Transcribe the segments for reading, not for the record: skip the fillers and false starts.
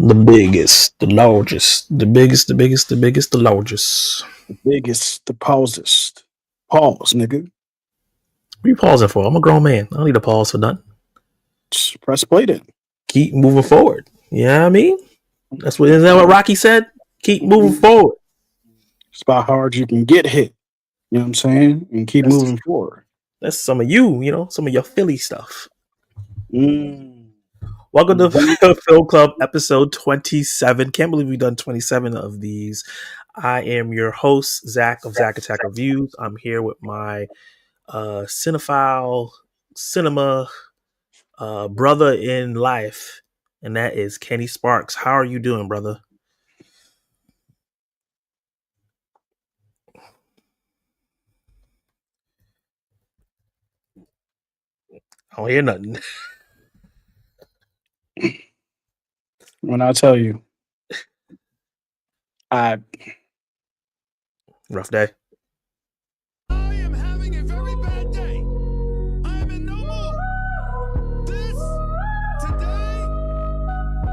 The biggest, the largest, the biggest, the biggest, the biggest, the largest. The biggest, the pausest. Pause, nigga. What are you pausing for? I'm a grown man. I don't need a pause for nothing. Just press play then. Keep moving forward. You know what I mean? Isn't that what Rocky said? Keep moving forward. It's about how hard you can get hit. You know what I'm saying? And keep moving forward. That's some of some of your Philly stuff. Mm. Welcome to Film Club episode 27. Can't believe we've done 27 of these. I am your host, Zach of Zach Attack Reviews. I'm here with my cinephile, cinema brother in life, and that is Kenny Sparks. How are you doing, brother? I don't hear nothing. When I tell you, rough day. I am having a very bad day. I am in no mood. This today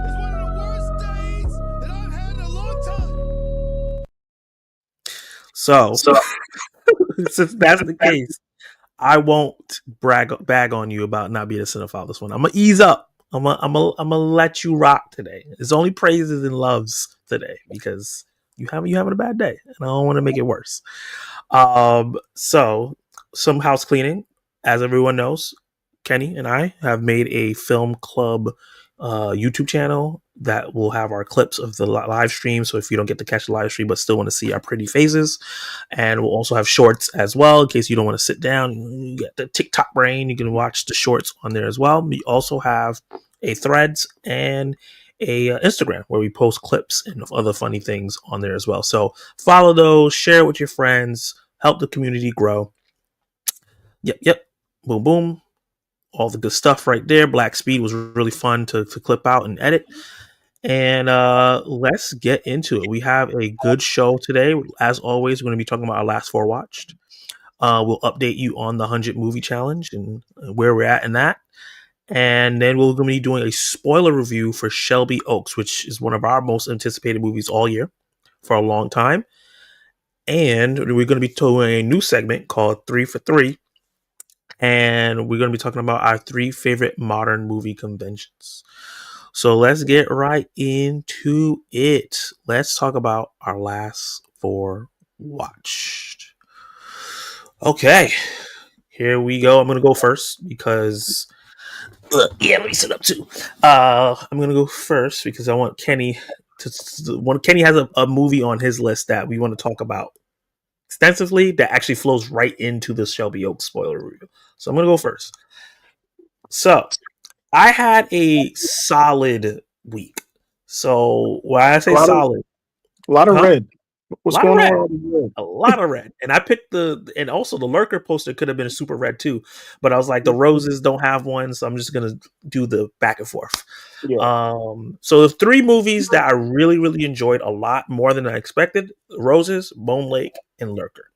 is one of the worst days that I've had in a long time. So since that's the case, I won't bag on you about not being a cinephile this one. I'm gonna ease up. I'm gonna let you rock today. It's only praises and loves today because you having a bad day, and I don't want to make it worse. So some house cleaning. As everyone knows, Kenny and I have made a film club YouTube channel that will have our clips of the live stream. So if you don't get to catch the live stream but still want to see our pretty faces, and we'll also have shorts as well in case you don't want to sit down. You get the TikTok brain, you can watch the shorts on there as well. We also have a Threads and a Instagram where we post clips and other funny things on there as well. So follow those, share it with your friends, help the community grow. Yep. Boom, boom. All the good stuff right there. Black Speed was really fun to clip out and edit. And let's get into it. We have a good show today. As always, we're going to be talking about our last four watched. We'll update you on the 100 movie challenge and where we're at in that. And then we're going to be doing a spoiler review for Shelby Oaks, which is one of our most anticipated movies all year for a long time. And we're going to be doing a new segment called 3 for 3. And we're going to be talking about our 3 favorite modern movie conventions. So let's get right into it. Let's talk about our last four watched. Okay, here we go. I'm going to go first because... let me sit up too. I'm going to go first because I want Kenny to... Kenny has a movie on his list that we want to talk about extensively that actually flows right into the Shelby Oaks spoiler review. So I'm going to go first. So I had a solid week. So when I say solid, a lot of red. What's going on? A lot of red. And I picked and also the Lurker poster could have been a super red too. But I was like, the roses don't have one, so I'm just gonna do the back and forth. Yeah. So the 3 movies that I really, really enjoyed a lot more than I expected: Roses, Bone Lake, and Lurker.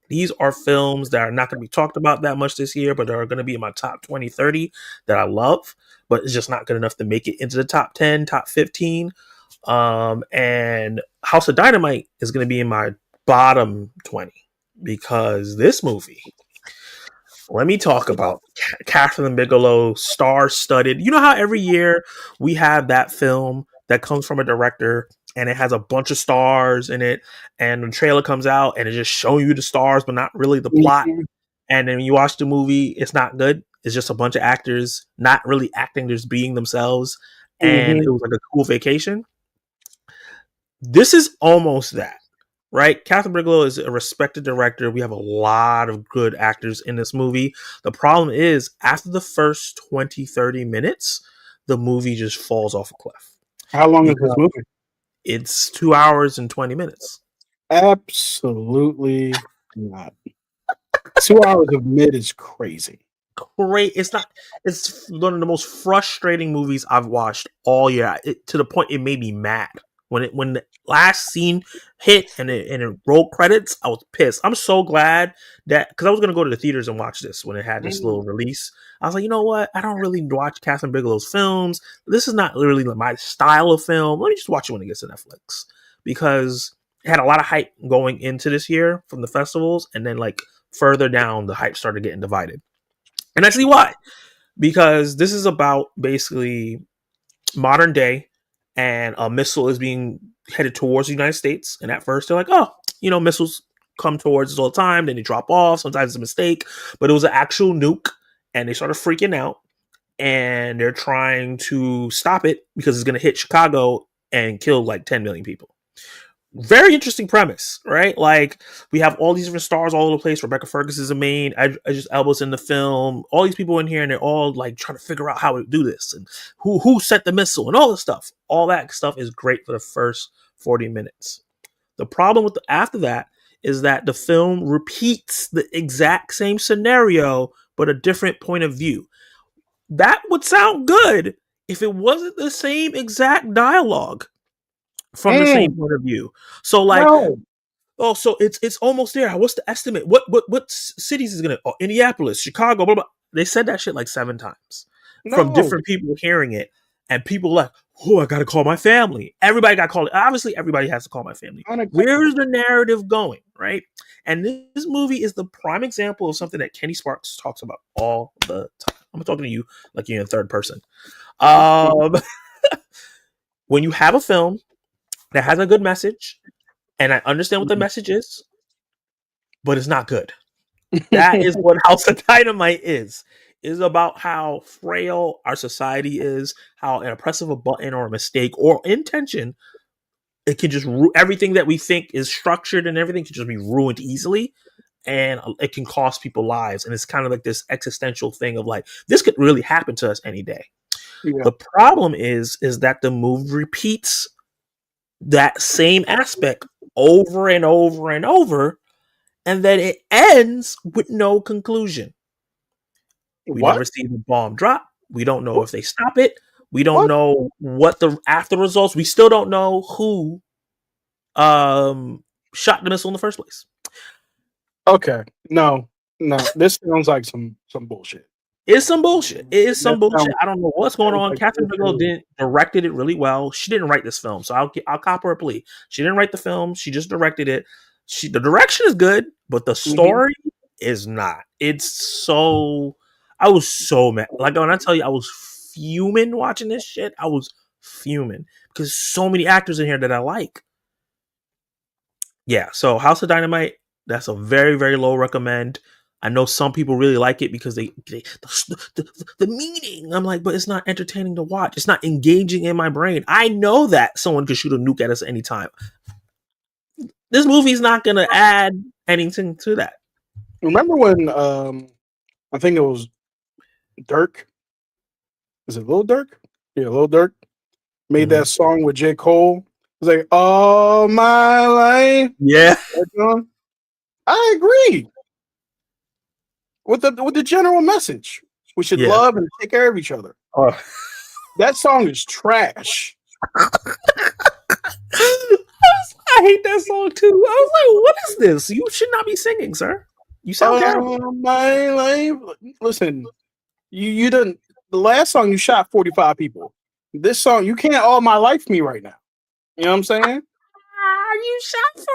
These are films that are not going to be talked about that much this year, but are going to be in my top 20, 30 that I love, but it's just not good enough to make it into the top 10, top 15. And House of Dynamite is going to be in my bottom 20 because this movie, let me talk about Catherine Bigelow, star-studded. You know how every year we have that film that comes from a director and it has a bunch of stars in it, and the trailer comes out and it just showing you the stars but not really the plot. Mm-hmm. And then when you watch the movie, it's not good. It's just a bunch of actors not really acting, just being themselves. And it was like a cool vacation. This is almost that, right? Catherine Bigelow is a respected director. We have a lot of good actors in this movie. The problem is, after the first 20, 30 minutes, the movie just falls off a cliff. How long is this movie? It's 2 hours and 20 minutes. Absolutely not. 2 hours of mid is crazy. Great. It's one of the most frustrating movies I've watched all year. To the point it made me mad When the last scene hit and it rolled credits, I was pissed. I'm so glad that, because I was gonna go to the theaters and watch this when it had this little release. I was like, you know what? I don't really watch Catherine Bigelow's films. This is not really my style of film. Let me just watch it when it gets to Netflix, because it had a lot of hype going into this year from the festivals, and then like further down, the hype started getting divided. And I see why, because this is about basically modern day, and a missile is being headed towards the United States. And at first they're like, oh, missiles come towards us all the time, then they drop off. Sometimes it's a mistake, but it was an actual nuke, and they started freaking out, and they're trying to stop it because it's going to hit Chicago and kill like 10 million people. Very interesting premise, right? Like, we have all these different stars all over the place. Rebecca Ferguson is the main. I just Elba's in the film. All these people in here, and they're all like trying to figure out how to do this and who sent the missile and all this stuff. All that stuff is great for the first 40 minutes. The problem with after that is that the film repeats the exact same scenario, but a different point of view. That would sound good if it wasn't the same exact dialogue from the same point of view. So like, so it's almost there. What's the estimate? What cities is gonna? Oh, Indianapolis, Chicago, blah, blah. They said that shit like 7 times from different people hearing it, and people like, oh, I gotta call my family. Everybody got called. Obviously, everybody has to call my family. Where is the narrative going, right? And this movie is the prime example of something that Kenny Sparks talks about all the time. I'm talking to you like you're in third person. When you have a film that has a good message, and I understand what the message is, but it's not good. That is what House of Dynamite is about how frail our society is, how an oppressive a button or a mistake or intention, it can just everything that we think is structured and everything can just be ruined easily, and it can cost people lives. And it's kind of like this existential thing of like, this could really happen to us any day. Yeah. The problem is that the movie repeats that same aspect over and over and over, and then it ends with no conclusion. We never see the bomb drop. We don't know if they stop it. We don't know what the after results. We still don't know who shot the missile in the first place. Okay, no, this sounds like some bullshit. It's some bullshit. It is some bullshit. I don't know what's going on. Catherine Bigelow directed it really well. She didn't write this film, so I'll cop her a plea. She didn't write the film. She just directed it. The direction is good, but the story is not. It's so. I was so mad. Like, when I tell you, I was fuming watching this shit. I was fuming because so many actors in here that I like. Yeah. So House of Dynamite. That's a very, very low recommend. I know some people really like it because the meaning. I'm like, but it's not entertaining to watch. It's not engaging in my brain. I know that someone could shoot a nuke at us any time. This movie's not going to add anything to that. Remember when I think it was Dirk? Is it Lil Durk? Yeah, Lil Durk made that song with J. Cole. It was like, all my life. Yeah. I agree. With the general message, we should love and take care of each other. That song is trash. I hate that song too. I was like, "What is this? You should not be singing, sir. You sound terrible." My life. Listen, you didn't. The last song you shot 45 people. This song, you can't all my life me right now. You know what I'm saying? You shot 45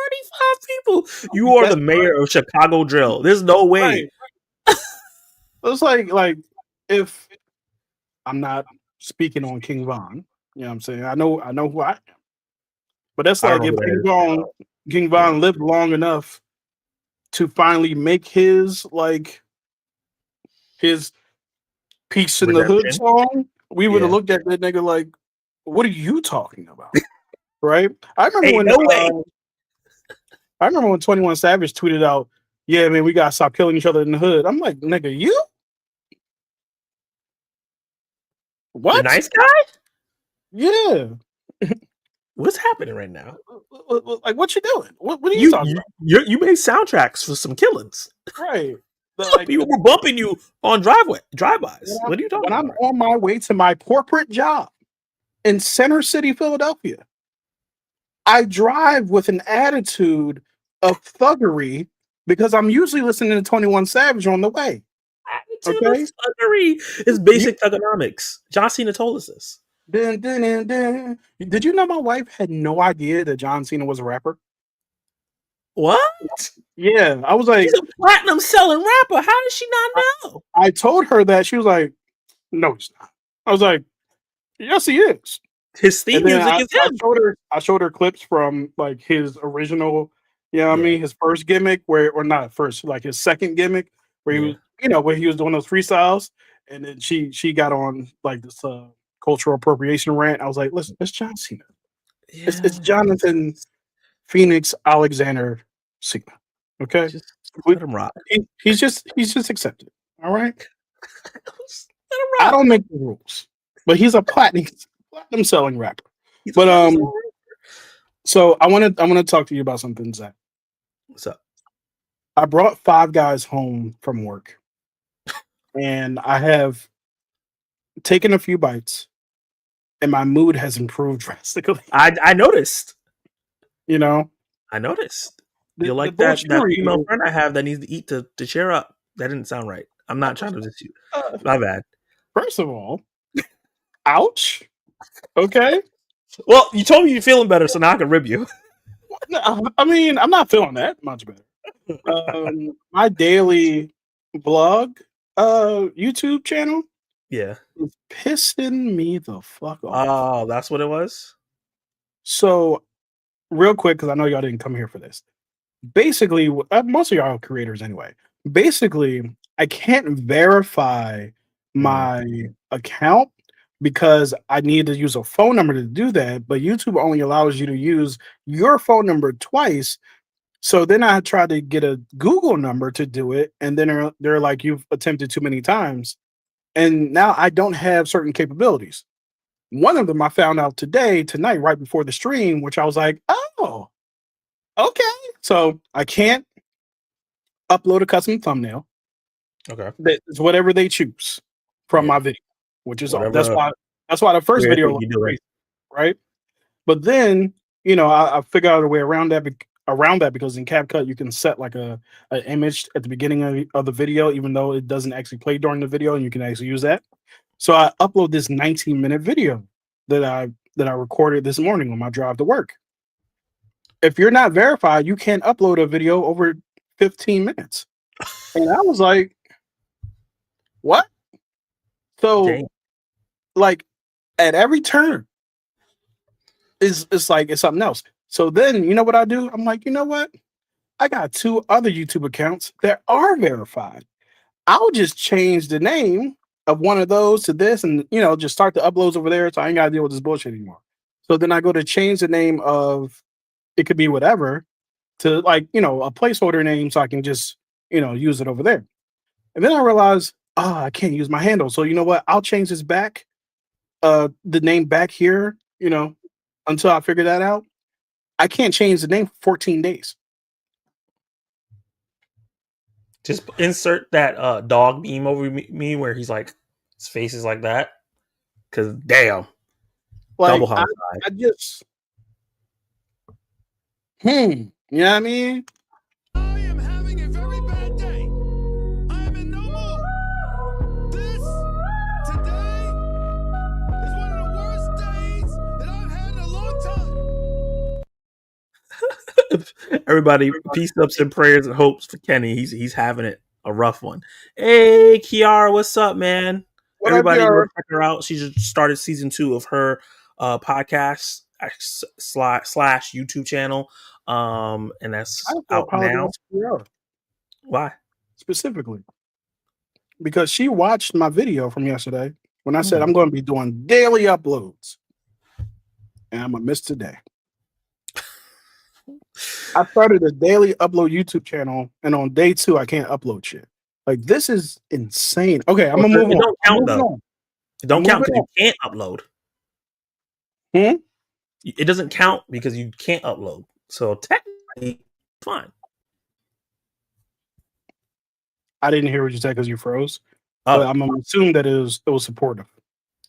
people. You are the mayor of Chicago Drill. There's no way. Right. It's like if I'm not speaking on King Von, you know what I'm saying? I know who I am. But that's like if King Von lived long enough to finally make his Peace in the Hood song, we would have looked at that nigga like, what are you talking about? Right? I remember when 21 Savage tweeted out, yeah, man, we gotta stop killing each other in the hood. I'm like, nigga, you? What? The nice guy? Yeah. What's happening right now? Like, what you doing? What are you talking about? You made soundtracks for some killings. Right. People were bumping you on drive-bys. What are you talking about? I'm on my way to my corporate job in Center City, Philadelphia. I drive with an attitude of thuggery because I'm usually listening to 21 Savage on the way. Attitude of Okay? thuggery is basic thugonomics. John Cena told us this. Dun, dun, dun, dun. Did you know my wife had no idea that John Cena was a rapper? What? Yeah, I was like, He's a platinum selling rapper. How does she not know? I told her that. She was like, no, he's not. I was like, yes, he is. His theme And then music is him. I showed her clips from like his original, you know what I mean, his first gimmick or not first, like his second gimmick where he was, where he was doing those freestyles, and then she got on like this cultural appropriation rant. I was like, listen, it's John Cena. It's Jonathan Phoenix Alexander Cena. Okay, Just let him rock. he's just accepted. All right, Let him rock. I don't make the rules, but he's a platinum selling rapper. He's a But platinum selling rapper. so I want to talk to you about something, Zach. What's up? I brought Five Guys home from work, and I have taken a few bites, and my mood has improved drastically. I noticed. You know, I noticed. The- You're like the that bullshit female is- friend I have that needs to eat to cheer up. That didn't sound right. I'm not trying to diss you. uh, My bad. first of all, ouch. Okay, Well, you told me you're feeling better, so now I can rib you. No, I mean, I'm not feeling that much better. My daily blog, YouTube channel Yeah. is pissing me the fuck off. Oh, that's what it was? So, real quick, because I know y'all didn't come here for this. Basically, most of y'all are creators anyway. Basically, I can't verify my account because I need to use a phone number to do that. But YouTube only allows you to use your phone number twice. So then I tried to get a Google number to do it, and then they're like, "You've attempted too many times," and now I don't have certain capabilities. One of them I found out tonight, right before the stream, which I was like, "Oh, okay." So I can't upload a custom thumbnail. Okay. It's whatever they choose from my video, which is all. That's why the first video was crazy, right? But then I figured out a way around that because in CapCut you can set like an image at the beginning of the video, even though it doesn't actually play during the video, and you can actually use that. So I upload this 19-minute video that I recorded this morning on my drive to work. If you're not verified, you can't upload a video over 15 minutes. And I was like, what? So like at every turn, it's like it's something else. So then you know what I do? I'm like, you know what? I got 2 other YouTube accounts that are verified. I'll just change the name of one of those to this, and just start the uploads over there, so I ain't gotta deal with this bullshit anymore. So then I go to change the name of, it could be whatever, to like a placeholder name, so I can just use it over there. And then I realized, I can't use my handle. So you know what? I'll change this back, the name back here, until I figure that out. I can't change the name for 14 days. Just insert that dog meme over me where he's like, his face is like that. Because damn, like, double homicide. I just, you know what I mean? I am having a very bad day. I am in no mood. This today is one of the worst days that I've had in a long time. Everybody, peace, ups, and prayers and hopes for Kenny. He's having it a rough one. Hey, Kiara, what's up, man? What Everybody, up, go Kiara? check her out. She just started season 2 of her podcast slash YouTube channel, and that's out now. Why? Specifically, because she watched my video from yesterday when I said I'm going to be doing daily uploads, and I'm gonna miss today. I started a daily upload YouTube channel, and on day 2, I can't upload shit. Like, this is insane. Okay, I'm gonna move on. Don't count though. It don't count because you can't upload. It doesn't count because you can't upload. So technically, fine. I didn't hear what you said because you froze. But I'm gonna assume that it was supportive.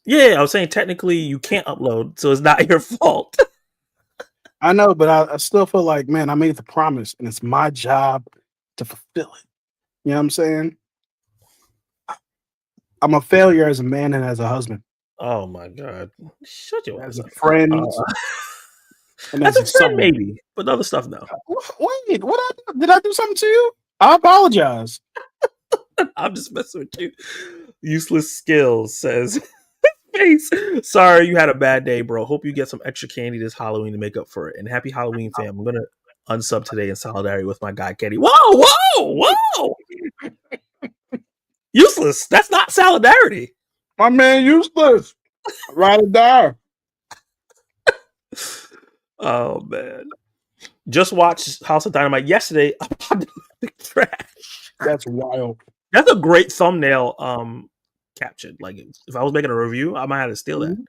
Yeah, I was saying technically you can't upload, so it's not your fault. I know, but I still feel like, man, I made the promise, and it's my job to fulfill it. You know what I'm saying? I'm a failure as a man and as a husband, Oh my god! Shut your as ass a up. friend, Uh, and as as a a friend, son. maybe, but other stuff, no. Wait, did I do something to you? I apologize. I'm just messing with you. Useless skills says face. Sorry, you had a bad day, bro. Hope you get some extra candy this Halloween to make up for it. And happy Halloween, fam. I'm gonna unsub today in solidarity with my guy Kenny. Whoa, whoa, whoa! Useless. That's not solidarity. My man, useless. Ride or die. Oh man. Just watched House of Dynamite yesterday. Apocalyptic trash. That's wild. That's a great thumbnail caption. Like if I was making a review, I might have to steal that. Mhm.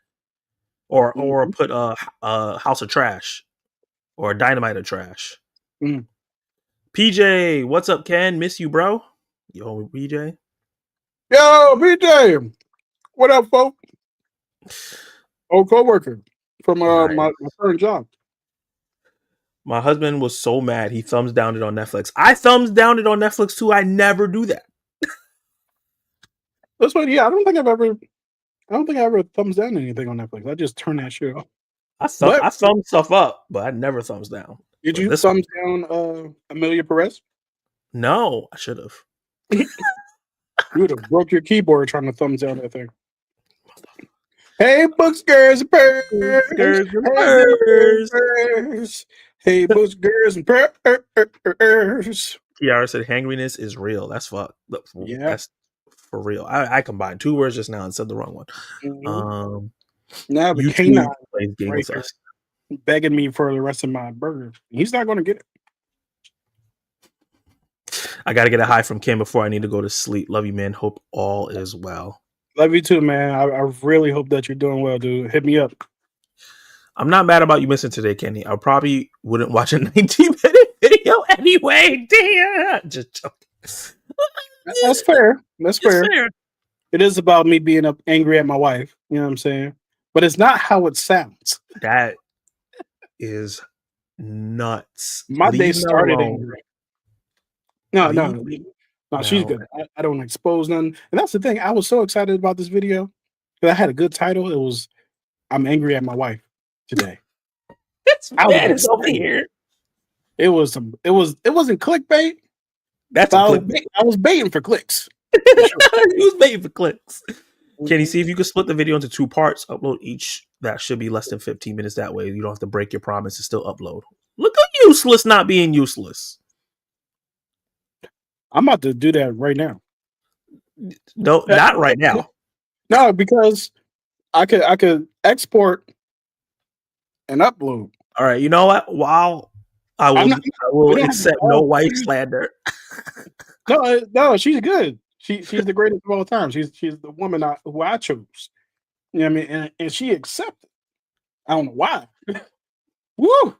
Or Mhm. put a House of Trash or Dynamite of Trash. Mm. PJ, what's up, Ken? Miss you, bro. Yo, PJ. Yo, BJ. What up, folks? Old coworker from Nice. my current job. My husband was so mad he thumbs downed it on Netflix. I thumbs downed it on Netflix too. I never do that. That's what. Yeah, I don't think I ever thumbs down anything on Netflix. I just turn that shit off. But I thumb stuff up, but I never thumbs down. did But you this one, thumbs down Amelia Perez? no, I should have. You would have broke your keyboard trying to thumbs down that thing. Hey, books, girls, and purrs. Girls and Hey, purrs. girls, purrs. Hey, books, girls, and purrs. Kiara said hangriness is real. That's fuck. Yeah. That's for real. I combined two words just now and said the wrong one. Mm-hmm. Now the YouTube canine plays game right with here us. begging me for the rest of my burger. He's not going to get it. I got to get a high from Kim before I need to go to sleep. Love you, man. Hope all is well. Love you too, man. I really hope that you're doing well, dude. Hit me up. I'm not mad about you missing today, Kenny. I probably wouldn't watch a 19-minute video anyway. Damn. Just joking. That's fair. That's It's fair. fair. It is about me being angry at my wife. You know what I'm saying? But it's not how it sounds. That is nuts. My Leave day me started alone. angry. No, Leave- she's No. good. I don't expose none. And that's the thing. I was so excited about this video because I had a good title. It was "I'm angry at my wife today." This I was man is over excited. here. It wasn't clickbait. That's But a clickbait. I was baiting for clicks. He was waiting for clicks. Can you see if you can split the video into two parts? Upload each. That should be less than 15 minutes. That way you don't have to break your promise to still upload. Look at useless not being useless. I'm about to do that right now. No, not right now. No, because I could export and upload. All right, you know what? While I I'm will, not- I will we don't have accept to- no wife slander. No, she's good. She's the greatest of all time. She's the woman who I chose. You know what I mean? And she accepted. I don't know why. Woo!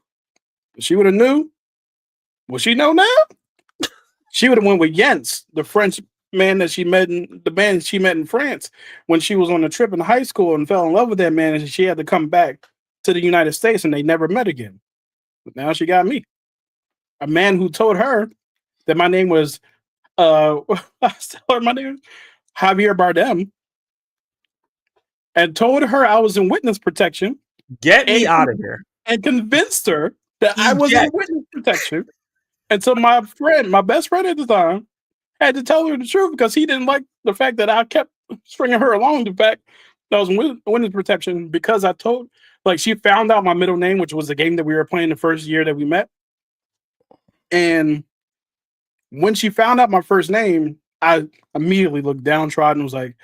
If she would have knew what she know now, she would have went with Jens, the French man that she met in France when she was on a trip in high school and fell in love with that man, and she had to come back to the United States and they never met again. But now she got me. A man who told her that my name was my name was Javier Bardem, and told her I was in witness protection. Get me out of here. And convinced her that I was in witness protection. And so my best friend at the time, had to tell her the truth because he didn't like the fact that I kept stringing her along. The fact that I was in witness protection because I told, she found out my middle name, which was the game that we were playing the first year that we met. And when she found out my first name, I immediately looked downtrodden and was like,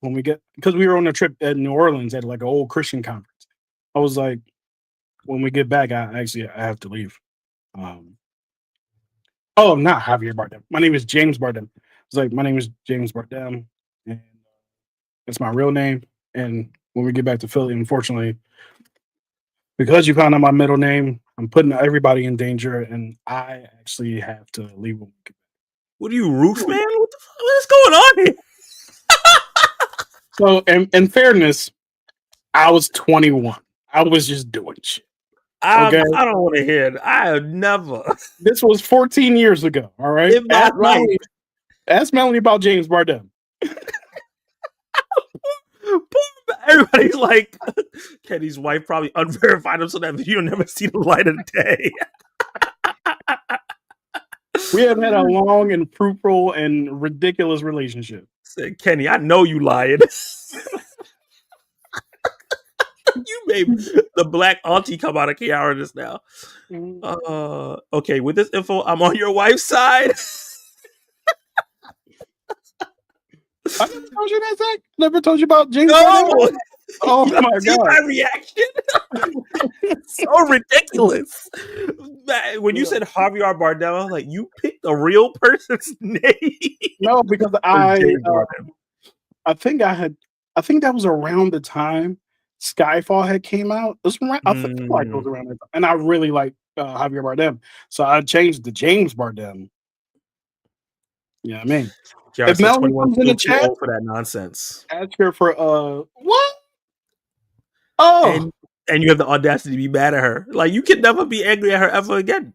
because we were on a trip at New Orleans at an old Christian conference. I was like, when we get back, I have to leave. Not Javier Bardem. My name is James Bardem. It's like, my name is James Bardem, and that's my real name. And when we get back to Philly, unfortunately, because you found out my middle name, I'm putting everybody in danger, and I actually have to leave. What are you, roof man? What the fuck? What's going on here? So, in fairness, I was 21. I was just doing shit. Okay, I don't want to hear it. I have never this was 14 years ago. All right, in my life. Ask Melanie about James Bardem. Everybody's like, Kenny's wife probably unverified him so that video never see the light of day. We have had a long and fruitful and ridiculous relationship. Said, Kenny, I know you lying. You made the black auntie come out of Kiara just now. Okay, with this info, I'm on your wife's side. I never told you that, Zach. Never told you about James No. Bardem. Oh You my see god! my reaction? So ridiculous. When you said Javier Bardem, I was like, you picked a real person's name. No, because I think that was around the time Skyfall had came out. It was around, I feel like it was around that time. And I really like Javier Bardem, so I changed to James Bardem. Yeah, I mean, if Melanie comes in the chat for that nonsense, ask her for what? Oh, and you have the audacity to be mad at her. Like, you can never be angry at her ever again.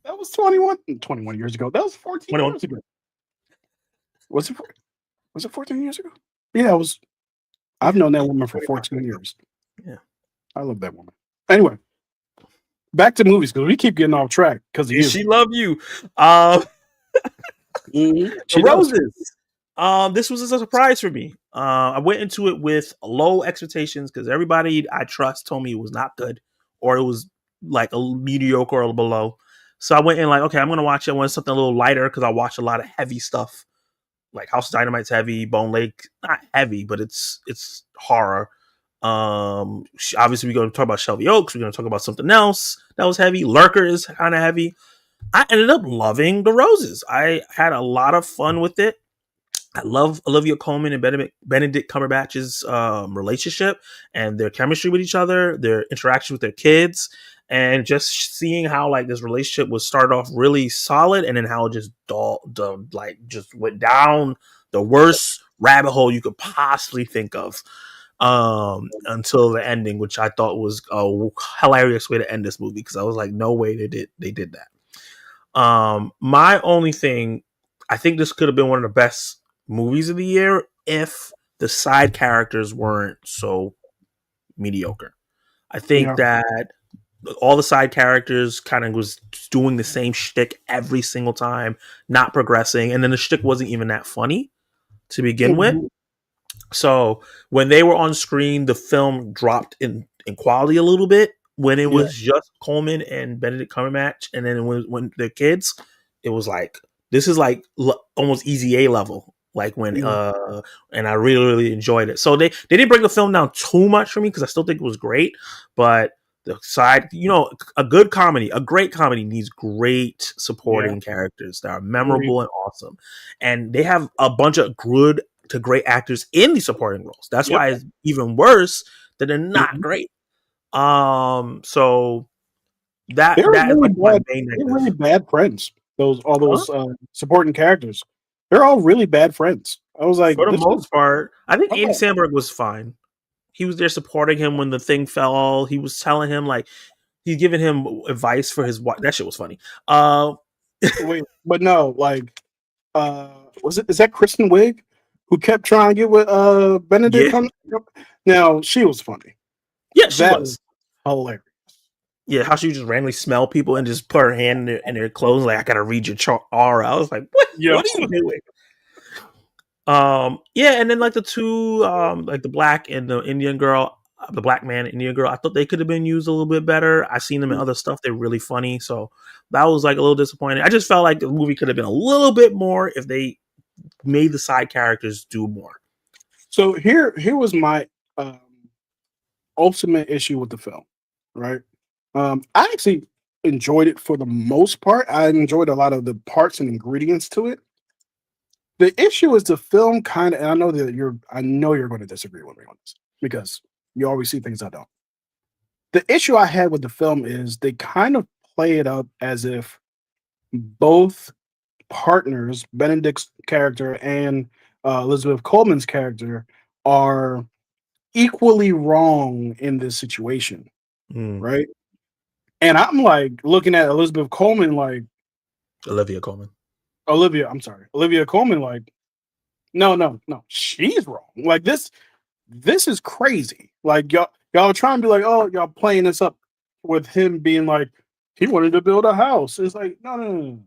that was 21 years ago. That was 14 years ago. Was it 14 years ago? Yeah, it was. I've known that woman for 14 years. Yeah, I love that woman. Anyway, back to movies because we keep getting off track because of you. She loved you. She Roses. This was a surprise for me. I went into it with low expectations because everybody I trust told me it was not good or it was like a mediocre or below. So I went in like, okay, I'm gonna watch it. I want something a little lighter because I watch a lot of heavy stuff. Like House of Dynamite's heavy, Bone Lake, not heavy, but it's horror. Obviously we're going to talk about Shelby Oaks. We're going to talk about something else that was heavy. Lurker is kind of heavy. I ended up loving The Roses. I had a lot of fun with it. I love Olivia Colman and Benedict Cumberbatch's relationship and their chemistry with each other, their interaction with their kids, and just seeing how like this relationship was started off really solid and then how it just just went down the worst rabbit hole you could possibly think of until the ending, which I thought was a hilarious way to end this movie because I was like, no way they did that. My only thing, I think this could have been one of the best movies of the year if the side characters weren't so mediocre. I think that all the side characters kind of was doing the same shtick every single time, not progressing, and then the shtick wasn't even that funny to begin with. So when they were on screen, the film dropped in quality a little bit. When it was just Coleman and Benedict Cumberbatch, and then when the kids, it was like this is like almost Easy A level. Like when and I really, really enjoyed it. So they didn't bring the film down too much for me because I still think it was great. But the side, a good comedy, a great comedy needs great supporting characters that are memorable and awesome. And they have a bunch of good to great actors in the supporting roles. That's why it's even worse that they're not great. So that is like my main negative. They're really bad friends. All those supporting characters. They're all really bad friends. I was like, for the most part, I think Andy Samberg was fine. He was there supporting him when the thing fell. He was telling him like he's giving him advice for his wife. That shit was funny. Wait, but no, like, is that Kristen Wiig who kept trying to get with Benedict? Yeah. Now she was funny. Yeah, she was hilarious. Yeah, how she just randomly smell people and just put her hand in their clothes like I gotta read your aura. I was like, what? Yeah. What are you doing? And then like the two, like the black and the Indian girl, the black man and Indian girl, I thought they could have been used a little bit better. I've seen them in other stuff; they're really funny. So that was like a little disappointing. I just felt like the movie could have been a little bit more if they made the side characters do more. So here was my ultimate issue with the film, right? I actually enjoyed it for the most part. I enjoyed a lot of the parts and ingredients to it. The issue is the film kind of, and I know you're going to disagree with me on this because you always see things I don't. The issue I had with the film is they kind of play it up as if both partners, Benedict's character and Elizabeth Coleman's character, are equally wrong in this situation, right? And I'm like looking at Elizabeth Coleman, like Olivia Colman. Olivia Coleman, like, no, she's wrong. Like this is crazy. Like y'all trying to be like, oh, y'all playing this up with him being like, he wanted to build a house. It's like, no.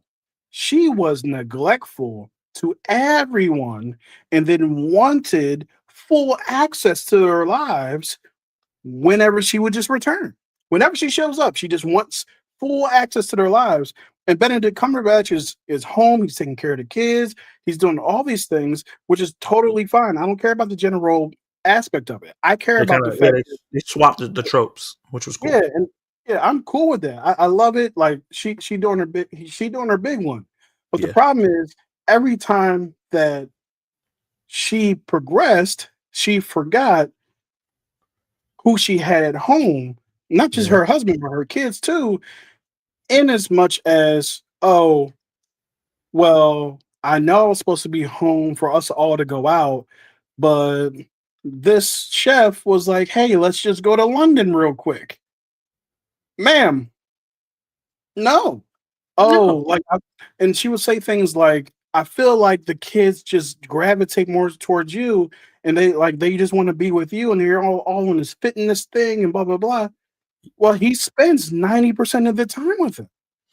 She was neglectful to everyone and then wanted full access to their lives whenever she would just return. Whenever she shows up, she just wants full access to their lives. And Benedict Cumberbatch is home. He's taking care of the kids. He's doing all these things, which is totally fine. I don't care about the general aspect of it. I care about the fact they swapped the tropes, which was cool. yeah, and yeah, I'm cool with that. I love it. Like she doing her big one. But the problem is every time that she progressed, she forgot who she had at home, not just her husband, but her kids too. In as much as, oh, well, I know I was supposed to be home for us all to go out, but this chef was like, hey, let's just go to London real quick. Ma'am, no. Oh, like, and she would say things like, I feel like the kids just gravitate more towards you and they just want to be with you and they're all in this fitness thing and blah, blah, blah. Well, he spends 90% of the time with them.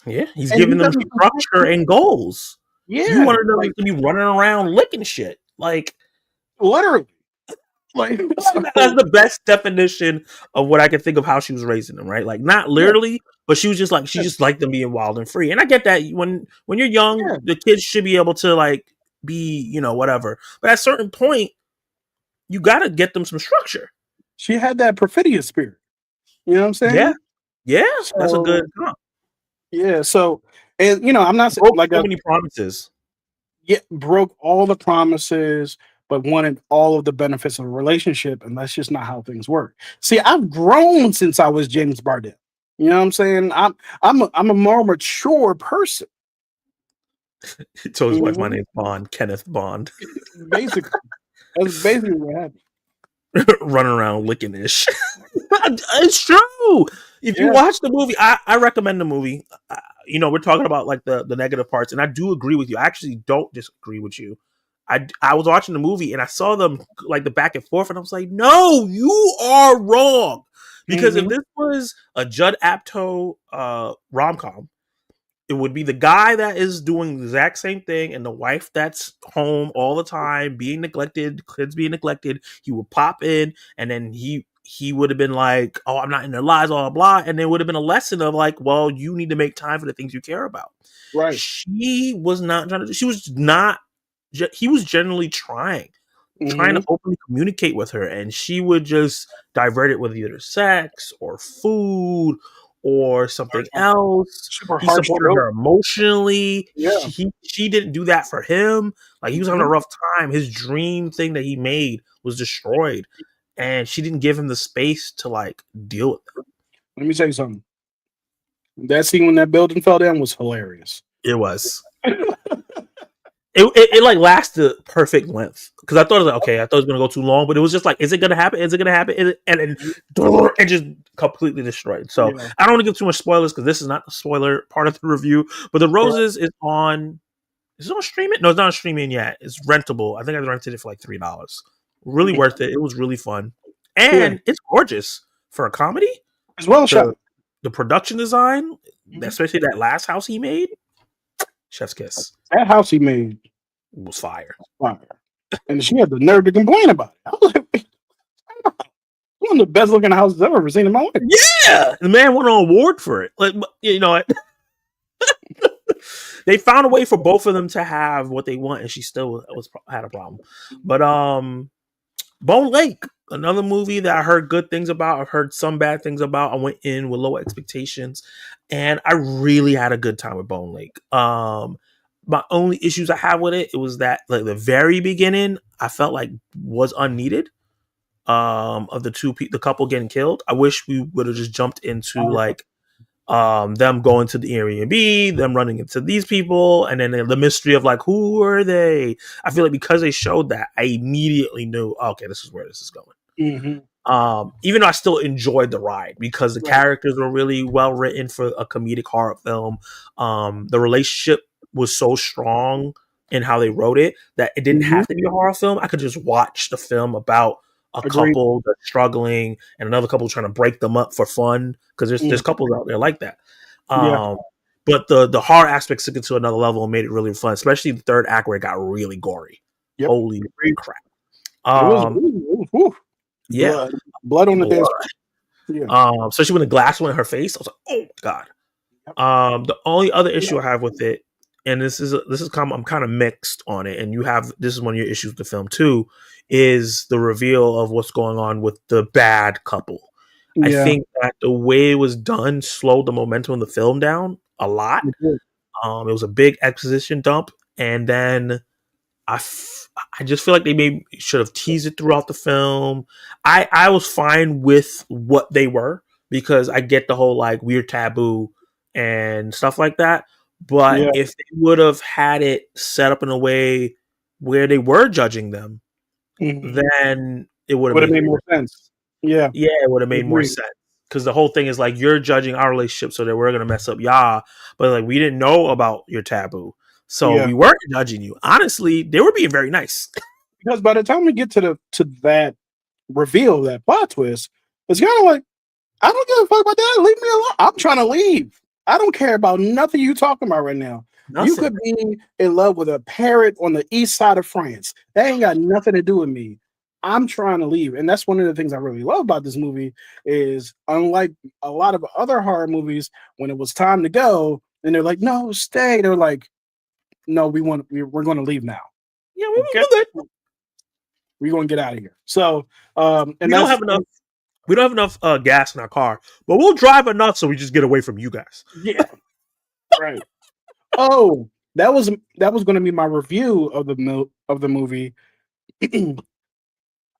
Yeah, he's And giving he them doesn't structure and goals. Yeah. You wanted them to be running around licking shit. Like, literally. Like, that's the best definition of what I can think of how she was raising them, right? Like, not literally, but she was just like, she just liked them being wild and free. And I get that when you're young, the kids should be able to like be, you know, whatever. But at a certain point, you got to get them some structure. She had that perfidious spirit. You know what I'm saying? Yeah, that's a good comp. Yeah, so, and you know, I'm not saying like so many promises. Yeah, broke all the promises, but wanted all of the benefits of a relationship, and that's just not how things work. See, I've grown since I was James Bardem. You know what I'm saying? I'm a more mature person. He told his wife, "My name's Bond, Kenneth Bond." Basically, that's basically what happened. Running around licking ish. It's true. If you watch the movie, I recommend the movie. You know, we're talking about like the negative parts, and I do agree with you. I actually don't disagree with you. I was watching the movie and I saw them like the back and forth, and I was like, no, you are wrong. Because if this was a Judd Apatow rom-com, it would be the guy that is doing the exact same thing and the wife that's home all the time, being neglected, kids being neglected. He would pop in and then he would have been like, oh, I'm not in their lives, blah, blah, blah. And there would have been a lesson of like, well, you need to make time for the things you care about. Right. She was not trying to, he was generally trying to openly communicate with her, and she would just divert it with either sex or food or something else. He supported her emotionally. Yeah. She didn't do that for him. Like, he was having a rough time. His dream thing that he made was destroyed, and she didn't give him the space to like deal with it. Let me tell you something. That scene when that building fell down was hilarious. It was. It like lasted perfect length because I thought it was like, okay, I thought it was gonna go too long, but it was just like, is it gonna happen? Is it gonna happen? And just completely destroyed. So I don't want to give too much spoilers because this is not the spoiler part of the review. But The Roses is on. Is it on streaming? No, it's not on streaming yet. It's rentable. I think I rented it for like $3. Really worth it. It was really fun, and it's gorgeous for a comedy as well. The production design, especially that last house he made. Chef's kiss. That house he made was fire. And she had the nerve to complain about it. I was like, one of the best looking houses I've ever seen in my life. Yeah, the man won an award for it. Like, you know, they found a way for both of them to have what they want, and she still had a problem. But Bone Lake, another movie that I heard good things about. I've heard some bad things about. I went in with low expectations, and I really had a good time with Bone Lake. My only issues I have with it was that like the very beginning, I felt like was unneeded. Of the couple getting killed, I wish we would have just jumped into like them going to the Airbnb, them running into these people, and then the mystery of like, who are they? I feel like because they showed that, I immediately knew, okay, this is where this is going. Even though I still enjoyed the ride because the characters were really well written for a comedic horror film. The relationship was so strong in how they wrote it that it didn't have to be a horror film. I could just watch the film about a couple that's struggling and another couple trying to break them up for fun because there's couples out there like that. But the horror aspects took it to another level and made it really fun, especially the third act where it got really gory. Holy crap! Yeah, blood on the dance. Yeah. Especially when the glass went in her face, I was like, "Oh my god!" The only other issue I have with it, and this is I'm kind of mixed on it, and this is one of your issues with the film too, is the reveal of what's going on with the bad couple. I think that the way it was done slowed the momentum of the film down a lot. It was a big exposition dump, and then I just feel like they should have teased it throughout the film. I was fine with what they were because I get the whole like weird taboo and stuff like that. But if they would have had it set up in a way where they were judging them, then it would have made more sense. Yeah, it would have made more sense. Because the whole thing is like you're judging our relationship so that we're gonna mess up y'all, but like we didn't know about your taboo. So we weren't judging you. Honestly, they were being very nice. Because by the time we get to that reveal, that plot twist, it's kind of like, I don't give a fuck about that. Leave me alone. I'm trying to leave. I don't care about nothing you talking about right now. Nothing. You could be in love with a parrot on the east side of France. That ain't got nothing to do with me. I'm trying to leave. And that's one of the things I really love about this movie is unlike a lot of other horror movies, when it was time to go, and they're like, no, stay. They're like, no, we're going to leave now. Yeah, we're good. We're going to get out of here. So, and we don't have enough. We don't have enough gas in our car, but we'll drive enough so we just get away from you guys. Yeah, right. Oh, that was going to be my review of the movie.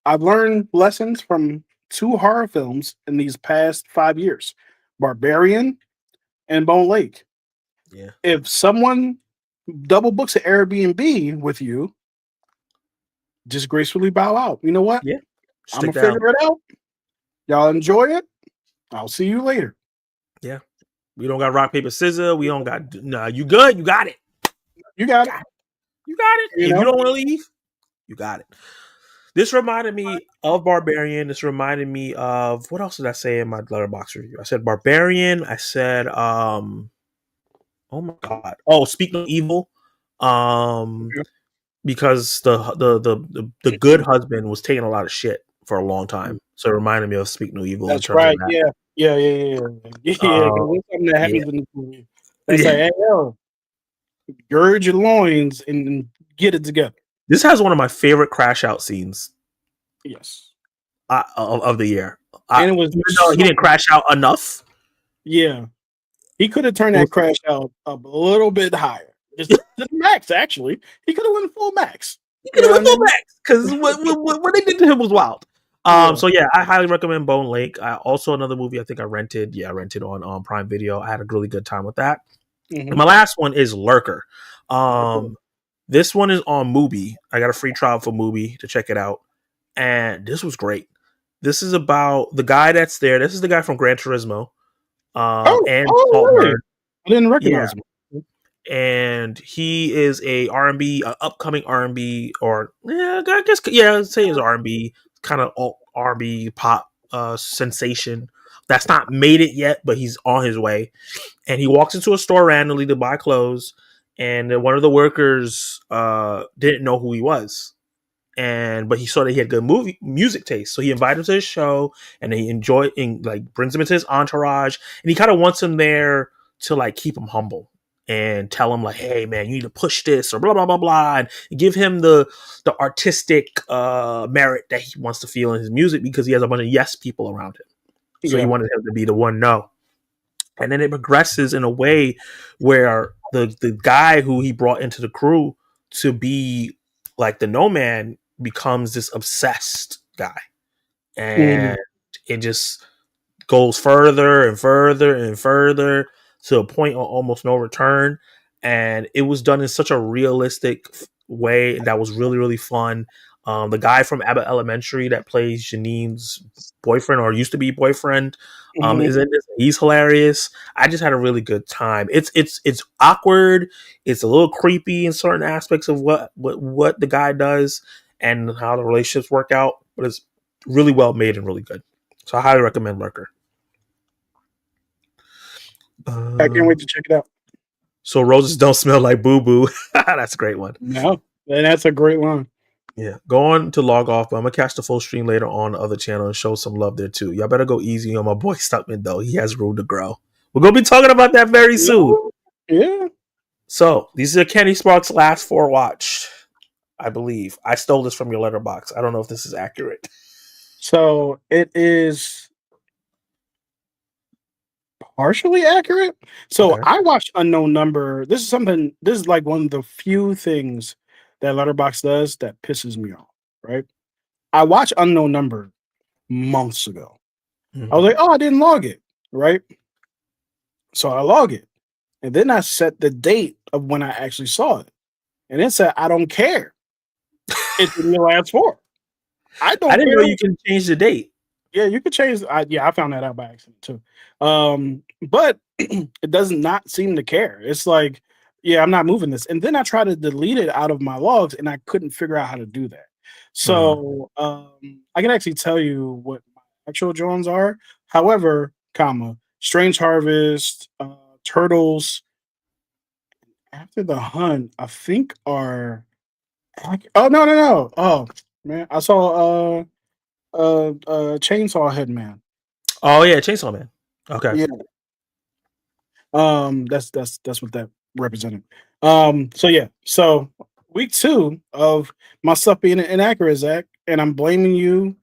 I've learned lessons from 2 horror films in these past 5 years: Barbarian and Bone Lake. Yeah. If someone double books an Airbnb with you, just gracefully bow out. You know what? Yeah. I'm gonna figure it out. Y'all enjoy it. I'll see you later. Yeah. We don't got rock, paper, scissors. We don't got you good? You got it. You got it. You got it. If you don't want to leave, you got it. This reminded me of Barbarian. This reminded me of what else did I say in my Letterboxd review? I said Barbarian. I said oh my god. Oh, Speak No Evil. Because the good husband was taking a lot of shit for a long time. So it reminded me of Speak No Evil. That's right. Yeah. Because something that happens in the movie. They say, hey, yo, gird your loins and get it together. This has one of my favorite crash out scenes. Yes. Of the year. And it was he didn't crash out enough. Yeah. He could have turned that crash out up a little bit higher. Just to the max, actually. He could have went full max. He could have went full max. Because what they did to him was wild. So yeah, I highly recommend Bone Lake. Also another movie I think I rented. Yeah, I rented on Prime Video. I had a really good time with that. And my last one is Lurker. This one is on Mubi. I got a free trial for Mubi to check it out. And this was great. This is about the guy that's there. This is the guy from Gran Turismo. And really? I didn't recognize him. And he is a R&B, upcoming R&B, or I guess I'd say he's R&B, kind of R&B pop sensation that's not made it yet, but he's on his way. And he walks into a store randomly to buy clothes, and one of the workers didn't know who he was. But he saw that he had good music taste, so he invited him to his show, and he brings him into his entourage, and he kind of wants him there to like keep him humble and tell him like, hey man, you need to push this or blah blah blah blah, and give him the artistic merit that he wants to feel in his music because he has a bunch of yes people around him. So he wanted him to be the one no. And then it progresses in a way where the guy who he brought into the crew to be like the no man becomes this obsessed guy. And it just goes further and further and further to a point of almost no return. And it was done in such a realistic way that was really, really fun. The guy from Abbott Elementary that plays Janine's boyfriend or used to be boyfriend is in this. He's hilarious. I just had a really good time. It's awkward. It's a little creepy in certain aspects of what the guy does and how the relationships work out, but it's really well made and really good. So I highly recommend Lurker. I can't wait to check it out. So roses don't smell like boo boo. That's a great one. No, and that's a great line. Yeah, go on to log off, but I'm gonna catch the full stream later on the other channel and show some love there too. Y'all better go easy on my boy Stuckmann though. He has room to grow. We're gonna be talking about that very soon. Yeah. So these are Kenny Sparks' last 4 watched, I believe. I stole this from your letterbox. I don't know if this is accurate. So it is partially accurate. So Okay. I watched Unknown Number. This is like one of the few things that Letterbox does that pisses me off, right? I watched Unknown Number months ago. I was like, oh, I didn't log it, right? So I log it. And then I set the date of when I actually saw it. And it said, I don't care. It's in the last 4. I didn't know you can change the date. Yeah, you could change. I found that out by accident too. But it does not seem to care. It's like, yeah, I'm not moving this. And then I tried to delete it out of my logs, and I couldn't figure out how to do that. So I can actually tell you what my actual drones are. However, Strange Harvest, Turtles, After the Hunt, I think are. Oh no! Oh man, I saw Chainsaw Head Man. Oh yeah, Chainsaw Man. Okay. Yeah. That's what that represented. So yeah. So week 2 of my stuff being inaccurate, Zach, and I'm blaming you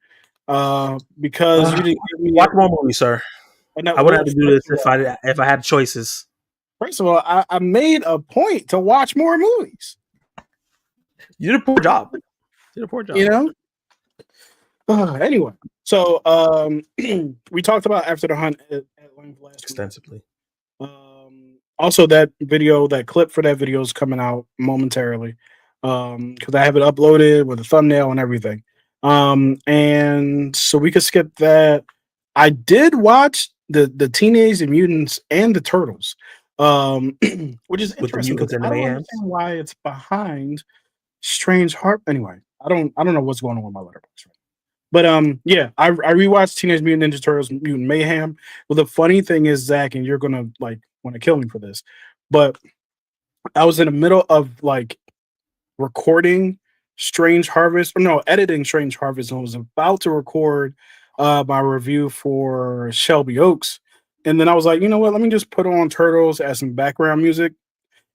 because you didn't give me watch more movies, sir. I would have to do this if I had choices. First of all, I made a point to watch more movies. You did a poor job. You know. Anyway, so we talked about After the Hunt at length last extensively. Week. Also, that clip for that video is coming out momentarily because I have it uploaded with a thumbnail and everything. And so we could skip that. I did watch the Teenage Mutants and the Turtles, which is interesting because I don't understand why it's behind Strange Heart. Anyway, I don't know what's going on with my letterbox right now. But yeah, I rewatched Teenage Mutant Ninja Turtles Mutant Mayhem. Well, the funny thing is, Zach, and you're gonna like want to kill me for this, but I was in the middle of like recording Strange Harvest, or no, editing Strange Harvest, and I was about to record my review for Shelby Oaks. And then I was like, you know what, let me just put on Turtles as some background music.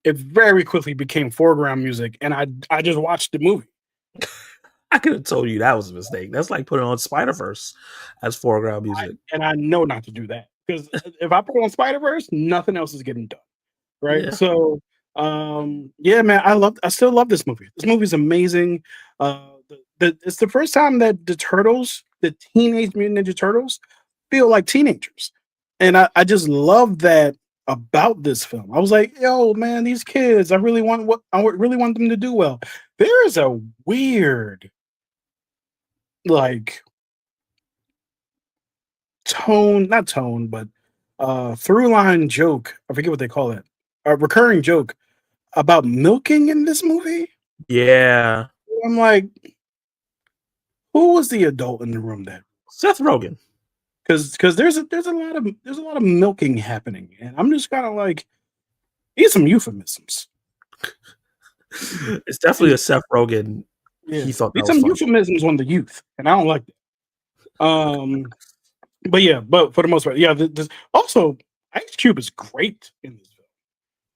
It very quickly became foreground music, and I just watched the movie. I could have told you that was a mistake. That's like putting on Spider-Verse as foreground music. And I know not to do that because if I put on Spider-Verse, nothing else is getting done. Right. Yeah. So yeah, man, I still love this movie. This movie's amazing. It's the first time that the Turtles, the Teenage Mutant Ninja Turtles, feel like teenagers. And I just love that about this film. I was like, yo, man, these kids, I really want them to do well. There is a weird like not tone, but through line joke. I forget what they call it. A recurring joke about milking in this movie. Yeah. I'm like, who was the adult in the room then? Seth Rogen. Because there's a lot of milking happening, and I'm just kind of like, these some euphemisms. It's definitely a Seth Rogen. Yeah. He thought that some euphemisms on the youth, and I don't like that. But yeah, but for the most part, yeah. Also, Ice Cube is great in this film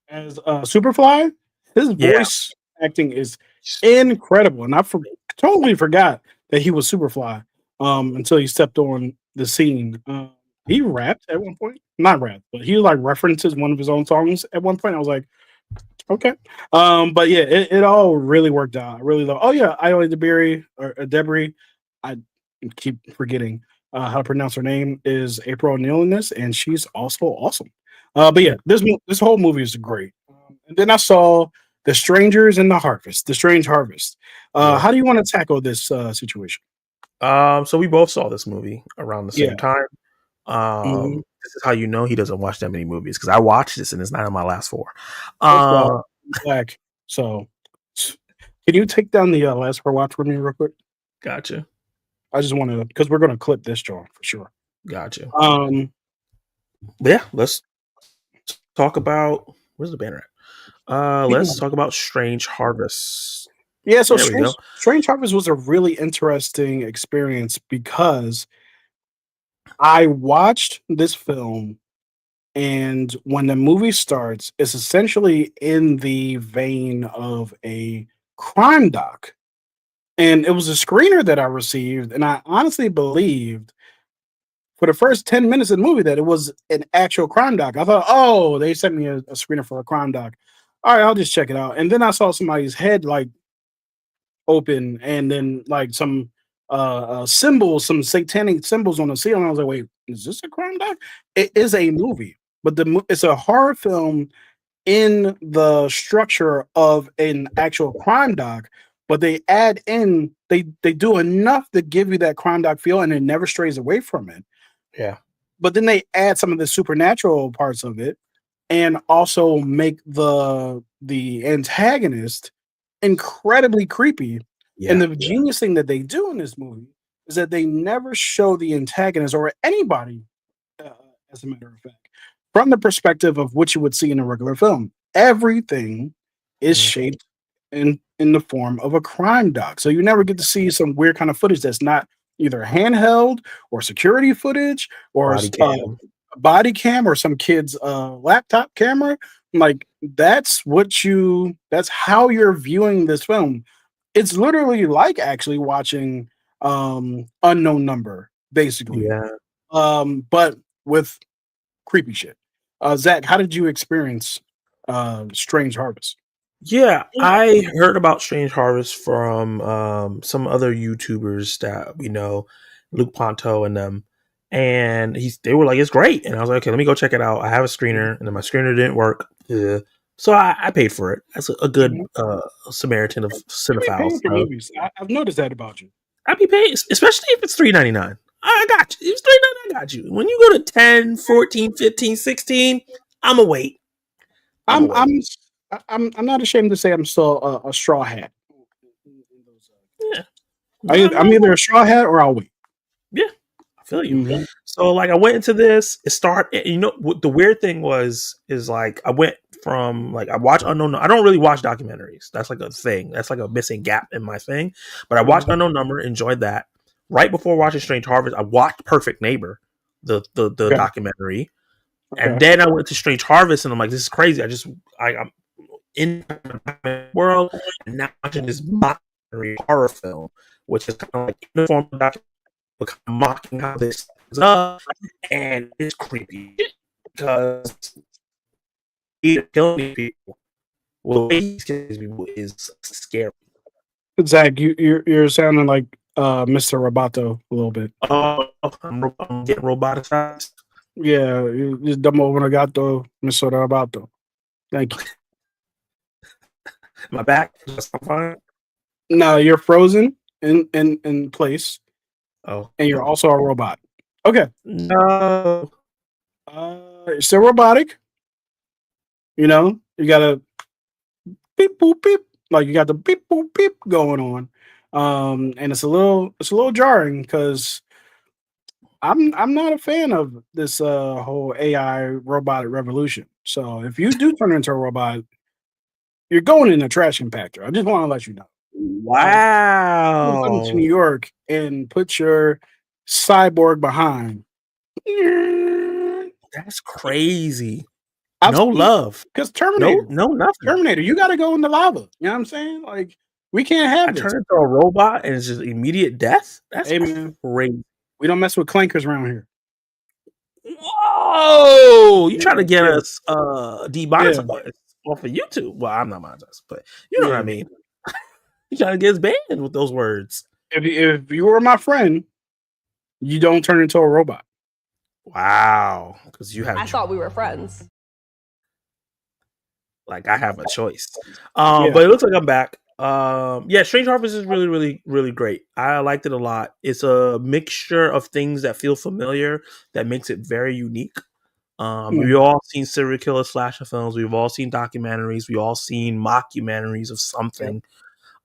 as Superfly. His voice acting is incredible, and I totally forgot that he was Superfly until he stepped on the scene. He rapped at one point, not rap, but he like references one of his own songs at one point. I was like, okay. But yeah, it all really worked out. I really love. Oh yeah, Iola Debris. I keep forgetting how to pronounce her name. Is April O'Neil in this, and she's also awesome. But yeah, this whole movie is great. And then I saw The Strangers and the Harvest, The Strange Harvest. Yeah. How do you want to tackle this situation? So we both saw this movie around the Yeah. same time. Mhm. This is how you know he doesn't watch that many movies, because I watched this and it's not in my last 4. First of all, I'm black. So, can you take down the last for watch with me real quick? Gotcha. I just want to, because we're going to clip this, John, for sure. Gotcha. But yeah, let's talk about, where's the banner at? Let's talk about Strange Harvest. Yeah, so There we go. Strange Harvest was a really interesting experience because I watched this film, and when the movie starts, it's essentially in the vein of a crime doc. And it was a screener that I received, and I honestly believed for the first 10 minutes of the movie that it was an actual crime doc. I thought, oh, they sent me a screener for a crime doc. All right, I'll just check it out. And then I saw somebody's head like open, and then like some symbols, some satanic symbols on the ceiling. I was like, wait, is this a crime doc? It is a movie, but it's a horror film in the structure of an actual crime doc. But they add in, they do enough to give you that crime doc feel, and it never strays away from it. Yeah. But then they add some of the supernatural parts of it, and also make the antagonist incredibly creepy. Yeah. And the genius thing that they do in this movie is that they never show the antagonist or anybody, as a matter of fact, from the perspective of what you would see in a regular film. Everything is shaped in the form of a crime doc. So you never get to see some weird kind of footage that's not either handheld or security footage or body cam or some kid's laptop camera. Like that's how you're viewing this film. It's literally like actually watching Unknown Number, basically. Yeah. But with creepy shit. Zach, how did you experience Strange Harvest? Yeah, I heard about Strange Harvest from some other YouTubers that we know, Luke Ponto and them, and they were like, it's great, and I was like, okay, let me go check it out. I have a screener, and then my screener didn't work, so I paid for it. That's a good Samaritan of cinephiles. For movies. I've noticed that about you. I'd be paying, especially if it's $3.99. I got you. If it's $3.99, I got you. When you go to 10, 14, 15, 16, I'm gonna wait. I'm not ashamed to say I'm still a straw hat. Yeah. I'm either a straw hat or I'll wait. Yeah, I feel you. So like I went into this, it started, you know, what the weird thing is like I went from like, I watch Unknown, I don't really watch documentaries. That's like a thing. That's like a missing gap in my thing. But I watched Unknown Number, enjoyed that. Right before watching Strange Harvest, I watched Perfect Neighbor, the documentary. And then I went to Strange Harvest, and I'm like, this is crazy. I'm in the world, and now watching this mockery horror film, which is kind of like in the form of documentary, but kind of mocking how this is up, and it's creepy because he's killing people. Well, the way he kills people is scary. Zach, you're sounding like Mr. Roboto a little bit. I'm getting roboticized. Yeah, you dumb over gato, Mr. Roboto. Thank you. My back, that's fine. No, you're frozen in place. Oh, and you're also a robot. Okay. No. It's still robotic. You know, you got a beep boop beep, like you got the beep boop beep going on, and it's a little jarring because I'm not a fan of this whole AI robotic revolution. So if you do turn into a robot, you're going in a trash compactor. I just want to let you know. Wow. Come to New York and put your cyborg behind. That's crazy. No love. Because Terminator. No, nothing. Terminator, you got to go in the lava. You know what I'm saying? Like, we can't have this. I turn into a robot and it's just immediate death? That's man, crazy. We don't mess with clankers around here. Whoa! You trying to get us demonetized off of YouTube? Well, I'm not monetized, but you know what I mean. You trying to get us banned with those words. If you were my friend, you don't turn into a robot. Wow. Because you have. I thought we were friends. Like I have a choice. Yeah. But it looks like I'm back. Yeah, Strange Harvest is really, really, really great. I liked it a lot. It's a mixture of things that feel familiar that makes it very unique. We've Mhm. all seen serial killer slasher films. We've all seen documentaries. We've all seen mockumentaries of Yeah. something.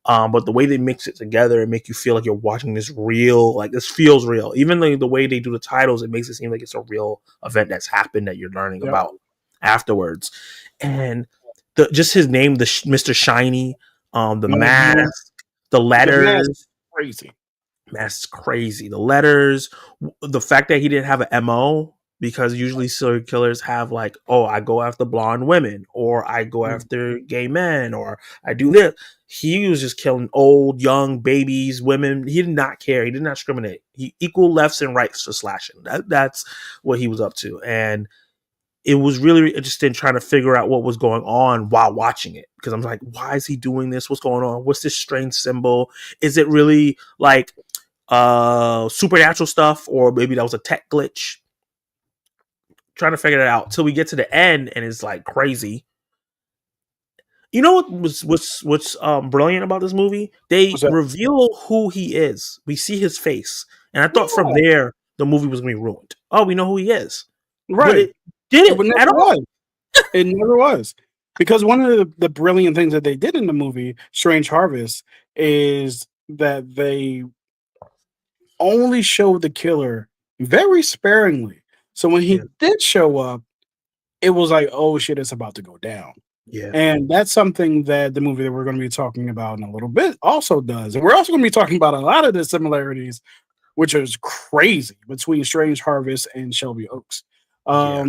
But the way they mix it together and make you feel like you're watching this real, like this feels real. Even the way they do the titles, it makes it seem like it's a real event that's happened that you're learning Yeah. about afterwards. And just his name, Mr. Shiny, the Mhm. mask, the The mask letters. is crazy. That's crazy. The letters, the fact that he didn't have an MO, because usually serial killers have like, oh, I go after blonde women, or I go Mm. after gay men, or I do this. He was just killing old, young, babies, women. He did not care. He did not discriminate. He equal lefts and rights for slashing. That's what he was up to. And it was really interesting trying to figure out what was going on while watching it. Because I'm like, why is he doing this? What's going on? What's this strange symbol? Is it really like supernatural stuff, or maybe that was a tech glitch? Trying to figure it out till we get to the end, and it's like crazy. You know what was what's brilliant about this movie? They What's that? reveal who he is. We see his face, and I thought from Yeah. there the movie was gonna be ruined. Oh, we know who he is, but Right. it didn't It never at all. was. It never was. Because one of the brilliant things that they did in the movie, Strange Harvest, is that they only showed the killer very sparingly. So when he Yeah, did show up, it was like, oh shit, it's about to go down. yeah, And that's something that the movie that we're going to be talking about in a little bit also does. And we're also going to be talking about a lot of the similarities, which is crazy, between Strange Harvest and Shelby Oaks. yeah.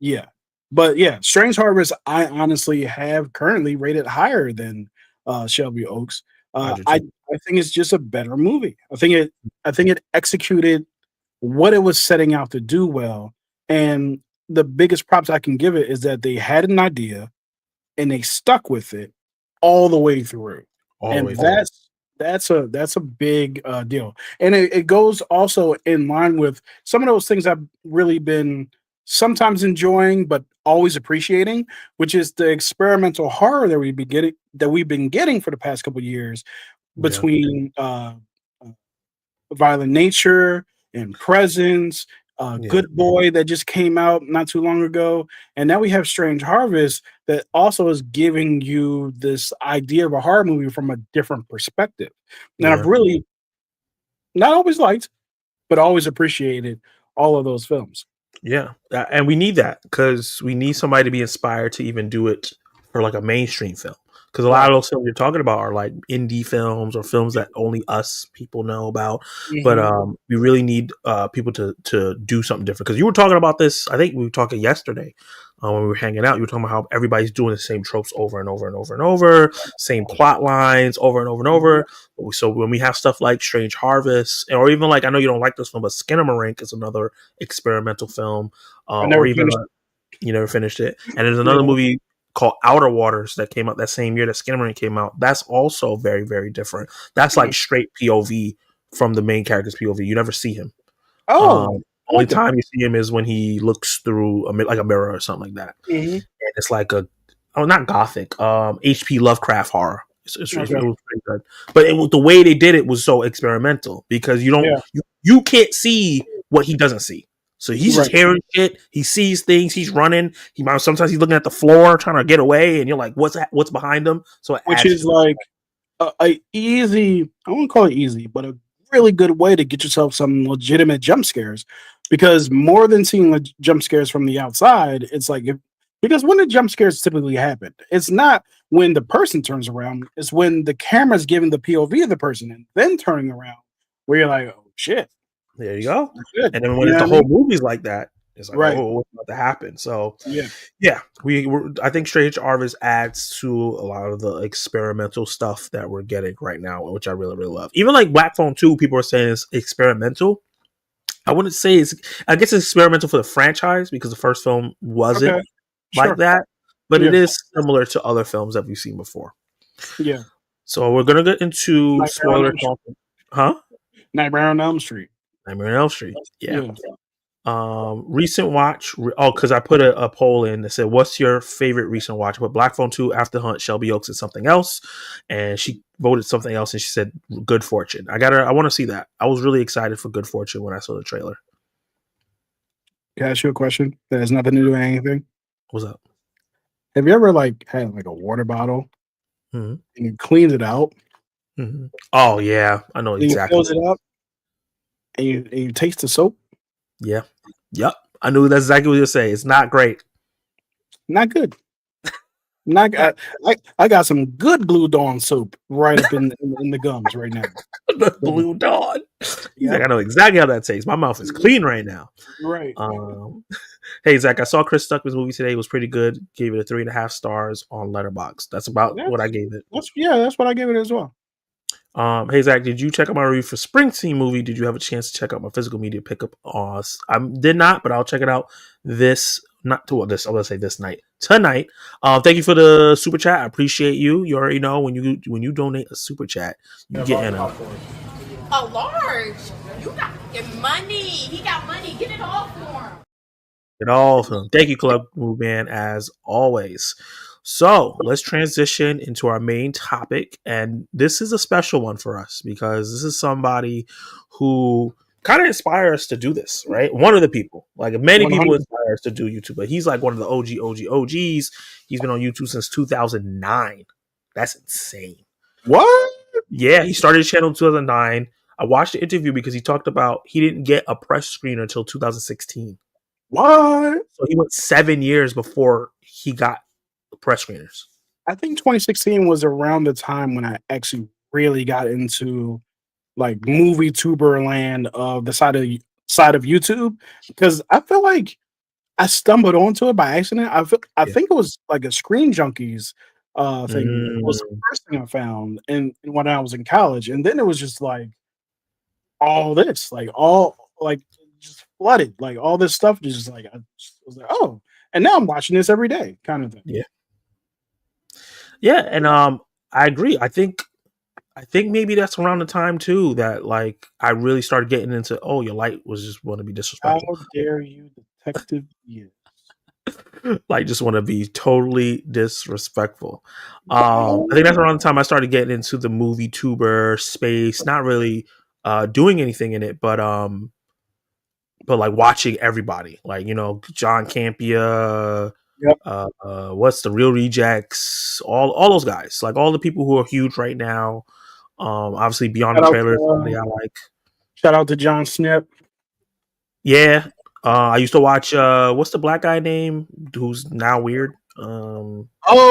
Yeah. But yeah, Strange Harvest, I honestly have currently rated higher than Shelby Oaks. I Uh, do I too. I think it's just a better movie. I think it executed what it was setting out to do well. And the biggest props I can give it is that they had an idea and they stuck with it all the way through. All the And way through. that's a big deal. And it goes also in line with some of those things I've really been sometimes enjoying but always appreciating, which is the experimental horror that we've been getting for the past couple years Yeah, between Violent Nature and Presence, yeah, Good Boy that just came out not too long ago, and now we have Strange Harvest that also is giving you this idea of a horror movie from a different perspective. And I've yeah. really not always liked, but always appreciated all of those films. Yeah, and we need that because we need somebody to be inspired to even do it for like a mainstream film. Because a lot Right. of those films you're talking about are like indie films or films that only us people know about. But Mhm. we really need people to do something different. Because you were talking about this, I think we were talking yesterday when we were hanging out. You were talking about how everybody's doing the same tropes over and over and over and over, same plot lines over and over and Yeah. over. So when we have stuff like Strange Harvest, or even like I know you don't like this film, but Skinamarink is another experimental film, I or never even finished. you never finished it. And there's another Yeah. movie called Outer Waters that came out that same year that Skinamarink came out. That's also very, very different. That's Mhm. like straight POV from the main character's POV. You never see him. Oh, I Only like that. time you see him is when he looks through like a mirror or something like that. Mhm. And it's like not gothic, HP Lovecraft horror. It Okay. was pretty good, but the way they did it was so experimental because Yeah. you can't see what he doesn't see. So he's just Right. hearing shit. He sees things. He's running. Sometimes he's looking at the floor trying to get away, and you're like, what's behind him? So it Which adds is to like a easy, I wouldn't call it easy, but a really good way to get yourself some legitimate jump scares. Because more than seeing jump scares from the outside, it's like because when the jump scares typically happen, it's not when the person turns around, it's when the camera's giving the POV of the person and then turning around where you're like, oh shit, there you go. that's good. And then when You know it's what the I whole mean? movie's like that, it's like, Right. oh, what's about to happen? So Yeah. yeah, I think Strange Harvest adds to a lot of the experimental stuff that we're getting right now, which I really, really love. Even like Black Phone 2, people are saying it's experimental. I wouldn't say I guess it's experimental for the franchise because the first film wasn't Okay. like Sure. that, but it Yeah. is similar to other films that we've seen before. Yeah. So we're gonna get into Nightmare on spoiler Elm Street. talk. Huh? Nightmare on Elm Street. Nightmare on Elm Street. Yeah. Yeah. Recent watch. Because I put a poll in that said, "What's your favorite recent watch?" I put Black Phone 2, After Hunt, Shelby Oaks, and something else, and she voted something else, and she said Good Fortune. I want to see that. I was really excited for Good Fortune when I saw the trailer. Can I ask you a question that has nothing to do with anything? What's up? Have you ever had like a water bottle Mm-hmm. and you cleaned it out? Mm-hmm. Oh yeah, I know And you exactly. filled it up and you taste the soap? Yeah. Yep. I knew that's exactly what you're saying. It's not great. Not good. Not I got some good Blue Dawn soap right up in the gums right now. The Blue Dawn. He's like, Yeah. I know exactly how that tastes. My mouth is clean right now. Right. Hey Zach, I saw Chris Stuckmann's movie today. It was pretty good. Gave it a 3.5 stars on Letterboxd. That's about what I gave it. That's what I gave it as well. Hey Zach, did you check out my review for Springsteen movie? Did you have a chance to check out my physical media pickup? I did not, but I'll check it out this I'm gonna say this night tonight. Thank you for the super chat. I appreciate you. You already know when you donate a super chat, you get in a large. You got money. He got money. Get it all for him. it all for him. Thank you, Club Move Man, as always. So let's transition into our main topic. And this is a special one for us because this is somebody who kind of inspire us to do this, right? One of the people, like many 100. people inspire us to do YouTube, but he's like one of the OGs. He's been on YouTube since 2009. That's insane. What? Yeah, he started his channel in 2009. I watched the interview because he talked about he didn't get a press screener until 2016. What? So he went 7 years before he got press screeners. I think 2016 was around the time when I actually really got into like movie tuber land of the side of YouTube, because I feel like I stumbled onto it by accident. I think it was like a Screen Junkies thing was the first thing I found and when I was in college, and then it was just like all this, just flooded, like all this stuff just like I was like, oh, and now I'm watching this every day, kind of thing. Yeah, and I agree. I think maybe that's around the time too that like I really started getting into. Oh, your light was just want to be disrespectful. How dare you, Detective? Yes. Like just want to be totally disrespectful. I think that's around the time I started getting into the movie tuber space. Not really doing anything in it, but like watching everybody, like John Campia. Yep. What's the Real Rejects? All those guys, like all the people who are huge right now. Obviously Beyond the Trailer, somebody I like. Shout out to John Snip. Yeah. I used to watch what's the black guy name who's now weird? Oh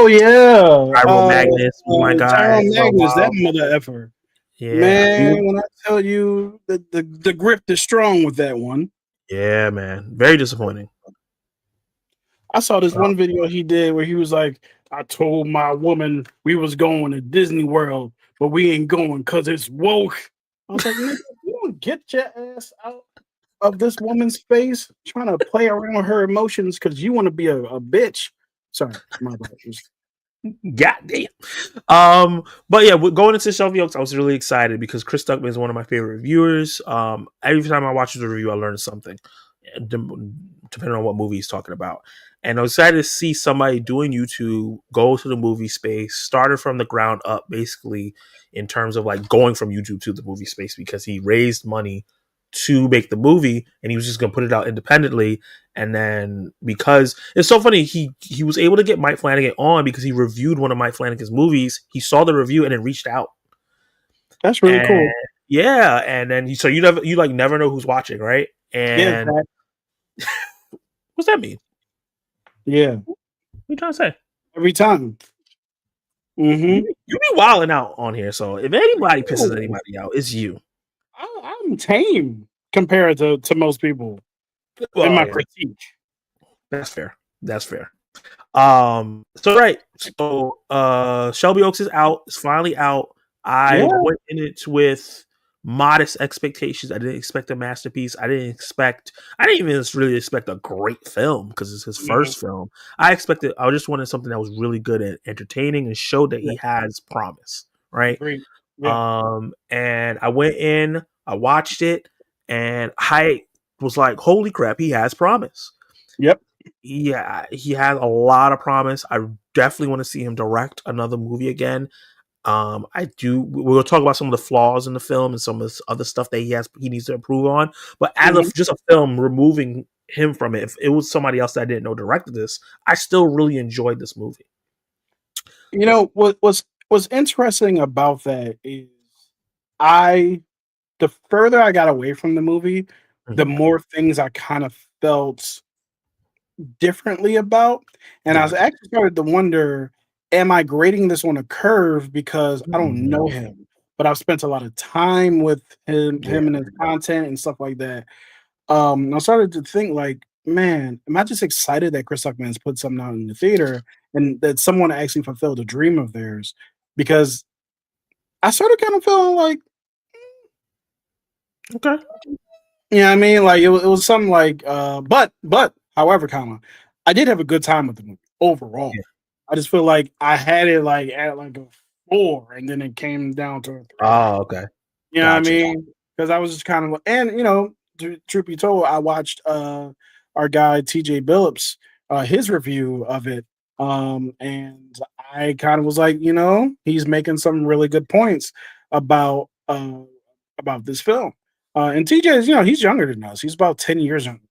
yeah. Magnus, my guy. Magnus, that mother effer. Yeah. Man, when I tell you the grift is strong with that one. Yeah, man. Very disappointing. I saw this one video he did where he was like, I told my woman we was going to Disney World, but we ain't going because it's woke. I was like, nigga, you don't get your ass out of this woman's face trying to play around with her emotions because you want to be a bitch. Sorry, my apologies. Goddamn. But yeah, going into Shelby Oaks, I was really excited because Chris Stuckmann is one of my favorite reviewers. Every time I watch the review, I learn something, depending on what movie he's talking about. And I was excited to see somebody doing YouTube go to the movie space, started from the ground up, basically, in terms of like going from YouTube to the movie space because he raised money to make the movie and he was just going to put it out independently. And then because it's so funny, he was able to get Mike Flanagan on because he reviewed one of Mike Flanagan's movies. He saw the review and then reached out. That's really cool. Yeah. And then you never know who's watching, right? And what's that mean? Yeah. What are you trying to say? Every time. Mm-hmm. You be wilding out on here. So if anybody pisses anybody out, it's you. I'm tame compared to most people in my critique. That's fair. So right. So Shelby Oaks is out. It's finally out. I went in it with modest expectations. I didn't expect a masterpiece. I didn't even really expect a great film because it's his first film. I just wanted something that was really good and entertaining and showed that he has promise. Right. Yeah. And I went in, I watched it, and I was like, holy crap, he has promise. Yep. Yeah, he has a lot of promise. I definitely want to see him direct another movie again. I do. We'll talk about some of the flaws in the film and some of this other stuff that he needs to improve on. But as Mhm. just a film, removing him from it, if it was somebody else that I didn't know directed this, I still really enjoyed this movie. You know what's interesting about that is I the further I got away from the movie, the Mhm. more things I kind of felt differently about, and I was Gotcha. actually started to wonder, am I grading this on a curve because I don't know Mhm. him, but I've spent a lot of time with Yeah. him and his content and stuff like that. I started to think like, man, am I just excited that Chris Stuckman's put something out in the theater and that someone actually fulfilled a dream of theirs? Because I started kind of feeling like, Okay. you know what I mean? Like it was something like, but however, comma, I did have a good time with the movie overall. Yeah. I just feel like I had it like at like a 4, and then it came down to a 3. Oh, okay. You know what I Gotcha. mean? Because I was just kind of, and you know, truth be told, I watched our guy TJ Billups his review of it, and I kind of was like, you know, he's making some really good points about uh about this film. And TJ is, you know, he's younger than us. He's about 10 years younger.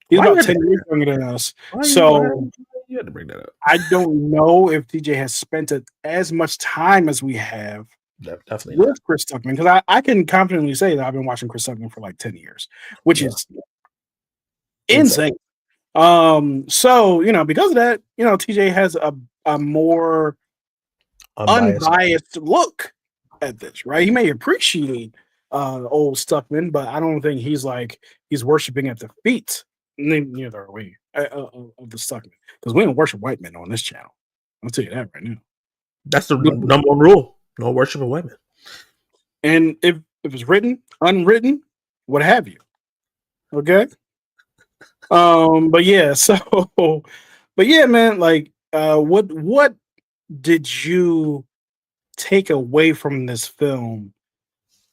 He's Why you about had to, 10 years younger than us. why So you had to bring that up? I don't know if TJ has spent as much time as we have Definitely not. with Chris Stuckman, because I can confidently say that I've been watching Chris Stuckman for like 10 years, which Yeah. is Insane. insane. So you know, because of that, you know, TJ has a more Unbiased. unbiased look at this, right? He may appreciate old Stuckman, but I don't think he's worshiping at the feet. Neither are we of the Stuckman, because we don't worship white men on this channel. I'll tell you that right now. That's the number one rule. No worship of women. And if it's written, unwritten, what have you. Okay. But yeah, so but yeah, man, like what did you take away from this film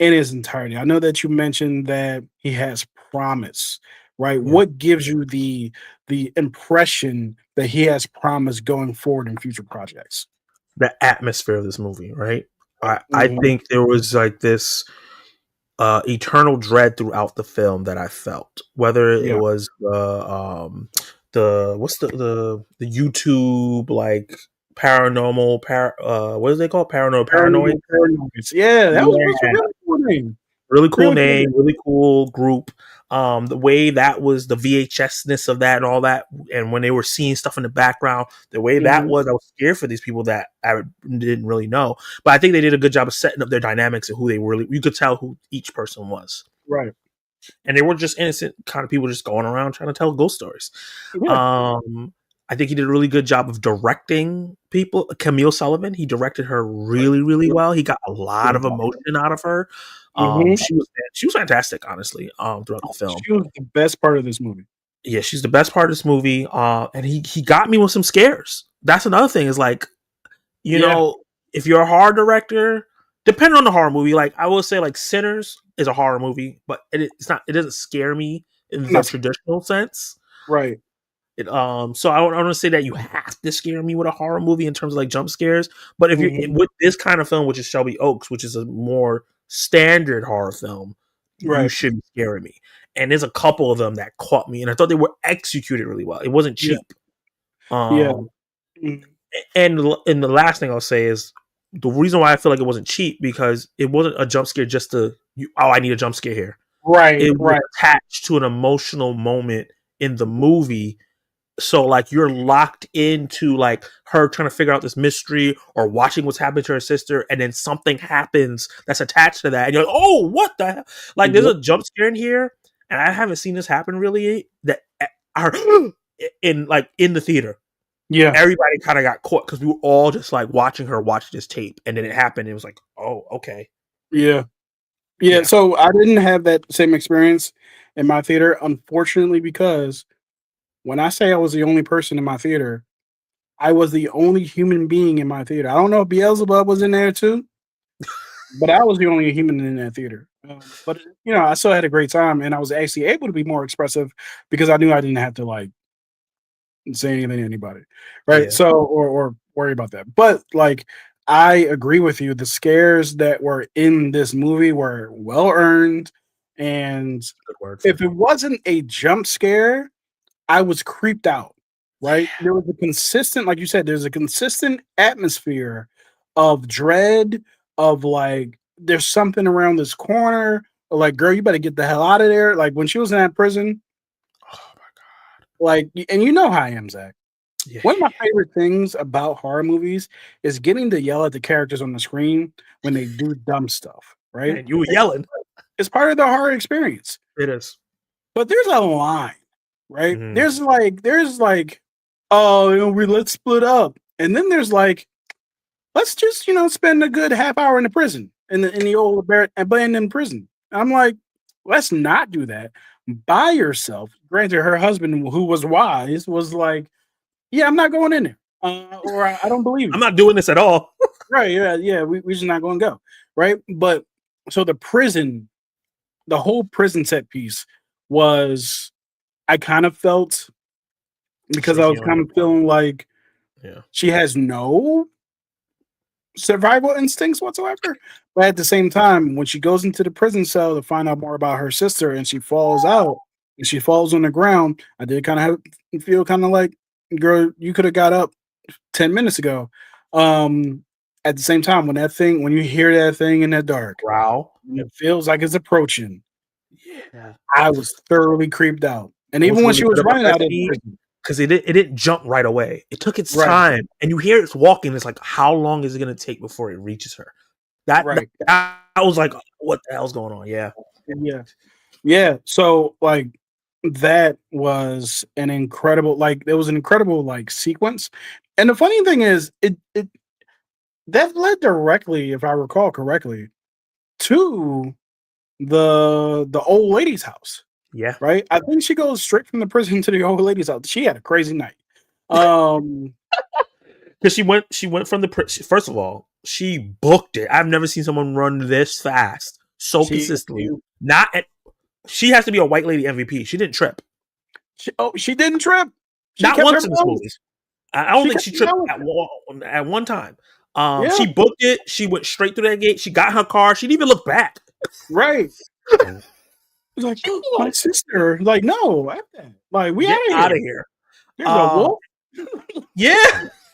in its entirety? I know that you mentioned that he has promise, right? Yeah. What gives you the impression that he has promise going forward in future projects? The atmosphere of this movie, right? I Mhm. think there was like this eternal dread throughout the film that I felt. Whether it Yeah. was the what's the YouTube like what is they called? Paranormal Paranoid? Paranormal Paranoids. Yeah, that was a Yeah. really cool name. Really cool Really cool name, name. really cool group. The way that was the VHS-ness of that and all that, and when they were seeing stuff in the background, the way that Mhm. was, I was scared for these people that I didn't really know. But I think they did a good job of setting up their dynamics and who they really, you could tell who each person was. Right. And they were just innocent kind of people just going around trying to tell ghost stories. Yeah. I think he did a really good job of directing people. Camille Sullivan, he directed her really, really well. He got a lot of emotion out of her. Mhm. She was fantastic, honestly, throughout the film. She was the best part of this movie. Yeah, she's the best part of this movie. And he got me with some scares. That's another thing, is like, you Yeah. know, if you're a horror director, depending on the horror movie, like I will say like Sinners is a horror movie, but it doesn't scare me in the That's traditional sense. right. So I don't want to say that you have to scare me with a horror movie in terms of like jump scares, but if you're Mhm. with this kind of film, which is Shelby Oaks, which is a more standard horror film, you Right. should be scaring me. And there's a couple of them that caught me, and I thought they were executed really well. It wasn't Yeah. cheap. Yeah. Um, Mhm. and the last thing I'll say is the reason why I feel like it wasn't cheap, because it wasn't a jump scare just I need a jump scare here. Right. It was Right. attached to an emotional moment in the movie. So like you're locked into like her trying to figure out this mystery or watching what's happening to her sister, and then something happens that's attached to that, and you're like, oh, what the hell? Like there's Yep. a jump scare in here, and I haven't seen this happen really. That are in the theater, Yeah. everybody kind of got caught because we were all just like watching her watch this tape, and then it happened. And it was like, oh, okay, Yeah. Yeah. yeah. So I didn't have that same experience in my theater, unfortunately, because when I say I was the only person in my theater, I was the only human being in my theater. I don't know if Beelzebub was in there too, but I was the only human in that theater. But I still had a great time, and I was actually able to be more expressive because I knew I didn't have to like say anything to anybody, right? Yeah, So or worry about that. But like I agree with you. The scares that were in this movie were well earned, and good word for if it. it wasn't a jump scare, I was creeped out. Right? There was a consistent, like you said, there's a consistent atmosphere of dread, of like there's something around this corner. Or like, girl, you better get the hell out of there. Like when she was in that prison, Oh my god. like, and you know how I am, Zach. Yeah, One of my yeah, favorite things about horror movies is getting to yell at the characters on the screen when they do dumb stuff, yeah. right? And you were yelling. It's part of the horror experience. It is. But there's a line, right? Mhm. There's like, oh, let's split up. And then there's like, let's just, spend a good half hour in the prison in the old abandoned prison. I'm like, let's not do that by yourself. Granted, her husband, who was wise, was like, yeah, I'm not going in there. Or I don't believe I'm it. not doing this at all. Right. Yeah. We just not going to go. Right. But so the whole prison set piece was, I kind of felt, because Straight I was healing. kind of feeling like Yeah. she has no survival instincts whatsoever. But at the same time, when she goes into the prison cell to find out more about her sister and she falls out and she falls on the ground, I did kind of feel kind of like, girl, you could have got up 10 minutes ago. At the same time, when you hear that thing in the dark, Growl. and it feels like it's approaching, Yeah. I was thoroughly creeped out. And What's even when really she good was about running that out of the scene, prison, because it didn't jump right away. It took its right, time, and you hear it's walking. It's like, how long is it going to take before it reaches her? That right, I was like, what the hell's going on? Yeah, yeah, yeah. So like that was an incredible, like there was an incredible like sequence. And the funny thing is, it that led directly, if I recall correctly, to the old lady's house. yeah. Right? I think she goes straight from the prison to the old lady's house. She had a crazy night. Um, Because she went from the first of all, she booked it. I've never seen someone run this fast so she, consistently. Not at, she has to be a white lady MVP. She didn't trip. she didn't trip. She Not kept her once in this balance. movie. I don't She think kept she her tripped balance. at one time. Yeah, She booked it. She went straight through that gate. She got in her car. She didn't even look back. right. It's like, She oh, was my like, sister. Like, no, F that. Like, we out get of out of here. here. There's a wolf Yeah.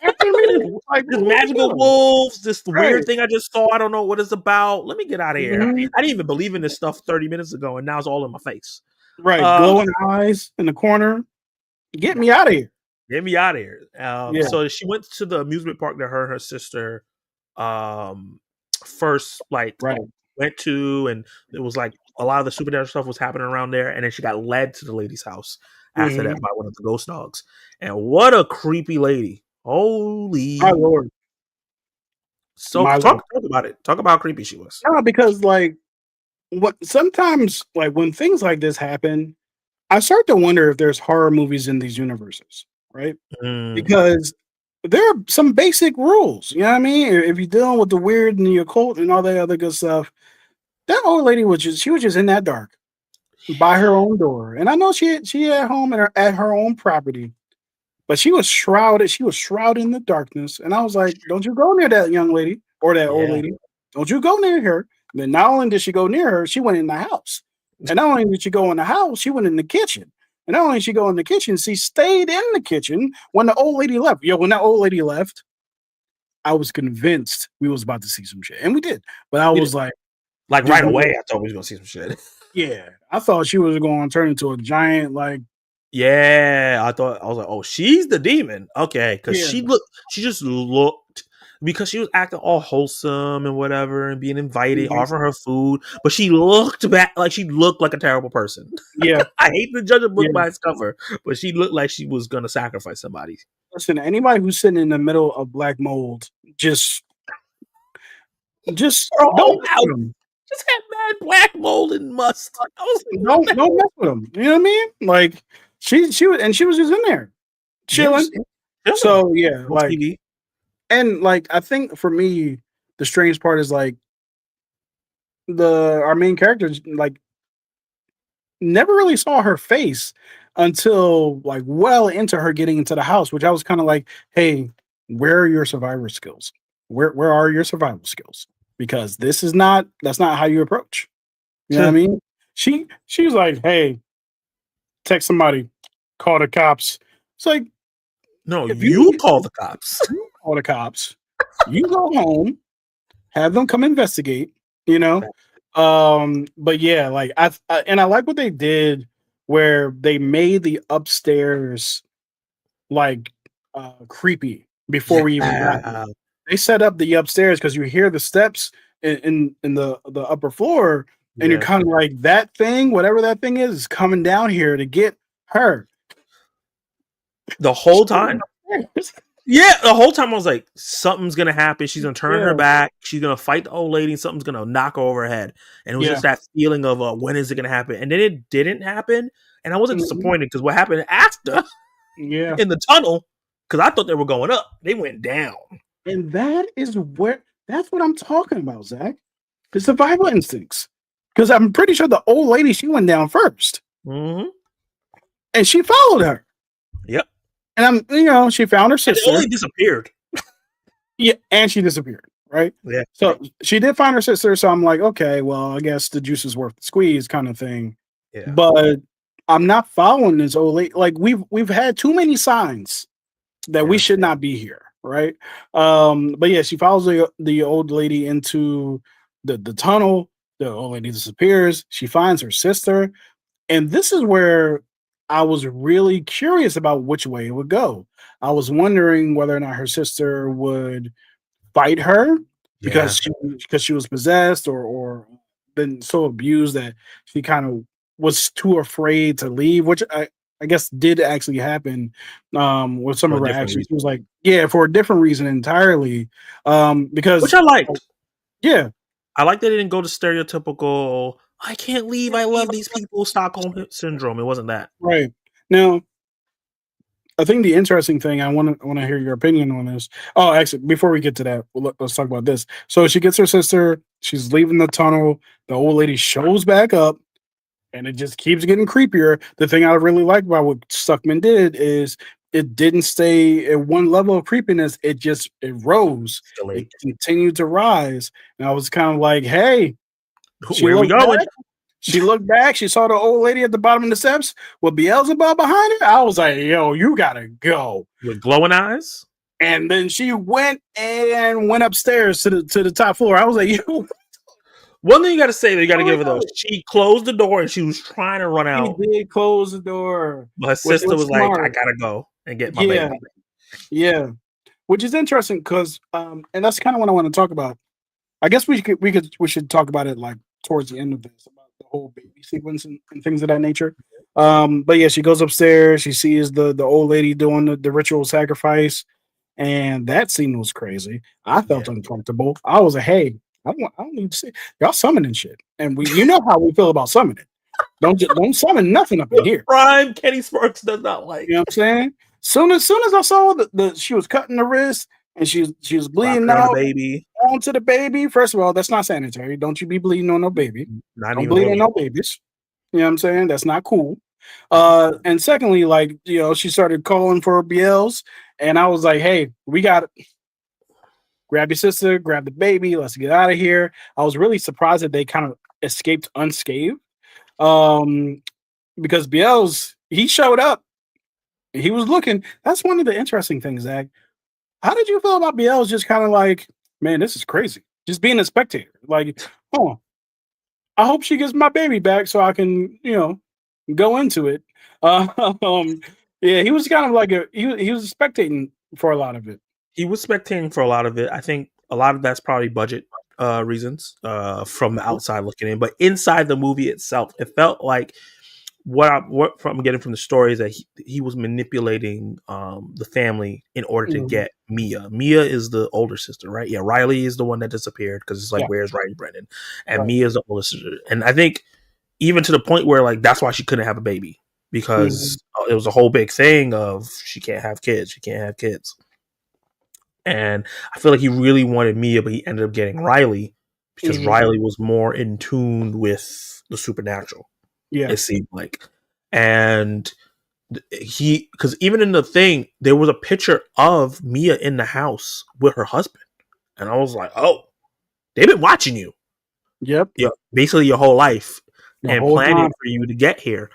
after me. Like, This what we magical doing? wolves, this Right. weird thing I just saw. I don't know what it's about. Let me get out of here. Mhm. I didn't even believe in this stuff 30 minutes ago, and now it's all in my face. Right. Um, Glowing eyes in the corner. Get me out of here. get me out of here. Yeah. So she went to the amusement park that her and her sister first like Right. went to, and it was like a lot of the supernatural stuff was happening around there, and then she got led to the lady's house after Mhm. that by one of the ghost dogs. And what a creepy lady. Holy. My lord. So My lord. talk about it. Talk about how creepy she was. No, because like what sometimes like when things like this happen, I start to wonder if there's horror movies in these universes, right? Mm, Because there are some basic rules. You know what I mean? If you're dealing with the weird and the occult and all that other good stuff, that old lady she was just in that dark by her own door. And I know she at home at her own property, but she was shrouded. She was shrouded in the darkness. And I was like, don't you go near that young lady or that old yeah. lady. Don't you go near her. And then not only did she go near her, she went in the house. And not only did she go in the house, she went in the kitchen. And not only did she go in the kitchen, she stayed in the kitchen when the old lady left. Yo, when that old lady left, I was convinced we was about to see some shit. And we did. But I was like right away, I thought we was gonna see some shit. yeah, I thought she was going to turn into a giant, like, Yeah, I was like, oh, she's the demon. Okay, because yeah, she just looked, because she was acting all wholesome and whatever and being invited, mhm, offering her food, but she looked back like she looked like a terrible person. yeah. I hate to judge a book Yeah. by its cover, but she looked like she was gonna sacrifice somebody. Listen, anybody who's sitting in the middle of black mold, just Her don't whole mess house with them. just had mad black mold and must. I was like, what the Don't mess with them. You know what I mean? Like she was just in there chilling. hell? So yeah, On like, TV. and like I think for me, the strange part is like our main character like never really saw her face until like well into her getting into the house, which I was kind of like, hey, where are your survivor skills? Where are your survival skills? Because that's not how you approach. You know what I mean? She was like, hey, text somebody, call the cops. It's like No, if you you call the cops. you call the cops, you go home, have them come investigate, you know. But yeah, like and I like what they did where they made the upstairs like creepy before we even got there. Yeah, They set up the upstairs because you hear the steps in the upper floor, and you're yeah. kind of like that thing, whatever that thing is coming down here to get her. The whole time. Yeah, the whole time I was like, something's gonna happen. She's gonna turn her Yeah, back. She's gonna fight the old lady. And something's gonna knock her over her head. And it was yeah, just that feeling of when is it gonna happen? And then it didn't happen. And I wasn't mhm, disappointed because what happened after yeah. in the tunnel? Because I thought they were going up. They went down. And that's what I'm talking about, Zach. The survival instincts. Because I'm pretty sure the old lady she went down first, Mm-hmm. and she followed her. Yep. And she found her And it sister. only disappeared. Yeah, and she disappeared. Right. Yeah. So she did find her sister. So I'm like, okay, well, I guess the juice is worth the squeeze, kind of thing. Yeah. But I'm not following this old lady. Like we've had too many signs that we Yeah. should not be here, right? But yeah, she follows the old lady into the tunnel. The old lady disappears. She finds her sister, and this is where I was really curious about which way it would go. I was wondering whether or not her sister would fight her Yeah. because she was possessed or been so abused that she kind of was too afraid to leave, which I guess did actually happen with some For of a her different actions. reason. She was like, yeah, for a different reason entirely. Which Because I liked. yeah, I like they didn't go to stereotypical, I can't leave, I love these people, Stockholm syndrome. It wasn't that. right. Now I think the interesting thing I want to hear your opinion on this. Oh, actually, before we get to that, let's talk about this. So she gets her sister. She's leaving the tunnel. The old lady shows back up, and it just keeps getting creepier. The thing I really like about what Stuckman did is it didn't stay at one level of creepiness. It rose. It Escalate. continued to rise, and I was kind of like, hey. She Where we looked going? back. She looked back. She saw the old lady at the bottom of the steps with Beelzebub behind her. I was like, yo, you gotta go. With glowing eyes? And then she went upstairs to the top floor. I was like, yo, One thing you got to say, that you got to oh my give her though. God. She closed the door and she was trying to run She out, did close the door, but her which sister was was like, "I smart. gotta go and get my Yeah, baby." yeah. Which is interesting because and that's kind of what I want to talk about. I guess we should talk about it like towards the end of this about the whole baby sequence and things of that nature. But yeah, she goes upstairs. She sees the old lady doing the ritual sacrifice, and that scene was crazy. I felt Yeah. uncomfortable. I was like, hey, I don't need to see y'all summoning shit, and you know how we feel about summoning. Don't summon nothing up in The here. prime Kenny Sparks does not like. You know what I'm saying? Soon as I saw the she was cutting the wrist and she was bleeding Dropping on the out baby, onto the baby. First of all, that's not sanitary. Don't you be bleeding on no baby. not Don't even bleed on little. no babies. You know what I'm saying? That's not cool. And secondly, like, she started calling for BLs, and I was like, hey, we got grab your sister, grab the baby, let's get out of here. I was really surprised that they kind of escaped unscathed. Um, because BL's he showed up. He was looking. That's one of the interesting things, Zach. How did you feel about BL's just kind of like, man, this is crazy. Just being a spectator. Like, oh, I hope she gets my baby back so I can, go into it. Uh, um, yeah, he was kind of like he was spectating for a lot of it. He was spectating for a lot of it. I think a lot of that's probably budget reasons from the outside looking in, but inside the movie itself, it felt like what I'm getting from the story is that he was manipulating the family in order to Mhm. get Mia. Mia is the older sister, right? Yeah, Riley is the one that disappeared because it's like, Yeah, where's Riley Brennan? And right. Mia is the older sister, and I think even to the point where like that's why she couldn't have a baby Mhm. because it was a whole big thing of she can't have kids, she can't have kids, and I feel like he really wanted Mia, but he ended up getting Riley because Riley was more in tune with the supernatural. Yeah. It seemed like, and because even in the thing, there was a picture of Mia in the house with her husband, and I was like, oh, they've been watching you. Yep. Yeah, basically your whole life The and whole planning time. for you to get here,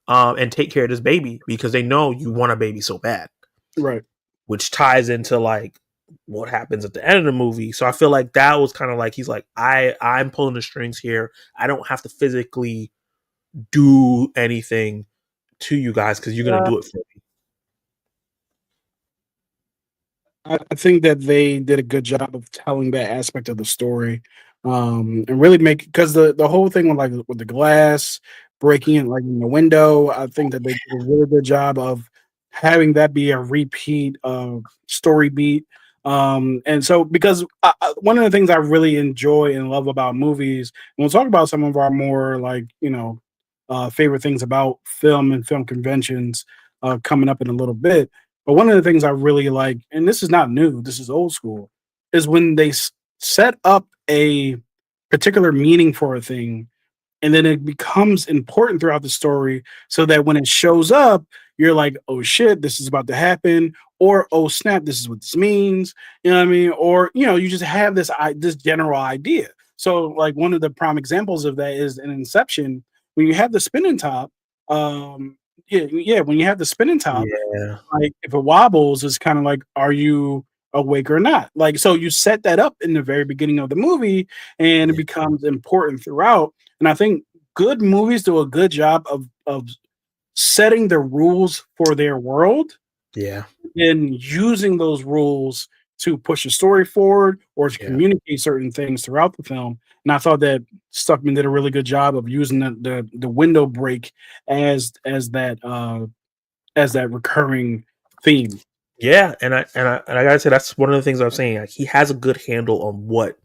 and take care of this baby because they know you want a baby so bad. Right. Which ties into like what happens at the end of the movie. So I feel like that was kind of like he's like, I'm pulling the strings here. I don't have to physically do anything to you guys because you're gonna do it for me. I think that they did a good job of telling that aspect of the story, and really make because the whole thing with like with the glass breaking in like in the window. I think that they did a really good job of having that be a repeat story beat. And so because one of the things I really enjoy and love about movies, and we'll talk about some of our more like favorite things about film and film conventions coming up in a little bit. But one of the things I really like, and this is not new, this is old school, is when they set up a particular meaning for a thing and then it becomes important throughout the story so that when it shows up, you're like, oh shit, this is about to happen, or oh snap, this is what this means. You know what I mean? Or you just have this general idea. So like one of the prime examples of that is in Inception, when you have the spinning top, when you have the spinning top, Yeah, like if it wobbles, it's kind of like, are you awake or not? Like, so you set that up in the very beginning of the movie, and it yeah, becomes important throughout. And I think good movies do a good job of setting the rules for their world yeah, and using those rules to push the story forward or to yeah. communicate certain things throughout the film. And I thought that Stuckman did a really good job of using the window break as that recurring theme. Yeah, and I gotta say that's one of the things I'm saying. Like, he has a good handle on what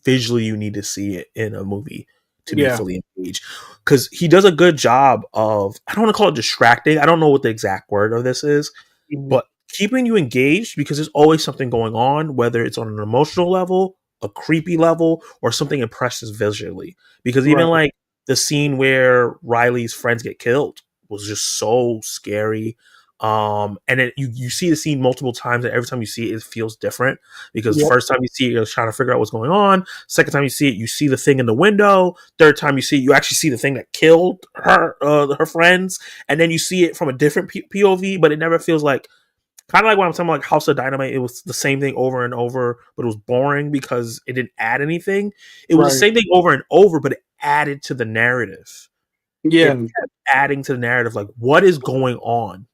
visually you need to see it in a movie to be Yeah. fully engaged. Because he does a good job of, I don't want to call it distracting. I don't know what the exact word of this is, Mhm. but keeping you engaged because there's always something going on, whether it's on an emotional level, a creepy level, or something impresses visually. Because even Right. like the scene where Riley's friends get killed was just so scary. And then you see the scene multiple times, and every time you see it, it feels different. Because Yep. first time you see it, you're trying to figure out what's going on. Second time you see it, you see the thing in the window. Third time you see it, you actually see the thing that killed her friends, and then you see it from a different POV, but it never feels like, kind of like when I'm talking about like House of Dynamite. It was the same thing over and over, but it was boring because it didn't add anything. It was the Right. same thing over and over, but it added to the narrative. It Yeah. kept adding to the narrative, like what is going on.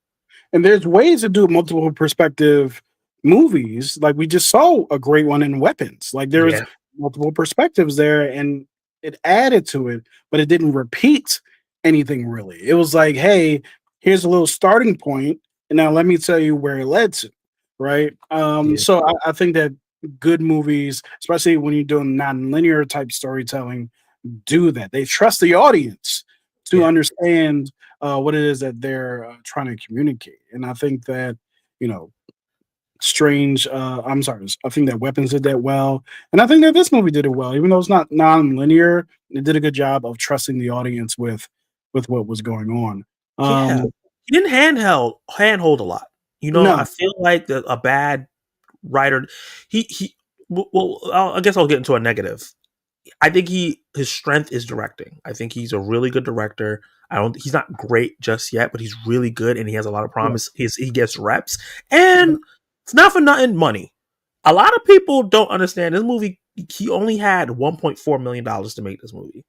And there's ways to do multiple perspective movies. Like we just saw a great one in Weapons. Like there's Yeah, multiple perspectives there, and it added to it, but it didn't repeat anything really. It was like, hey, here's a little starting point, and now let me tell you where it led to. Right. yeah, So I think that good movies, especially when you're doing non-linear type storytelling, do that. They trust the audience to yeah. understand what it is that they're trying to communicate. And I think that, you know, I'm sorry, I think that Weapons did that well. And I think that this movie did it well. Even though it's not non-linear, it did a good job of trusting the audience with what was going on. Yeah, Um, he didn't handhold a lot. I no, feel like a bad writer. He. Well, I guess I'll get into a negative. I think his strength is directing. I think he's a really good director. He's not great just yet, but he's really good and he has a lot of yeah, promise. He gets reps, and it's not for nothing money. A lot of people don't understand this movie. He only had $1.4 million to make this movie,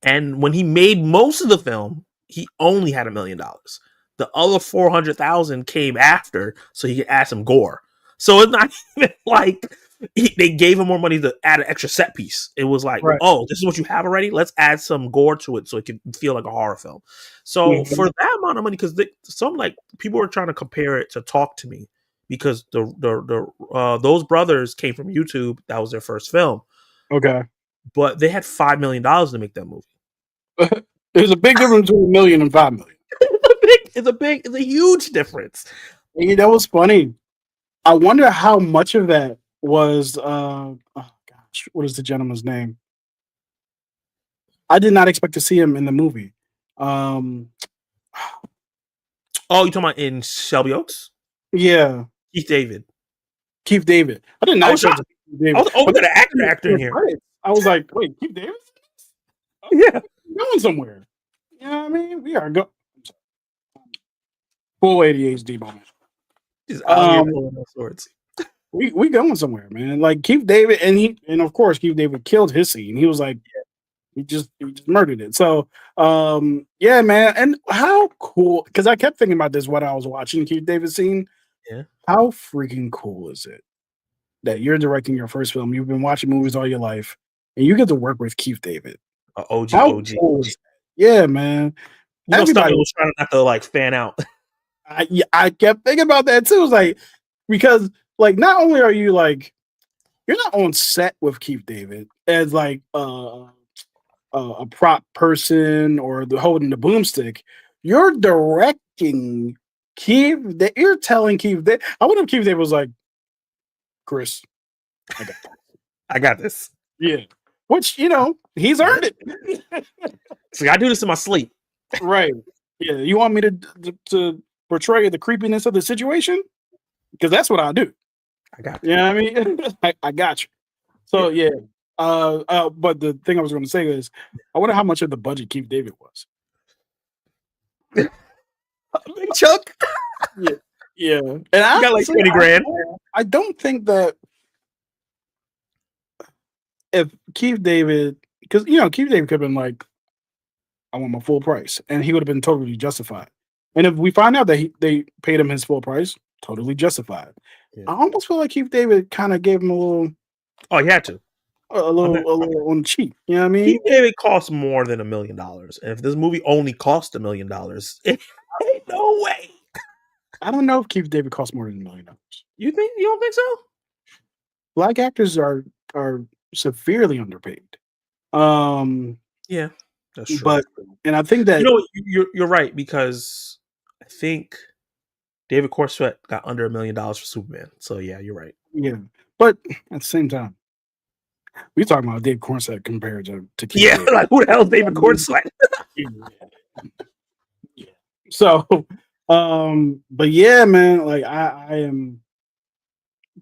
and when he made most of the film, he only had $1 million. The other 400,000 came after, so he could add some gore. So it's not even like they gave him more money to add an extra set piece. It was like, right. oh, this is what you have already. Let's add some gore to it so it can feel like a horror film. So for Mhm. that amount of money, because some like people were trying to compare it to Talk to Me, because those brothers came from YouTube. That was their first film, Okay. but they had $5 million to make that movie. There's a big difference between a million and 5 million. It's a huge difference. That was funny. I wonder how much of that was oh god, what is the gentleman's name? I did not expect to see him in the movie. Um, Oh, you talking about in Shelby Oaks? yeah, Keith David. Keith David. I did I not was expect shocked. to see Keith I David. was we But got an actor in here. I was like, wait, Keith David? Oh, Yeah. we're going somewhere. You know what I mean? We are go full ADHD moment. He's out here Um, pulling all sorts. we going somewhere, man. Like Keith David, and of course Keith David killed his scene. He was like, he just murdered it. So yeah, man. And how cool, because I kept thinking about this when I was watching Keith David's scene. Yeah. How freaking cool is it that you're directing your first film? You've been watching movies all your life, and you get to work with Keith David. OG, How OG. cool is that? Yeah, man. You know, Everybody, Stuckmann was trying not to like fan out. I kept thinking about that too. It's like, because like not only are you like, you're not on set with Keith David as like a prop person or the holding the boomstick, you're directing Keith. That you're telling Keith that I wonder if Keith David was like, Chris, I got that. I got this. Yeah, which he's earned it. So I do this in my sleep. Right. Yeah. You want me to portray the creepiness of the situation? Because that's what I do. I got you. You know what I mean? I got you. So yeah. But the thing I was going to say is, I wonder how much of the budget Keith David was. Big chunk. Yeah. And I got like 20 grand. I don't think that if Keith David, because Keith David could have been like, I want my full price, and he would have been totally justified. And if we find out that they paid him his full price, totally justified. Yeah. I almost feel like Keith David kind of gave him a little. Oh, he had to. A little on cheap. You know what I mean? Keith David cost more than $1 million. And if this movie only cost $1 million, it ain't no way. I don't know if Keith David cost more than $1 million. You don't think so? Black actors are severely underpaid. Yeah, that's true. But I think that you're right, because I think David Cornsweet got under $1 million for Superman. So yeah, you're right. Yeah, but at the same time, we talking about Dave Cornsweet compared to Keith yeah, David. like who the hell is David Cornsweet? Yeah. So, but yeah, man, like I am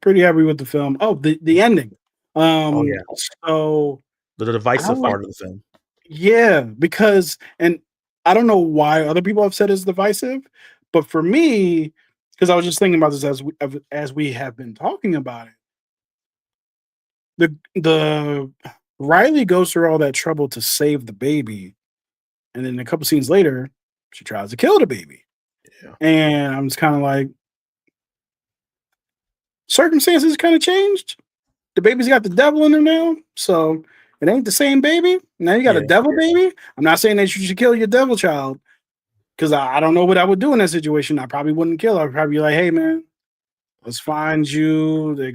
pretty happy with the film. Oh, the ending. Oh yeah. So the divisive part of the film. Yeah, because, and I don't know why other people have said it's divisive, but for me, because I was just thinking about this as we have been talking about it. The Riley goes through all that trouble to save the baby, and then a couple scenes later, she tries to kill the baby. Yeah. And I'm just kind of like, circumstances kind of changed. The baby's got the devil in her now, so it ain't the same baby. Now you got a devil baby. I'm not saying that you should kill your devil child, because I don't know what I would do in that situation. I probably wouldn't kill her. I'd probably be like, hey, man, let's find you the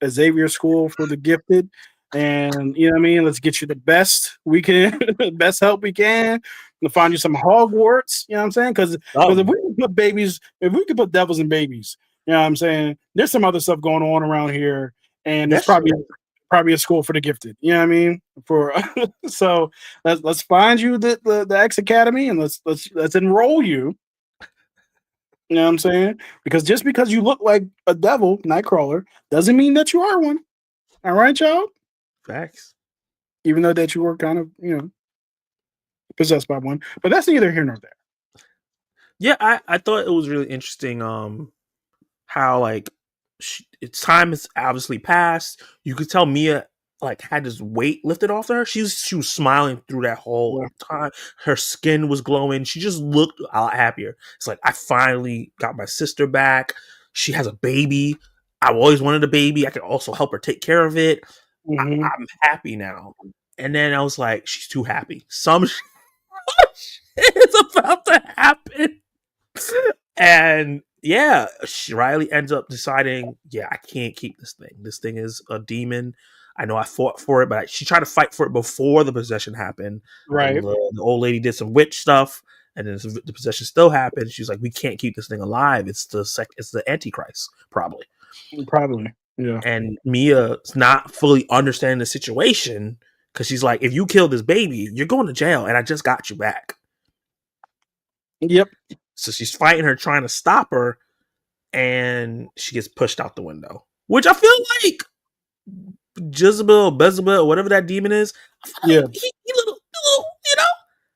Xavier School for the Gifted. And you know what I mean? Let's get you the best we can, best help we can. We'll find you some Hogwarts. You know what I'm saying? Because if we can put babies, if we can put devils in babies, you know what I'm saying? There's some other stuff going on around here. And there's probably a school for the gifted. You know what I mean? So let's find you the X Academy, and let's enroll you. You know what I'm saying? Because just because you look like a devil, Nightcrawler, doesn't mean that you are one. All right, y'all? Facts. Even though that you were kind of, possessed by one. But that's neither here nor there. Yeah, I thought it was really interesting how, like, its time has obviously passed. You could tell Mia like had this weight lifted off her. She was smiling through that whole time. Her skin was glowing. She just looked a lot happier. It's like, I finally got my sister back. She has a baby. I've always wanted a baby. I can also help her take care of it. Mm-hmm. I'm happy now. And then I was like, she's too happy. Some shit is about to happen. And yeah, Riley ends up deciding, I can't keep this thing. This thing is a demon. I know I fought for it, but she tried to fight for it before the possession happened. Right. The old lady did some witch stuff, and then the possession still happened. She's like, we can't keep this thing alive. It's the Antichrist, probably. Yeah. And Mia's not fully understanding the situation because she's like, if you kill this baby, you're going to jail, and I just got you back. Yep. So she's fighting her, trying to stop her, and she gets pushed out the window. Which I feel like Jezebel, Bezebel, whatever that demon is, I feel Yeah. like he little, you know,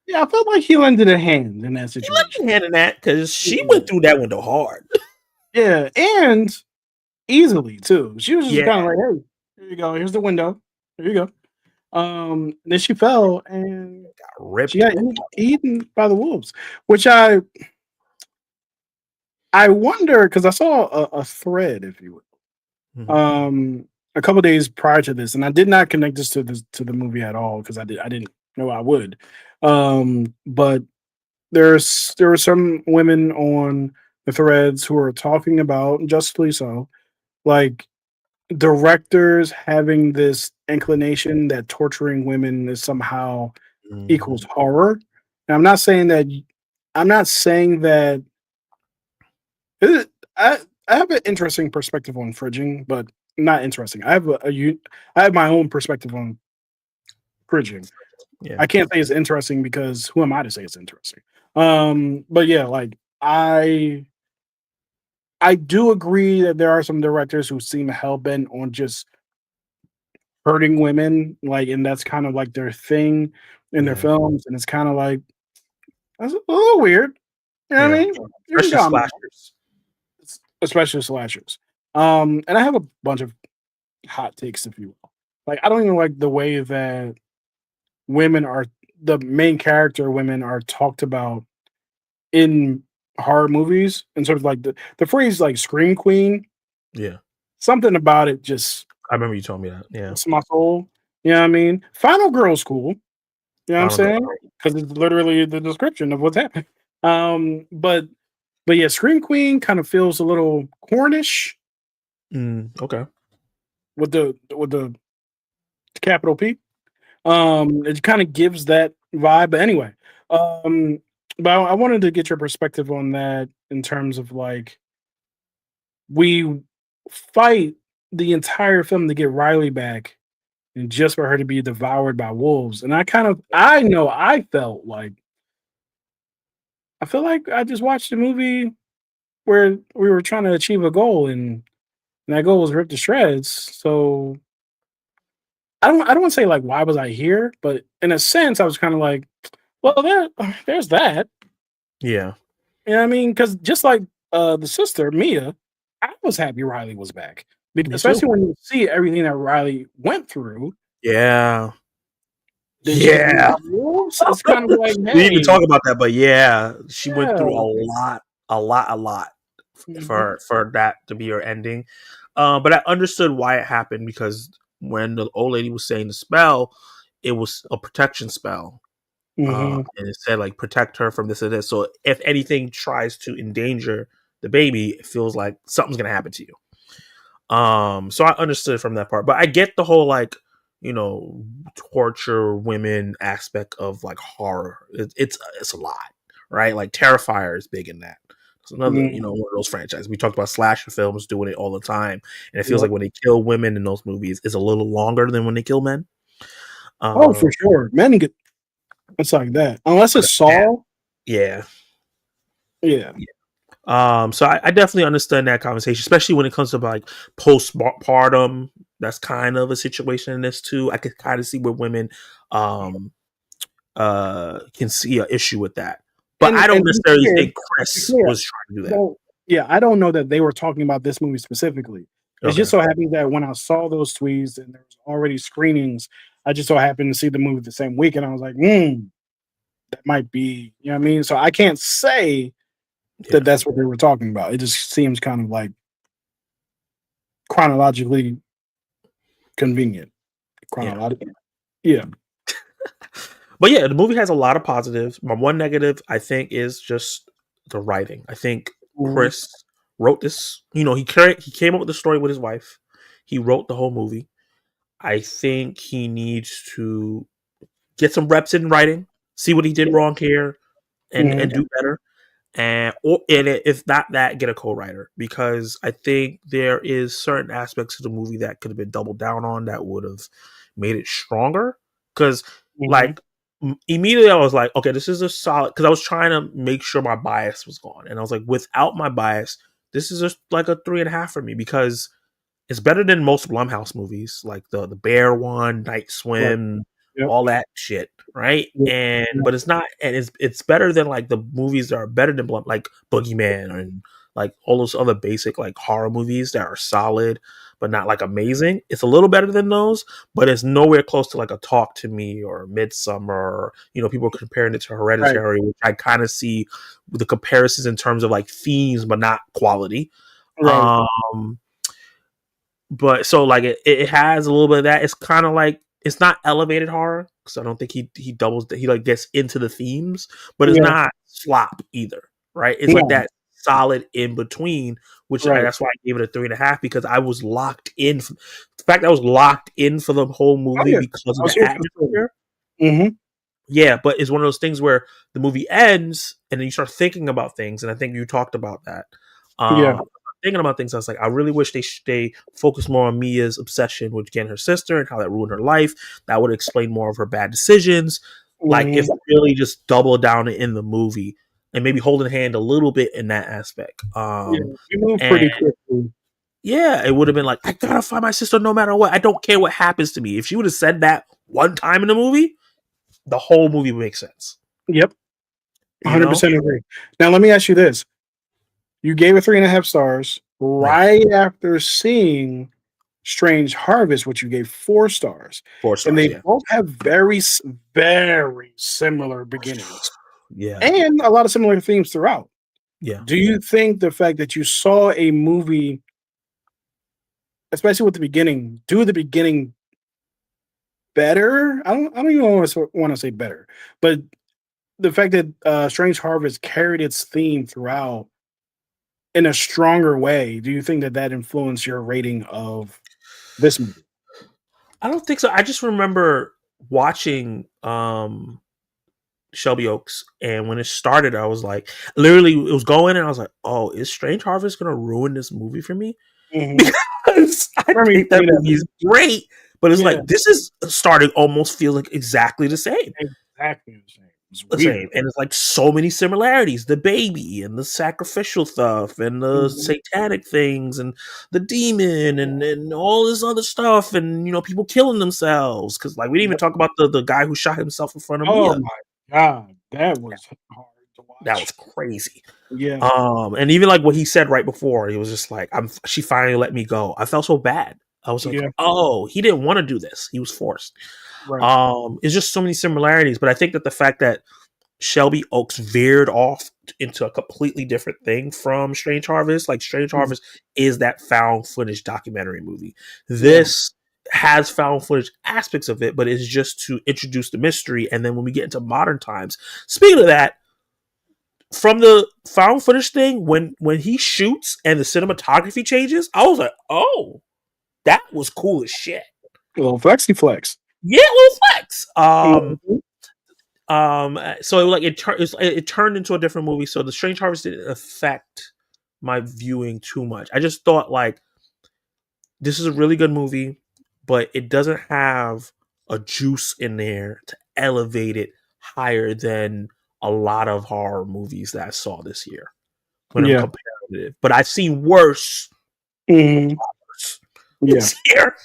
Yeah, I felt like he lended a hand in that he left situation. me hand in that because she Yeah. went through that window hard. Yeah, and easily too. She was just Yeah. kind of like, "Hey, here you go. Here's the window. Here you go." Then she fell and Got ripped. she got eaten by the wolves, which I wonder because I saw a thread, if you will, Mhm. a couple days prior to this, and I did not connect this to the movie at all because I didn't know I would. But there were some women on the threads who are talking about, justly so, like directors having this inclination that torturing women is somehow equals Mhm. horror. And I'm not saying that it, I have an interesting perspective on fridging, but not interesting. I have my own perspective on fridging. Yeah. I can't say it's interesting because who am I to say it's interesting? But yeah, like I do agree that there are some directors who seem hell bent on just hurting women, like, and that's kind of like their thing in their Yeah. films, and it's kind of like that's a little weird. You know what I Yeah. mean? You can Especially calm down, slashers. especially slashers. And I have a bunch of hot takes, if you will. Like, I don't even like the way that women are the main character women are talked about in horror movies, and sort of like the phrase like scream queen. Yeah. Something about it just I remember you told me that. Yeah. hits my soul. You know what I mean? Final Girl's cool. You know what I'm Final Girl. saying? Because it's literally the description of what's happening. Um, but but yeah, Scream Queen kind of feels a little cornish Okay. with the capital P. It kind of gives that vibe. But anyway, um, but I wanted to get your perspective on that in terms of like we fight the entire film to get Riley back, and just for her to be devoured by wolves. And I know I felt like I feel like I just watched a movie where we were trying to achieve a goal, and that goal was ripped to shreds. So I don't want to say like why was I here, but in a sense I was kind of like, well there's that. Yeah. You know what I mean? Because just like the sister Mia, I was happy Riley was back, Me too. especially when you see everything that Riley went through. Yeah. Then she gets eaten Yeah. by wolves. It's kind of like, We didn't even hey, talk about that, but yeah, she went through yeah, a lot mhm, for that to be her ending. But I understood why it happened because when the old lady was saying the spell, it was a protection spell. mhm, And it said like protect her from this and this. So if anything tries to endanger the baby, it feels like something's gonna happen to you. So I understood from that part, but I get the whole like you know torture women aspect of like horror. It's a lot, right? Like Terrifier is big in that. It's another mhm, one of those franchises. We talked about slasher films doing it all the time, and it feels yep. like when they kill women in those movies, it's a little longer than when they kill men. Oh, for Um, sure. Men get it's like that. Unless it's Saul. yeah, Yeah. So I definitely understand that conversation, especially when it comes to like postpartum. That's kind of a situation in this too. I could kind of see where women um can see an issue with that, but I don't And to be necessarily clear, think Chris was trying to do that. well, yeah, I don't know that they were talking about this movie specifically. It Okay, just so happens that when I saw those tweets and there was already screenings, I just so happened to see the movie the same week, and I was like, that might be, you know what I mean? So I can't say that yeah, that's what they were talking about. It just seems kind of like chronologically convenient. yeah. Chronologically, yeah. But yeah, the movie has a lot of positives. My one negative, I think, is just the writing. I think Mhm, Chris wrote this. He came up with the story with his wife. He wrote the whole movie. I think he needs to get some reps in writing, see what he did wrong here, and mhm, do better. and if not that, get a co-writer, because I think there is certain aspects of the movie that could have been doubled down on that would have made it stronger. Because like immediately I was like, okay, this is a solid. Because I was trying to make sure my bias was gone, and I was like, without my bias, this is just like a 3.5 for me, because it's better than most Blumhouse movies, like the Bear one, Night Swim, Yep. all that shit, right? Yep. And but it's not, and it's better than like the movies that are better than Blum, like Boogeyman and like all those other basic like horror movies that are solid but not like amazing. It's a little better than those, but it's nowhere close to like a Talk to Me or Midsummer. Or, people are comparing it to Hereditary, which I kind of see the comparisons in terms of like themes, but not quality. Right. But so like it has a little bit of that. It's kind of like, it's not elevated horror, because I don't think he like gets into the themes, but it's not slop either, right? It's like that solid in between, which that's why I gave it a 3.5, because I was locked in. The fact that I was locked in for the whole movie because of the atmosphere. Yeah, but it's one of those things where the movie ends and then you start thinking about things, and I think you talked about that. Thinking about things, I was like, I really wish they focused more on Mia's obsession with getting her sister and how that ruined her life. That would explain more of her bad decisions. Like, if really just double down in the movie and maybe holding hand a little bit in that aspect. You move pretty quickly. Yeah, it would have been like, I gotta find my sister no matter what. I don't care what happens to me. If she would have said that one time in the movie, the whole movie would make sense. Yep. 100% agree. Now, let me ask you this. You gave it 3.5 stars right after seeing Strange Harvest, which you gave 4 stars. 4 stars, and they both have very, very similar beginnings. Yeah. And a lot of similar themes throughout. Yeah. Do you think the fact that you saw a movie, especially with the beginning, do the beginning better? I don't even want to say better, but the fact that Strange Harvest carried its theme throughout in a stronger way, do you think that influenced your rating of this movie? I don't think so. I just remember watching Shelby Oaks, and when it started, I was like, literally, it was going, and I was like, oh, is Strange Harvest gonna ruin this movie for me? Because I think that movie is great, but it's like, this is starting almost feel like exactly the same. Exactly the same. The same, and it's like so many similarities: the baby and the sacrificial stuff and the satanic things and the demon and all this other stuff, and people killing themselves, because like we didn't even talk about the guy who shot himself in front of Mia. Oh my god, that was hard to watch. That was crazy. Yeah. And even like what he said right before, he was just like, she finally let me go. I felt so bad. I was like, oh, he didn't want to do this. He was forced. Right. It's just so many similarities, but I think that the fact that Shelby Oaks veered off into a completely different thing from Strange Harvest, like Strange Harvest is that found footage documentary movie. This has found footage aspects of it, but it's just to introduce the mystery. And then when we get into modern times, speaking of that, from the found footage thing, when he shoots and the cinematography changes, I was like, oh, that was cool as shit. A little flexy flex. Yeah, a little flex. So it turned into a different movie. So the Strange Harvest didn't affect my viewing too much. I just thought like, this is a really good movie, but it doesn't have a juice in there to elevate it higher than a lot of horror movies that I saw this year when I'm comparing it. But I've seen worse. This year.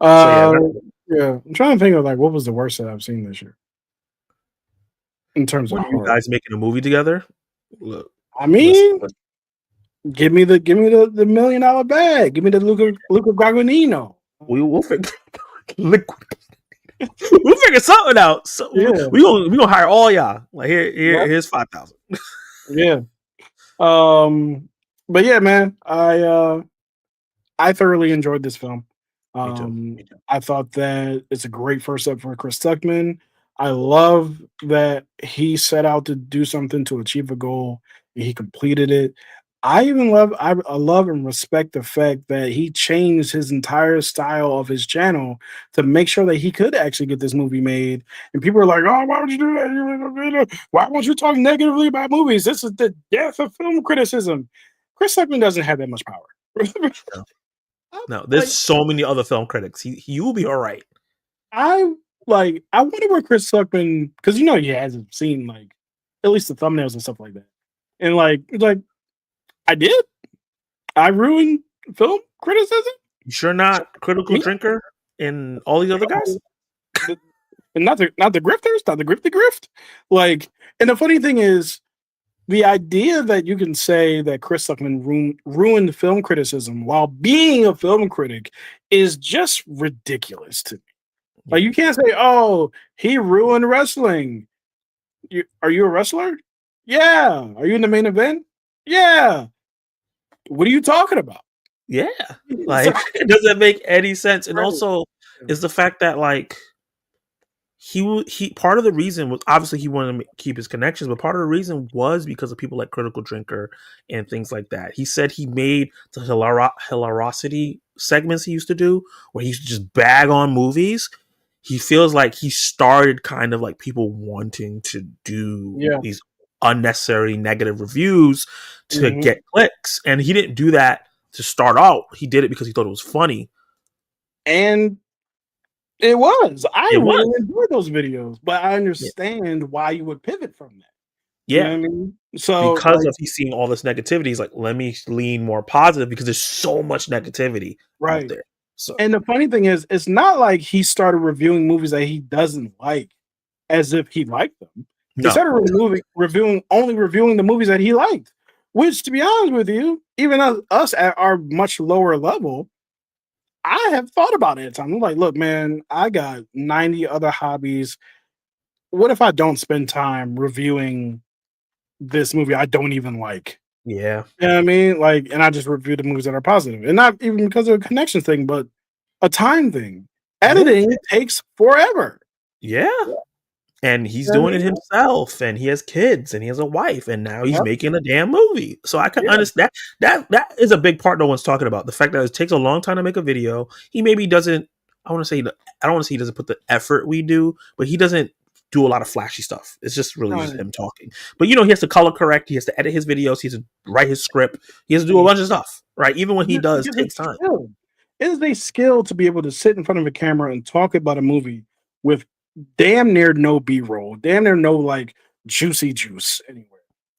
I'm trying to think of like what was the worst that I've seen this year in terms of you guys making a movie together. Look, I mean, give me the $1 million bag. Give me the Luca Guadagnino. We'll figure. We'll figure something out. So we gonna hire all y'all. Like here's 5,000. Yeah. But yeah, man, I thoroughly enjoyed this film. Me too. I thought that it's a great first step for Chris Stuckmann. I love that he set out to do something to achieve a goal and he completed it. I love and respect the fact that he changed his entire style of his channel to make sure that he could actually get this movie made. And people are like, "Oh, why would you do that? Why won't you talk negatively about movies? This is the death of film criticism." Chris Stuckmann doesn't have that much power. No, I'm no, like, there's so many other film critics. He will be all right. I I wonder where Chris Stuckmann, because he hasn't seen like at least the thumbnails and stuff like that. And like I did. I ruined film criticism? You sure not critical Me? drinker and all these other guys? And not the grifters, not the grifty grift. Like, and the funny thing is, the idea that you can say that Chris Stuckmann ruined film criticism while being a film critic is just ridiculous to me. Like, you can't say, "Oh, he ruined wrestling." Are you a wrestler? Yeah. Are you in the main event? Yeah. What are you talking about? Yeah, like it doesn't make any sense. And Right. also, is the fact that like he part of the reason was obviously he wanted to keep his connections, but part of the reason was because of people like Critical Drinker and things like that. He said he made the hilarosity segments he used to do where he used to just bag on movies. He feels like he started kind of like people wanting to do these unnecessary negative reviews to get clicks, and he didn't do that to start out. He did it because he thought it was funny, and it was. I It really was. enjoyed those videos, but I understand why you would pivot from that. yeah. You know what I mean? So Because of he's seeing all this negativity, he's like, let me lean more positive because there's so much negativity out right. there. So And the funny thing is, it's not like he started reviewing movies that he doesn't like as if he liked them. He no, started reviewing the movies that he liked, which, to be honest with you, even us at our much lower level, I have thought about it at times. I'm like, look, man, I got 90 other hobbies. What if I don't spend time reviewing this movie I don't even like? yeah, You know what I mean? Like, and I just review the movies that are positive. And not even because of a connection thing, but a time thing. Editing takes forever. yeah. And he's You know what doing I it mean? himself, and he has kids, and he has a wife, and now he's Yep. making a damn movie. So I can Yeah. understand that is a big part no one's talking about. The fact that it takes a long time to make a video. He maybe doesn't. I don't want to say he doesn't put the effort we do, but he doesn't do a lot of flashy stuff. It's just really just him talking. But he has to color correct. He has to edit his videos. He has to write his script. He has to do a bunch of stuff. Right, even when he does, Because takes time. It is a skill to be able to sit in front of a camera and talk about a movie with damn near no B-roll, damn near no like juicy juice anywhere.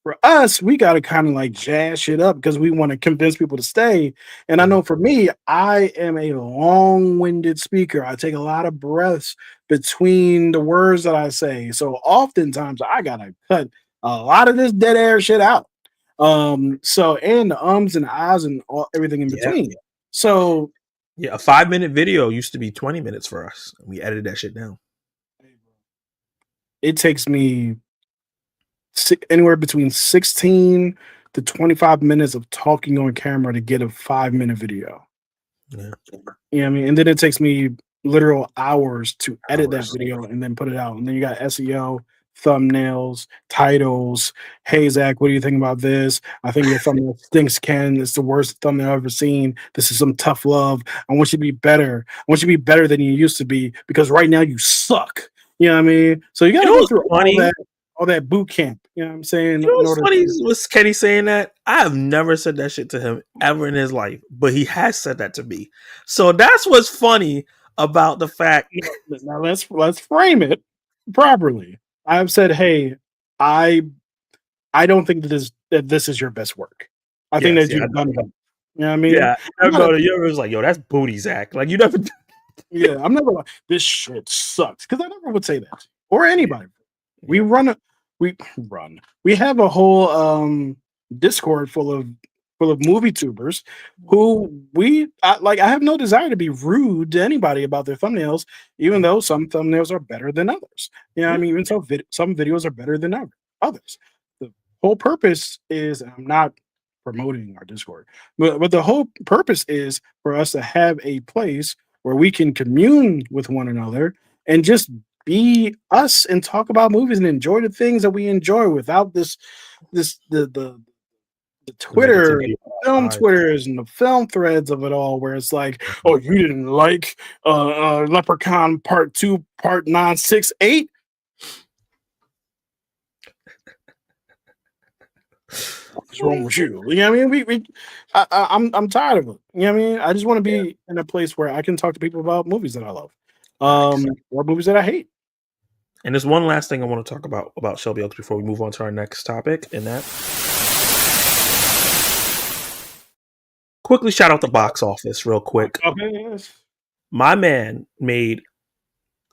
For us, we got to kind of like jazz shit up because we want to convince people to stay. And I know for me, I am a long-winded speaker. I take a lot of breaths between the words that I say. So oftentimes I gotta cut a lot of this dead air shit out. So and the ums and ahs and everything in between. So Yeah, a 5-minute video used to be 20 minutes for us. We edited that shit down. it takes me anywhere between 16 to 25 minutes of talking on camera to get a 5-minute video. Yeah. You know what I mean? And then it takes me literal hours to edit that Hours. video and then put it out. And then you got SEO, thumbnails, titles. Hey, Zach, what do you think about this? I think your thumbnail stinks, Ken. It's the worst thumbnail I've ever seen. This is some tough love. I want you to be better. I want you to be better than you used to be because right now you suck. You know what I mean? So you got to go through all that boot camp. You know what I'm saying? You know what's funny was Kenny saying that? I have never said that shit to him ever in his life, but he has said that to me. So that's what's funny about the fact. Now let's frame it properly. I've said, hey, I don't think that this is your best work. I think that you've done it. You know what I mean? Yeah, you was like, yo, that's booty, Zach. Like you never. Yeah, I'm never like this shit sucks because I never would say that or anybody. We have a whole Discord full of movie tubers who I have no desire to be rude to anybody about their thumbnails, even though some thumbnails are better than others. You know what I mean? Even so, some videos are better than others. The whole purpose is, and I'm not promoting our Discord, but the whole purpose is for us to have a place where we can commune with one another and just be us and talk about movies and enjoy the things that we enjoy without the the To make it to Twitter, the film side. Twitters, and the film threads of it all, where it's like, oh, you didn't like Leprechaun Part 2, Part 968. What's wrong with you? You know what I mean? I'm tired of it. You know what I mean? I just want to be in a place where I can talk to people about movies that I love, Nice. or movies that I hate. And there's one last thing I want to talk about Shelby Oaks before we move on to our next topic, and that quickly shout out the box office real quick. My man made.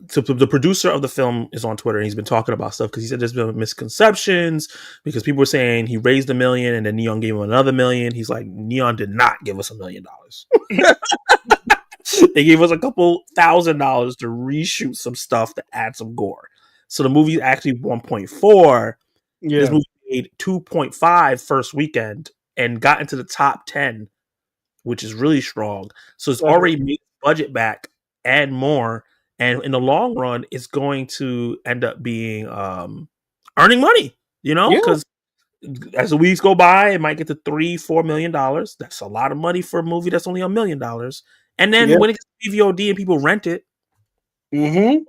So the producer of the film is on Twitter and he's been talking about stuff because he said there's been misconceptions because people were saying he raised $1 million and then Neon gave him another $1 million. He's like, Neon did not give us $1 million. They gave us a couple $1,000 to reshoot some stuff to add some gore. So the movie is actually 1.4. Yeah. This movie made 2.5 first weekend and got into the top 10, which is really strong. So it's already made budget back and more. And in the long run, it's going to end up being earning money, you know, because as the weeks go by, it might get to $3-4 million. That's a lot of money for a movie that's only $1 million. And then when it gets to VOD and people rent it. Mm-hmm.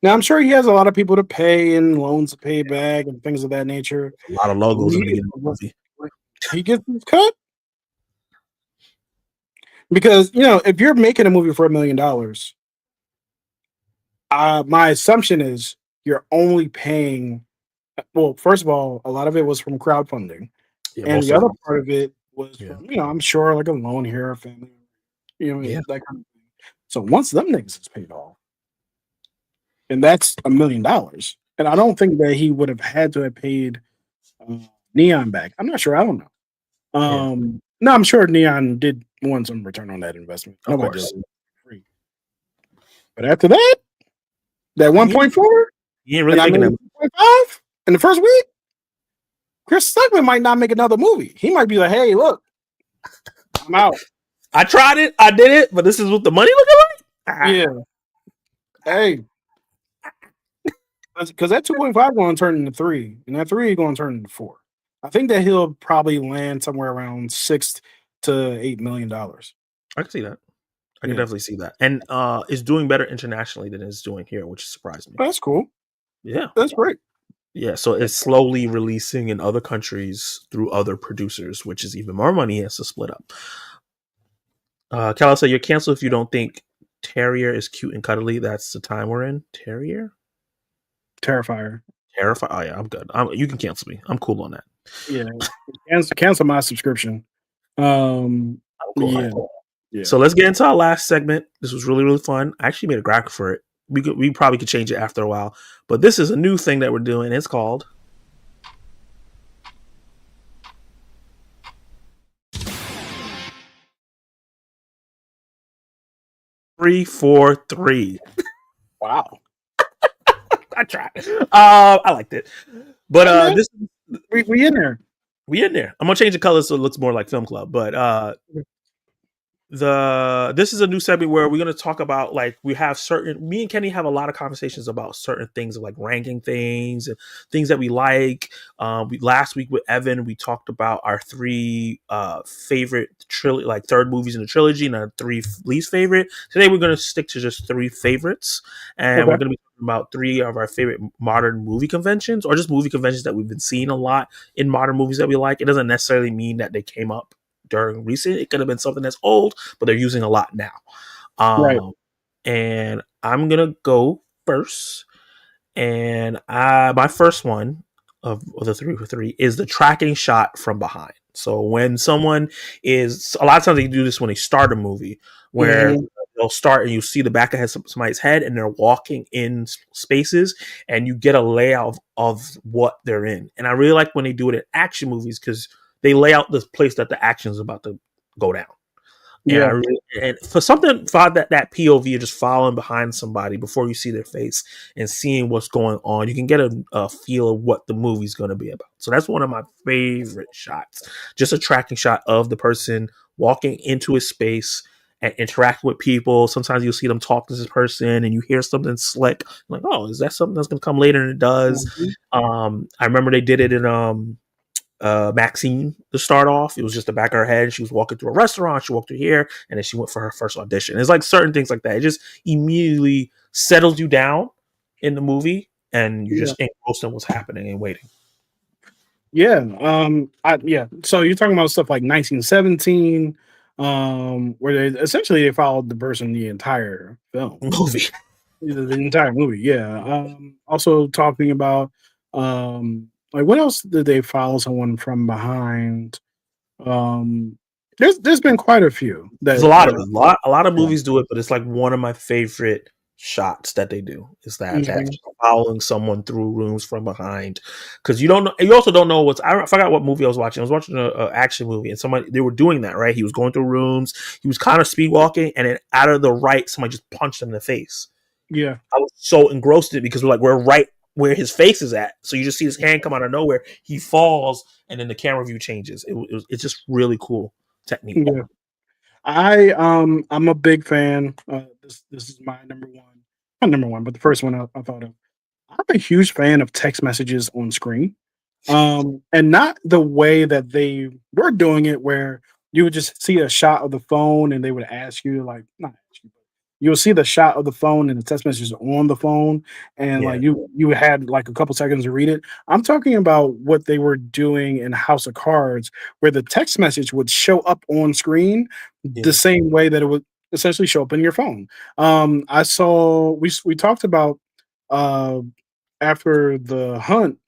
Now, I'm sure he has a lot of people to pay and loans to pay back and things of that nature. A lot of logos in the beginning of the movie. He gets his cut. Because, you know, if you're making a movie for $1 million, my assumption is you're only paying. Well, first of all, a lot of it was from crowdfunding, and the other part of it was from, you know, I'm sure like a loan here, a family, you know, that kind of thing. So once them niggas is paid off, and that's $1 million, and I don't think that he would have had to have paid Neon back. I'm not sure. I don't know. No, I'm sure Neon did want some return on that investment. Of course. Free. But after that 1.4, he ain't really and making I mean, 1.5 in the first week, Chris Stuckmann might not make another movie. He might be like, hey, look, I'm out. I tried it. I did it. But this is what the money looking like? Yeah. Hey. Because that 2.5 going to turn into 3. And that 3 is going to turn into 4. I think that he'll probably land somewhere around $6 to $8 million. I can see that. I can definitely see that. And it's doing better internationally than it's doing here, which surprised me. That's cool. Yeah. That's great. Yeah, so it's slowly releasing in other countries through other producers, which is even more money he has to split up. Cal said, you're canceled if you don't think Terrier is cute and cuddly. That's the time we're in. Terrier? Terrifier. Oh, yeah, I'm good. You can cancel me. I'm cool on that. Yeah. Cancel my subscription. Cool. Yeah. So let's get into our last segment. This was really, really fun. I actually made a graphic for it. We probably could change it after a while. But this is a new thing that we're doing. It's called 3-4-3. Wow. I tried. I liked it. But this we in there. We in there. I'm gonna change the color so it looks more like Film Club. But this is a new segment where we're going to talk about, like, me and Kenny have a lot of conversations about certain things, like ranking things and things that we like. Last week with Evan, we talked about our 3 favorite third movies in the trilogy and our 3 least favorite. Today we're going to stick to just 3 favorites, and we're going to be talking about 3 of our favorite modern movie conventions, or just movie conventions that we've been seeing a lot in modern movies that we like. It doesn't necessarily mean that they came up during recent. It could have been something that's old, but they're using a lot now. Right. And I'm gonna go first. And my first one of the 3-for-3 is the tracking shot from behind. So when someone is, a lot of times they do this when they start a movie, where they'll start and you see the back of somebody's head and they're walking in spaces and you get a layout of what they're in. And I really like when they do it in action movies because they lay out this place that the action is about to go down. Yeah. And for that POV of just following behind somebody before you see their face and seeing what's going on, you can get a feel of what the movie's going to be about. So that's one of my favorite shots. Just a tracking shot of the person walking into a space and interacting with people. Sometimes you'll see them talk to this person and you hear something slick. Like, oh, is that something that's going to come later? And it does. I remember they did it in Maxine to start off. It was just the back of her head. She was walking through a restaurant. She walked through here, and then she went for her first audition. It's like certain things like that. It just immediately settles you down in the movie, and you're just engrossed in what's happening and waiting. Yeah. So you're talking about stuff like 1917, where they followed the person the entire film. Movie. The entire movie, yeah. Also talking about like what else did they follow someone from behind? There's been quite a few. There's a lot of a lot of movies do it, but it's like one of my favorite shots that they do is that following someone through rooms from behind, because you don't know. You also don't know I forgot what movie I was watching. I was watching an action movie, and they were doing that, right? He was going through rooms. He was kind of speed walking, and then out of the right, somebody just punched him in the face. Yeah, I was so engrossed in it because we're right where his face is at. So you just see his hand come out of nowhere. He falls, and then the camera view changes. It's just really cool technique. Yeah. I'm a big fan. This is my number one. Not number one, but the first one I thought of. I'm a huge fan of text messages on screen. And not the way that they were doing it, where you would just see a shot of the phone and they would ask you, like, not ask you, but you'll see the shot of the phone and the text messages on the phone, and like you had like a couple seconds to read it. I'm talking about what they were doing in House of Cards, where the text message would show up on screen the same way that it would essentially show up in your phone. We talked about after the hunt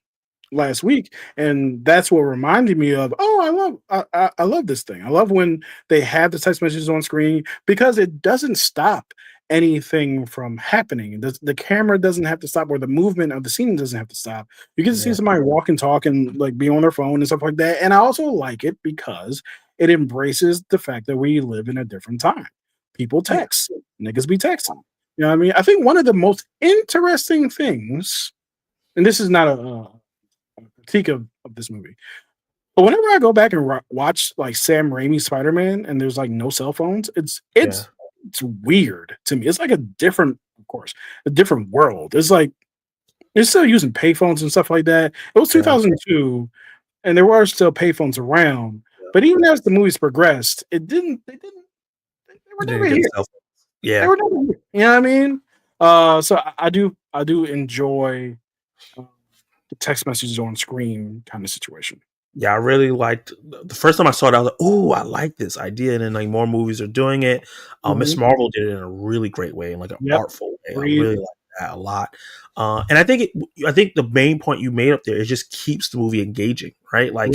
last week, and that's what reminded me of, I love this thing. I love when they have the text messages on screen, because it doesn't stop anything from happening. The camera doesn't have to stop, or the movement of the scene doesn't have to stop. You get to see somebody walk and talk and like be on their phone and stuff like that. And I also like it because it embraces the fact that we live in a different time. People text, niggas be texting. You know what I mean? I think one of the most interesting things, and this is not a critique of this movie, but whenever I go back and watch like Sam Raimi's Spider-Man and there's like no cell phones, it's weird to me. It's like a different world. It's like they're still using payphones and stuff like that. It was 2002, and there were still payphones around. But even as the movies progressed, they were never here. Yeah, they were never here. You know what I mean? So I do enjoy the text messages on screen kind of situation. Yeah, I really liked the first time I saw it. I was like, "Oh, I like this idea," and then like more movies are doing it. Miss Marvel did it in a really great way, in like an artful way. I really like that a lot. And I think the main point you made up there, it just keeps the movie engaging, right? Like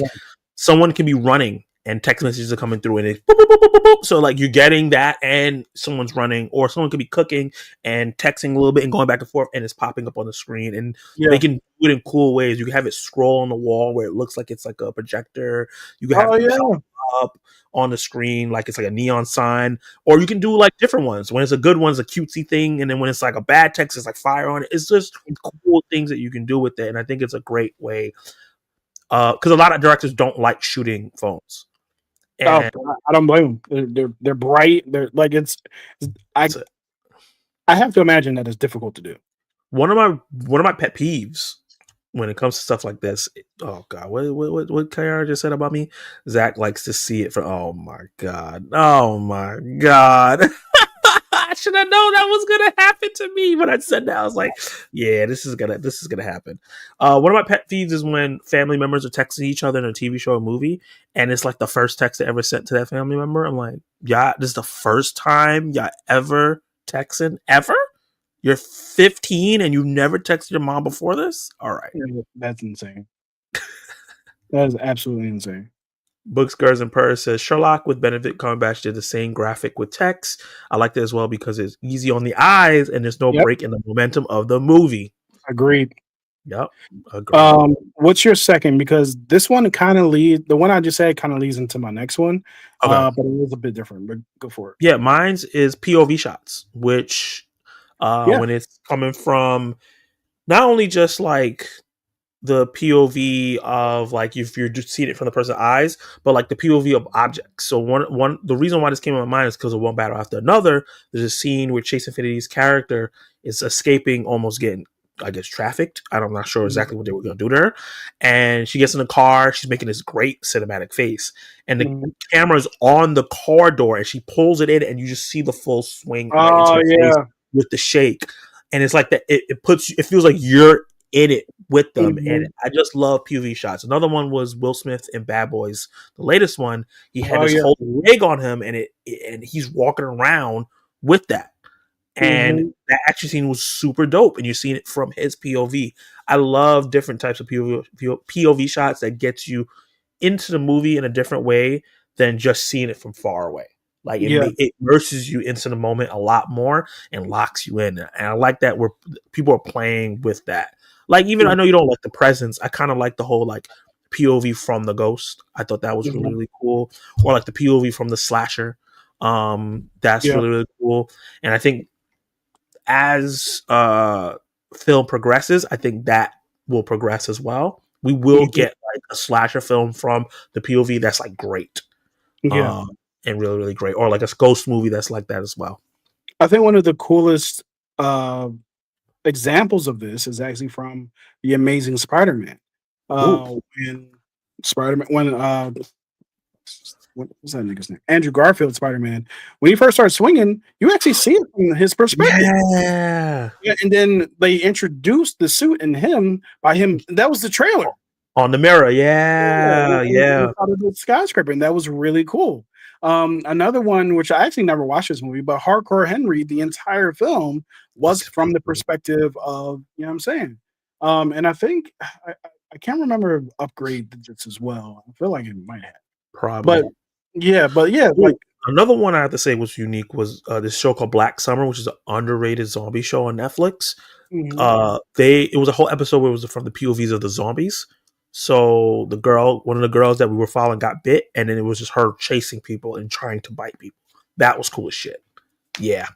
someone can be running and text messages are coming through, and it's boop, boop, boop, boop, boop. So like you're getting that, and someone's running, or someone could be cooking and texting a little bit and going back and forth, and it's popping up on the screen. And they can do it in cool ways. You can have it scroll on the wall where it looks like it's like a projector. You can have it up on the screen like it's like a neon sign, or you can do like different ones. When it's a good one, it's a cutesy thing, and then when it's like a bad text, it's like fire on it. It's just cool things that you can do with it, and I think it's a great way. Because a lot of directors don't like shooting phones. And I don't blame them. They're bright. They're like I have to imagine that it's difficult to do. One of my pet peeves when it comes to stuff like this. Oh God, what Kayara just said about me? Zach likes to see it for. Oh my God. I should have known that was gonna happen to me when I said that. I was like, yeah, this is gonna happen. One of my pet peeves is when family members are texting each other in a TV show or movie, and it's like the first text they ever sent to that family member. I'm like, yeah, this is the first time y'all ever texting ever? You're 15 and you never texted your mom before this? All right. That's insane. That is absolutely insane. Books, Girls, and Purrs says Sherlock with Benedict Cumberbatch did the same graphic with text. I like that as well because it's easy on the eyes and there's no break in the momentum of the movie. Agreed. Yep. Agreed. What's your second? Because this one kind of the one I just said kind of leads into my next one. But it is a bit different, but go for it. Yeah, mine's is POV shots, which when it's coming from not only just like the POV of like if you're just seeing it from the person's eyes, but like the POV of objects. So the reason why this came to my mind is because of One Battle After Another. There's a scene where Chase Infinity's character is escaping, almost getting I guess, trafficked. I'm not sure exactly what they were going to do to her. And she gets in the car. She's making this great cinematic face. And the camera's on the car door, and she pulls it in, and you just see the full swing right into her face with the shake. And it's like that. It feels like you're in it with them. And I just love POV shots. Another one was Will Smith in Bad Boys. The latest one, he had this whole rig on him, and he's walking around with that. And that action scene was super dope, and you're seeing it from his POV. I love different types of POV shots that gets you into the movie in a different way than just seeing it from far away. Like it immerses you into the moment a lot more and locks you in. And I like that where people are playing with that. Like, even I know you don't like the presence, I kind of like the whole like POV from the ghost. I thought that was really, really cool. Or like the POV from the slasher. That's really, really cool. And I think as film progresses, I think that will progress as well. We will get like a slasher film from the POV that's like great, and really, really great, or like a ghost movie that's like that as well. I think one of the coolest examples of this is actually from the Amazing Spider-Man. When what was that nigga's name? Andrew Garfield Spider-Man. When he first started swinging, you actually see it from his perspective. Yeah, and then they introduced the suit and him by him. That was the trailer on the mirror. Yeah. Out of the skyscraper, and that was really cool. Another one, which I actually never watched this movie, but Hardcore Henry, the entire film was from the perspective of, you know what I'm saying? And I think I can't remember if Upgrade did this as well. I feel like it might have. Probably. But yeah, like another one I have to say was unique was this show called Black Summer, which is an underrated zombie show on Netflix. It was a whole episode where it was from the POVs of the zombies. So one of the girls that we were following got bit, and then it was just her chasing people and trying to bite people. That was cool as shit. Yeah.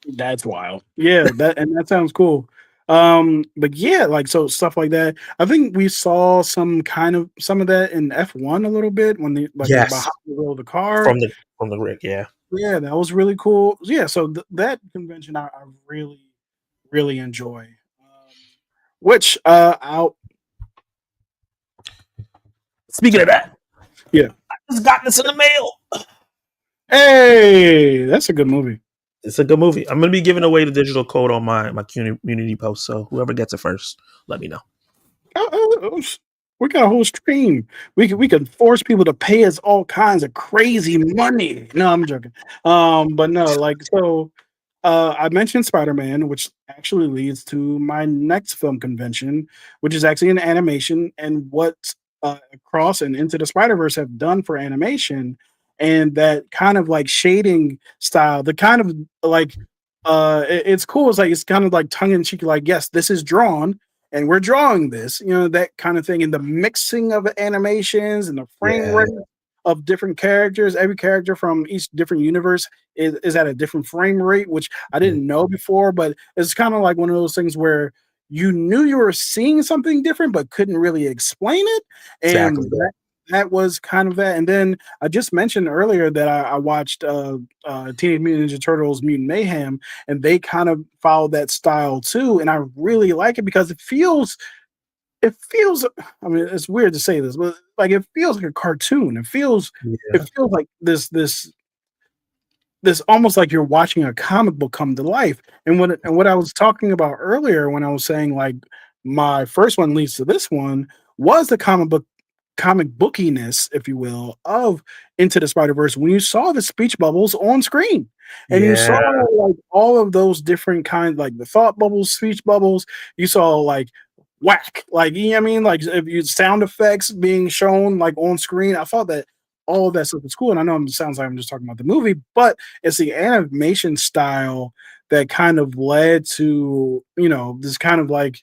That's wild. Yeah, that sounds cool. But yeah, like, so stuff like that. I think we saw some of that in F1 a little bit when they behind the car from the rig. Yeah, that was really cool. Yeah, so that convention I really, really enjoy. Which speaking of that, I just got this in the mail. Hey, that's a good movie. It's a good movie. I'm going to be giving away the digital code on my community post, so whoever gets it first, let me know. We got a whole stream. We could force people to pay us all kinds of crazy money. No, I'm joking. But no, like, so I mentioned Spider-Man, which actually leads to my next film convention, which is actually an animation, and what Across and Into the Spider-Verse have done for animation. And that kind of like shading style, the kind of like it's cool. It's kind of like tongue in cheek, like, yes, this is drawn and we're drawing this, you know, that kind of thing. And the mixing of animations and the frame rate of different characters, every character from each different universe is at a different frame rate, which I didn't know before, but it's kind of like one of those things where you knew you were seeing something different, but couldn't really explain it. And that was kind of that. And then I just mentioned earlier that I watched Teenage Mutant Ninja Turtles Mutant Mayhem, and they kind of follow that style too. And I really like it because it feels, I mean, it's weird to say this, but like, it feels like a cartoon. It feels like this almost like you're watching a comic book come to life. And what I was talking about earlier when I was saying like my first one leads to this one was the comic bookiness, if you will, of Into the Spider-Verse, when you saw the speech bubbles on screen and you saw like all of those different kinds, like the thought bubbles, speech bubbles, you saw like whack, like, you know what I mean? Like, if you sound effects being shown like on screen, I thought that all of that stuff was cool. And I know it sounds like I'm just talking about the movie, but it's the animation style that kind of led to, you know, this kind of like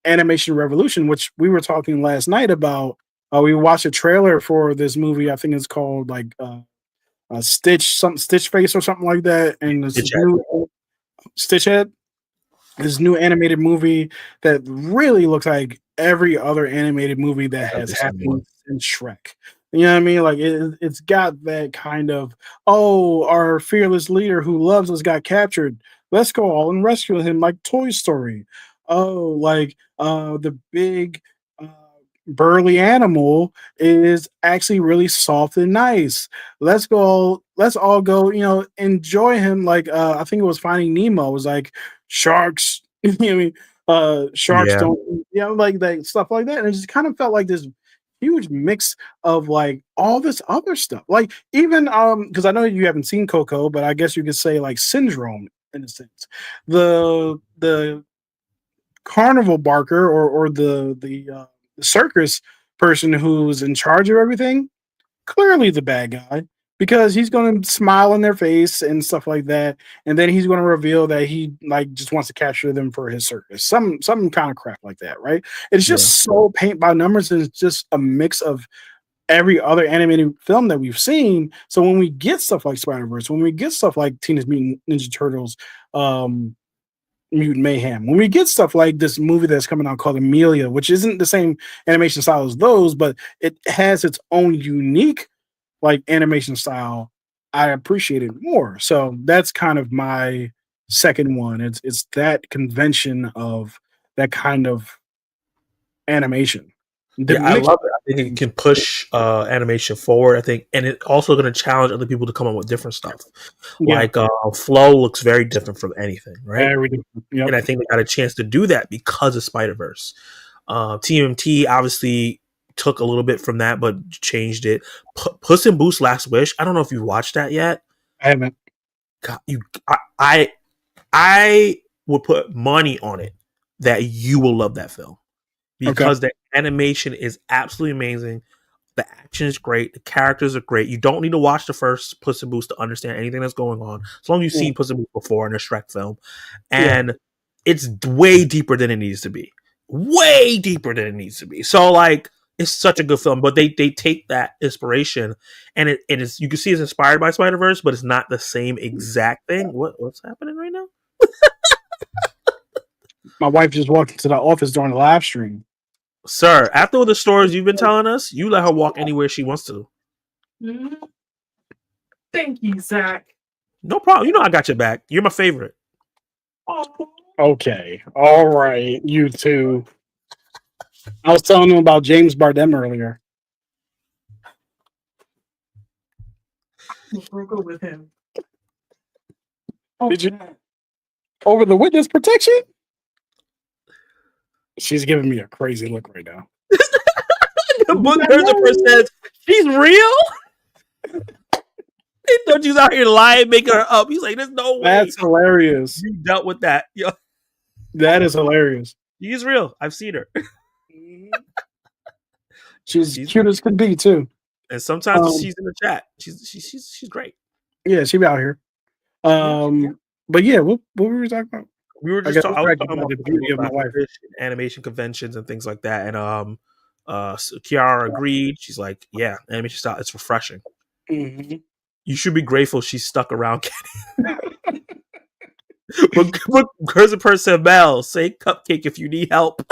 animation revolution, which we were talking last night about. We watched a trailer for this movie. I think it's called like Stitch Face or something like that. And this new Stitchhead, this new animated movie that really looks like every other animated movie that has happened in Shrek. You know what I mean? Like, it's got that kind of, our fearless leader who loves us got captured. Let's go all and rescue him, like Toy Story. oh, like the big uh, burly animal is actually really soft and nice. Let's all go, enjoy him. Like I think it was Finding Nemo. It was like sharks, you know what I mean? Sharks Yeah, don't, like that stuff like that. And it just kind of felt like this huge mix of like all this other stuff. Like even because I know you haven't seen Coco, but I guess you could say like Syndrome in a sense. The carnival barker or the circus person who's in charge of everything, clearly the bad guy because he's going to smile in their face and stuff like that, and then he's going to reveal that he like just wants to capture them for his circus, some kind of crap like that, right? It's yeah, just so paint by numbers, and it's just a mix of every other animated film that we've seen. So when we get stuff like Spider Verse, when we get stuff like Teenage Mutant Ninja Turtles, um, Mutant Mayhem. When we get stuff like this movie that's coming out called Amelia, which isn't the same animation style as those, but it has its own unique like animation style, I appreciate it more. So that's kind of my second one. It's that convention of that kind of animation. The yeah. I mix, love it. I think it can push animation forward. I think, and it also going to challenge other people to come up with different stuff. yeah, Like Flow looks very different from anything, right? very different. Yep. And I think they got a chance to do that because of Spider Verse. TMT obviously took a little bit from that, but changed it. Puss in Boots: Last Wish. I don't know if you watched that yet. I haven't. God, I would put money on it that you will love that film Okay. because the animation is absolutely amazing. The action is great. The characters are great. You don't need to watch the first Puss in Boots to understand anything that's going on. As long as you've Yeah. seen Puss in Boots before in a Shrek film, Yeah. and it's way deeper than it needs to be. Way deeper than it needs to be. So like, it's such a good film. But they take that inspiration, and it is, you can see it's inspired by Spider Verse, but it's not the same exact thing. What's happening right now? My wife just walked into the office during the live stream. Sir, after all the stories you've been telling us, you let her walk anywhere she wants to. Thank you, Zach. No problem. You know I got your back. You're my favorite. Oh, Okay. All right. You two. I was telling them about James Bardem earlier. I broke up with him. Did you over the witness protection? She's giving me a crazy look right now. The book person says, she's real? They thought you was out here lying, making her up. He's like, there's no way. That's hilarious. You dealt with that. Yo, That is hilarious. she's real. I've seen her. She's She's- cute as could be too. And sometimes Um, she's in the chat. She's great. Yeah, she be out here. But yeah, what were we talking about? We were I just guess talking we're about talking about the beauty of my wife. animation conventions and things like that. And so Kiara agreed. She's like, yeah, animation style, it's refreshing. Mhm. You should be grateful she's stuck around. But Cursed Person Mel, say cupcake if you need help.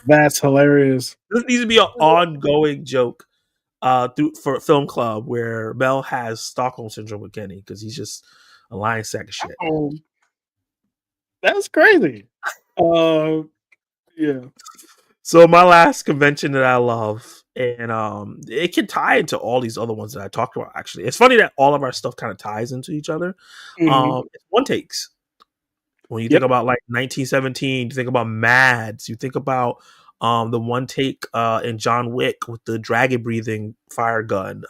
That's hilarious. This needs to be an ongoing joke for Film Club where Mel has Stockholm syndrome with Kenny because he's just a lying sack of shit. Oh, that's crazy. Yeah. So my last convention that I love, and it can tie into all these other ones that I talked about. Actually, it's funny that all of our stuff kind of ties into each other. Mhm. It's one takes. When you Yep. think about like 1917, you think about Mads, you think about the one take in John Wick with the dragon breathing fire gun.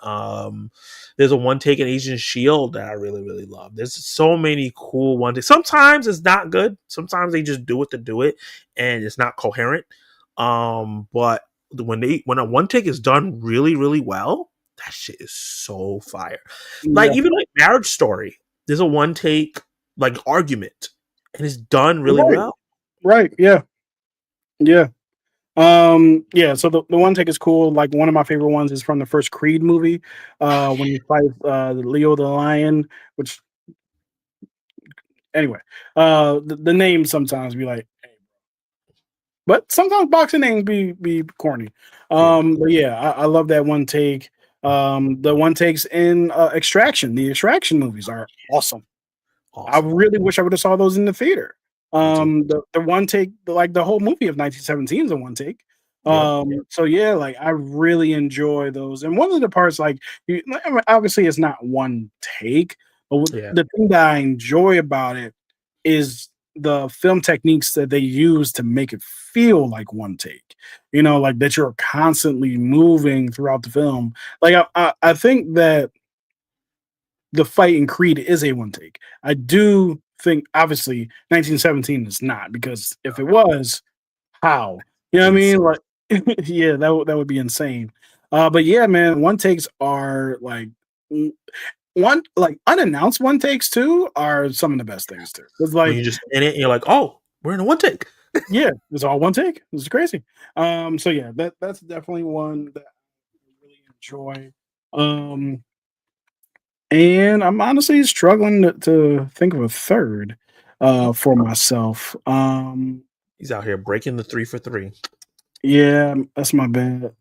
There's a one take in Agent Shield that I really, really love. There's so many cool one takes. Sometimes it's not good. Sometimes they just do it to do it and it's not coherent. But when a one take is done really, really well, that shit is so fire. Like Yeah. even like Marriage Story, there's a one take like argument and it's done really Right. well. Right. Yeah. Yeah. Yeah, so the one take is cool. Like one of my favorite ones is from the first Creed movie, when you fight Leo the Lion, which anyway, the names sometimes be like, but sometimes boxing names be corny. But yeah, I love that one take. The one takes in Extraction. The Extraction movies are awesome. I Awesome. really wish I would have saw those in the theater. The one take, like the whole movie of 1917 is a one take. Yep. So yeah, like I really enjoy those. And one of the parts, like I mean, obviously it's not one take, but Yeah. the thing that I enjoy about it is the film techniques that they use to make it feel like one take. You know, like that you're constantly moving throughout the film. Like I think that the fight in Creed is a one take. I do think obviously 1917 is not, because if it was, how? You know what I mean? Like yeah, that would be insane. But yeah, man, one takes are like one like unannounced one takes too are some of the best things too. It's When like you're just in it, and you're like, oh, we're in a one take. yeah, it's all one take. It's crazy. So yeah, that's definitely one that I really enjoy. And I'm honestly struggling to think of a third for myself. He's out here breaking the 3 for 3. Yeah, that's my bad.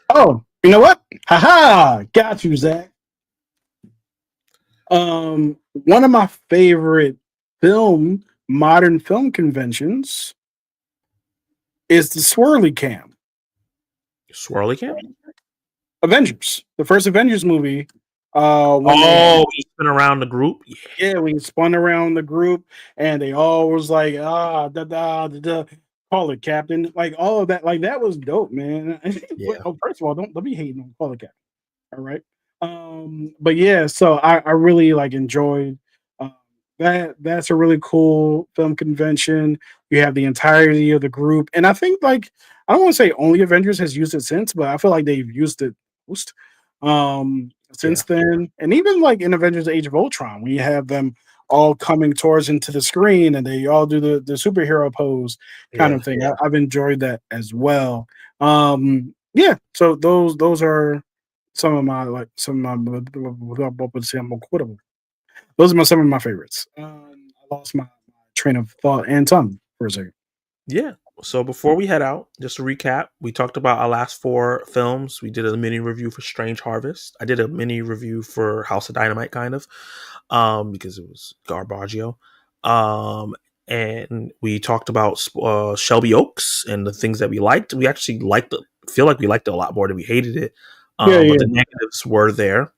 Oh, you know what? Haha, got you, Zach. One of my favorite modern film conventions is the Swirly Cam. Swirly Camp? Avengers, the first Avengers movie. He's been around the group. Yeah, we spun around the group, and they all was like, call it Captain, like all of that, like that was dope, man. Yeah. Oh, first of all, don't be hating on call it Captain. All right. But yeah, so I really like enjoyed that. That's a really cool film convention. You have the entirety of the group, and I think like I don't want to say only Avengers has used it since, but I feel like they've used it most since then. And even like in Avengers Age of Ultron, we have them all coming towards into the screen, and they all do the superhero pose kind of thing. I've enjoyed that as well. Yeah, so those are some of my some of my those are some of my favorites. I lost my train of thought and tongue for a second. Yeah. So before we head out, just to recap, we talked about our last 4 films. We did a mini review for Strange Harvest. I did a mini review for House of Dynamite, kind of, because it was Garbaggio. And we talked about Shelby Oaks and the things that we liked. We actually feel like we liked it a lot more than we hated it. But the negatives were there.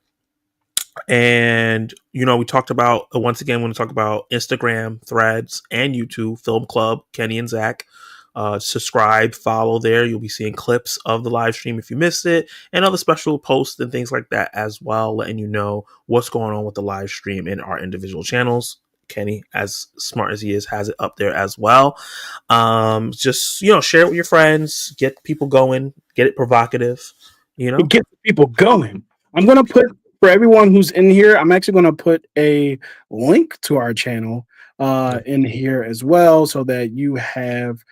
And we talked about once again, when we talk about Instagram, Threads, and YouTube Film Club, Kenny and Zach. Subscribe, follow there. You'll be seeing clips of the live stream if you missed it, and other special posts and things like that as well, letting you know what's going on with the live stream in our individual channels. Kenny, as smart as he is, has it up there as well. Just share it with your friends, get people going, get it provocative. Get people going. I'm gonna put, for everyone who's in here, I'm actually gonna put a link to our channel in here as well, so that you have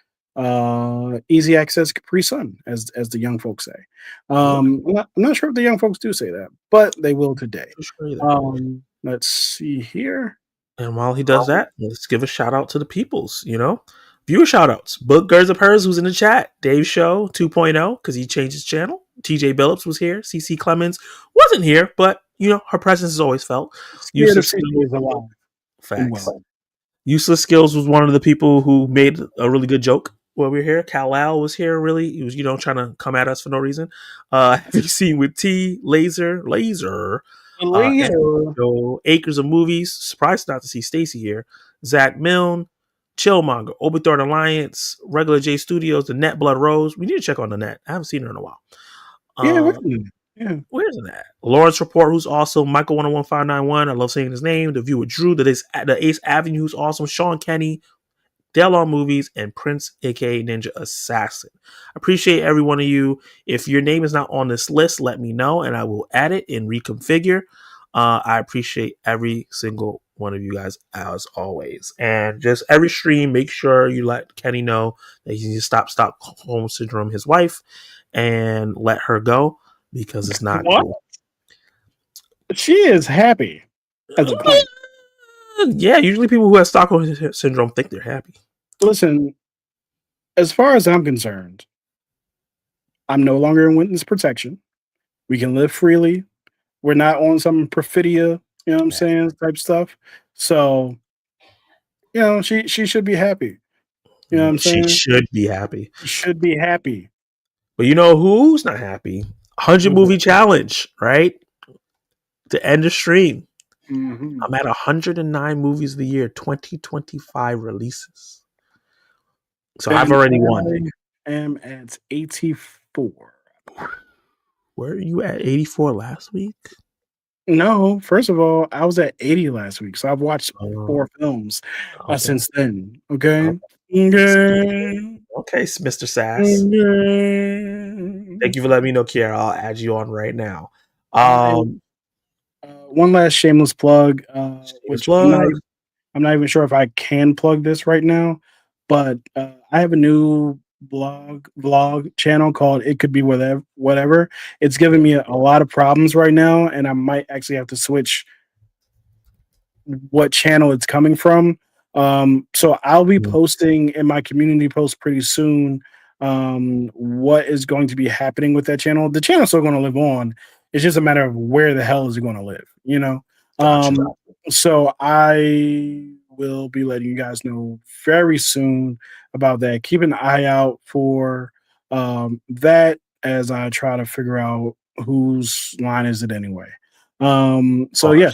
easy access Capri Sun, as the young folks say. I'm not sure if the young folks do say that, but they will today. Let's see here. And while he does that, let's give a shout out to the peoples, viewer shout outs. Book Girls of Hers, who's in the chat. Dave Show 2.0, because he changed his channel. TJ Billups was here. CC Clemens wasn't here, but her presence is always felt. Useless Skills was one of the people who made a really good joke while we were here. Kal-El was here, really. He was, trying to come at us for no reason. Have you seen with T, Laser, Acres of Movies. Surprised not to see Stacy here. Zach Milne, Chillmonger, Obithorn Alliance, Regular J Studios, The Net Blood Rose. We need to check on the Net. I haven't seen her in a while. Where's that? Lawrence Report, who's awesome. Michael 101591. I love saying his name. The Viewer Drew, the Ace Avenue, who's awesome. Sean Kenny, Dale on Movies, and Prince, aka Ninja Assassin. Appreciate every one of you. If your name is not on this list, let me know and I will add it and reconfigure. I appreciate every single one of you guys as always. And just every stream, make sure you let Kenny know that he needs to stop Stockholm Syndrome, his wife, and let her go, because it's not cool. She is happy as a plant. Yeah, usually people who have Stockholm Syndrome think they're happy. Listen, as far as I'm concerned, I'm no longer in witness protection. We can live freely. We're not on some perfidia, you know what I'm saying, type stuff. So You know, she should be happy. You know what I'm She saying? should be happy. She should be happy. But you know who's not happy? 100 movie challenge, right? To end the stream. Mm-hmm. I'm at 109 movies of the year, 2025 releases. So I've already won. I am at 84. Where are you at? 84 last week? No, first of all, I was at 80 last week, so I've watched Oh, 4 films okay. since then. Okay. Okay. Okay, Mr. Sass. Thank you for letting me know, Kiara. I'll add you on right now. One last shameless plug, which plug. I'm not even sure if I can plug this right now, but I have a new vlog channel called It Could Be Whatever. It's giving me a lot of problems right now, and I might actually have to switch what channel it's coming from. So I'll be posting in my community post pretty soon what is going to be happening with that channel. The channel's still going to live on. It's just a matter of where the hell is it going to live, you know? Gotcha. So I will be letting you guys know very soon about that. Keep an eye out for that as I try to figure out whose line is it anyway. So yeah,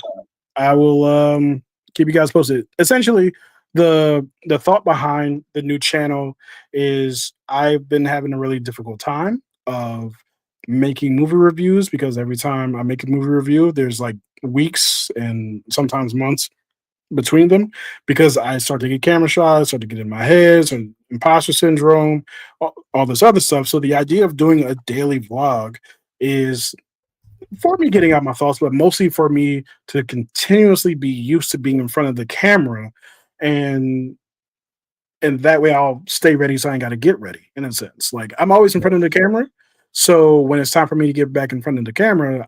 I will keep you guys posted. Essentially, the thought behind the new channel is I've been having a really difficult time of making movie reviews because every time I make a movie review, there's like weeks and sometimes months between them because I start to get camera shy, I start to get in my head, and imposter syndrome, all this other stuff. So the idea of doing a daily vlog is for me getting out my thoughts, but mostly for me to continuously be used to being in front of the camera, and that way I'll stay ready, so I ain't got to get ready. In a sense, like I'm always in front of the camera, so when it's time for me to get back in front of the camera,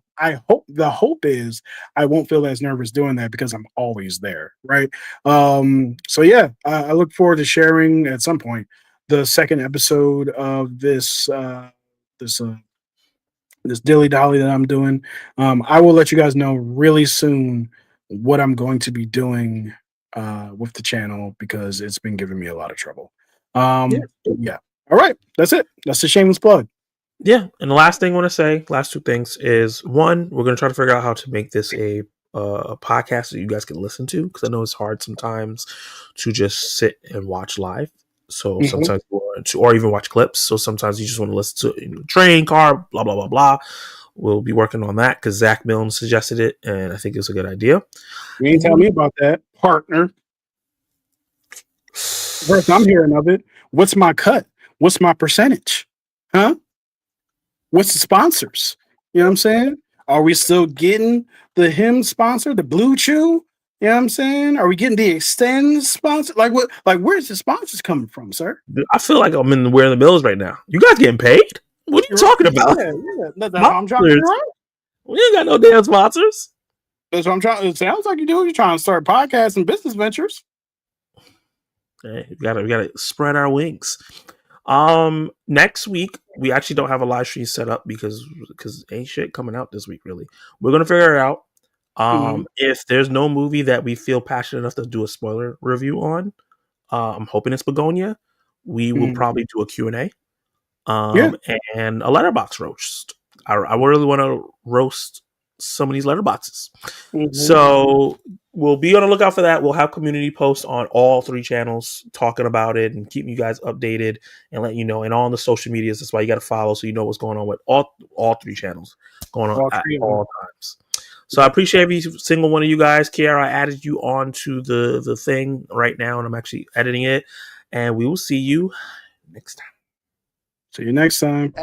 the hope is I won't feel as nervous doing that because I'm always there, right? So yeah, I look forward to sharing at some point the second episode of this this dilly dolly that I'm doing. I will let you guys know really soon what I'm going to be doing with the channel because it's been giving me a lot of trouble. Yeah. All right. That's it. That's the shameless plug. Yeah. And the last thing I want to say, last two things is one, we're going to try to figure out how to make this a podcast that you guys can listen to because I know it's hard sometimes to just sit and watch live. So sometimes you want to, or even watch clips. So sometimes you just want to listen to in train, car, blah, blah, blah, blah. We'll be working on that because Zach Milne suggested it, and I think it's a good idea. You ain't tell me about that, partner. First, I'm hearing of it. What's my cut? What's my percentage? Huh? What's the sponsors? You know what I'm saying? Are we still getting the him sponsor, the Blue Chew? You know what I'm saying? Are we getting the Extend sponsor? Like what? Like where's the sponsors coming from, sir? I feel like I'm in wearing the bills right now. You guys getting paid? What are you talking about? Yeah. That's what I'm trying to figure out. We ain't got no damn sponsors. That's what I'm trying. It sounds like you do. You're trying to start podcasts and business ventures. Hey, we gotta spread our wings. Next week we actually don't have a live stream set up because ain't shit coming out this week. Really, we're gonna figure it out. If there's no movie that we feel passionate enough to do a spoiler review on, I'm hoping it's Begonia. We will probably do a Q&A, and a letterbox roast. I really want to roast some of these letterboxes. So we'll be on the lookout for that. We'll have community posts on all 3 channels talking about it and keeping you guys updated and letting you know. And all on the social medias, that's why you got to follow so you know what's going on with all 3 channels going on at all times. So I appreciate every single one of you guys. Kiara, I added you on to the thing right now, and I'm actually editing it. And we will see you next time. See you next time.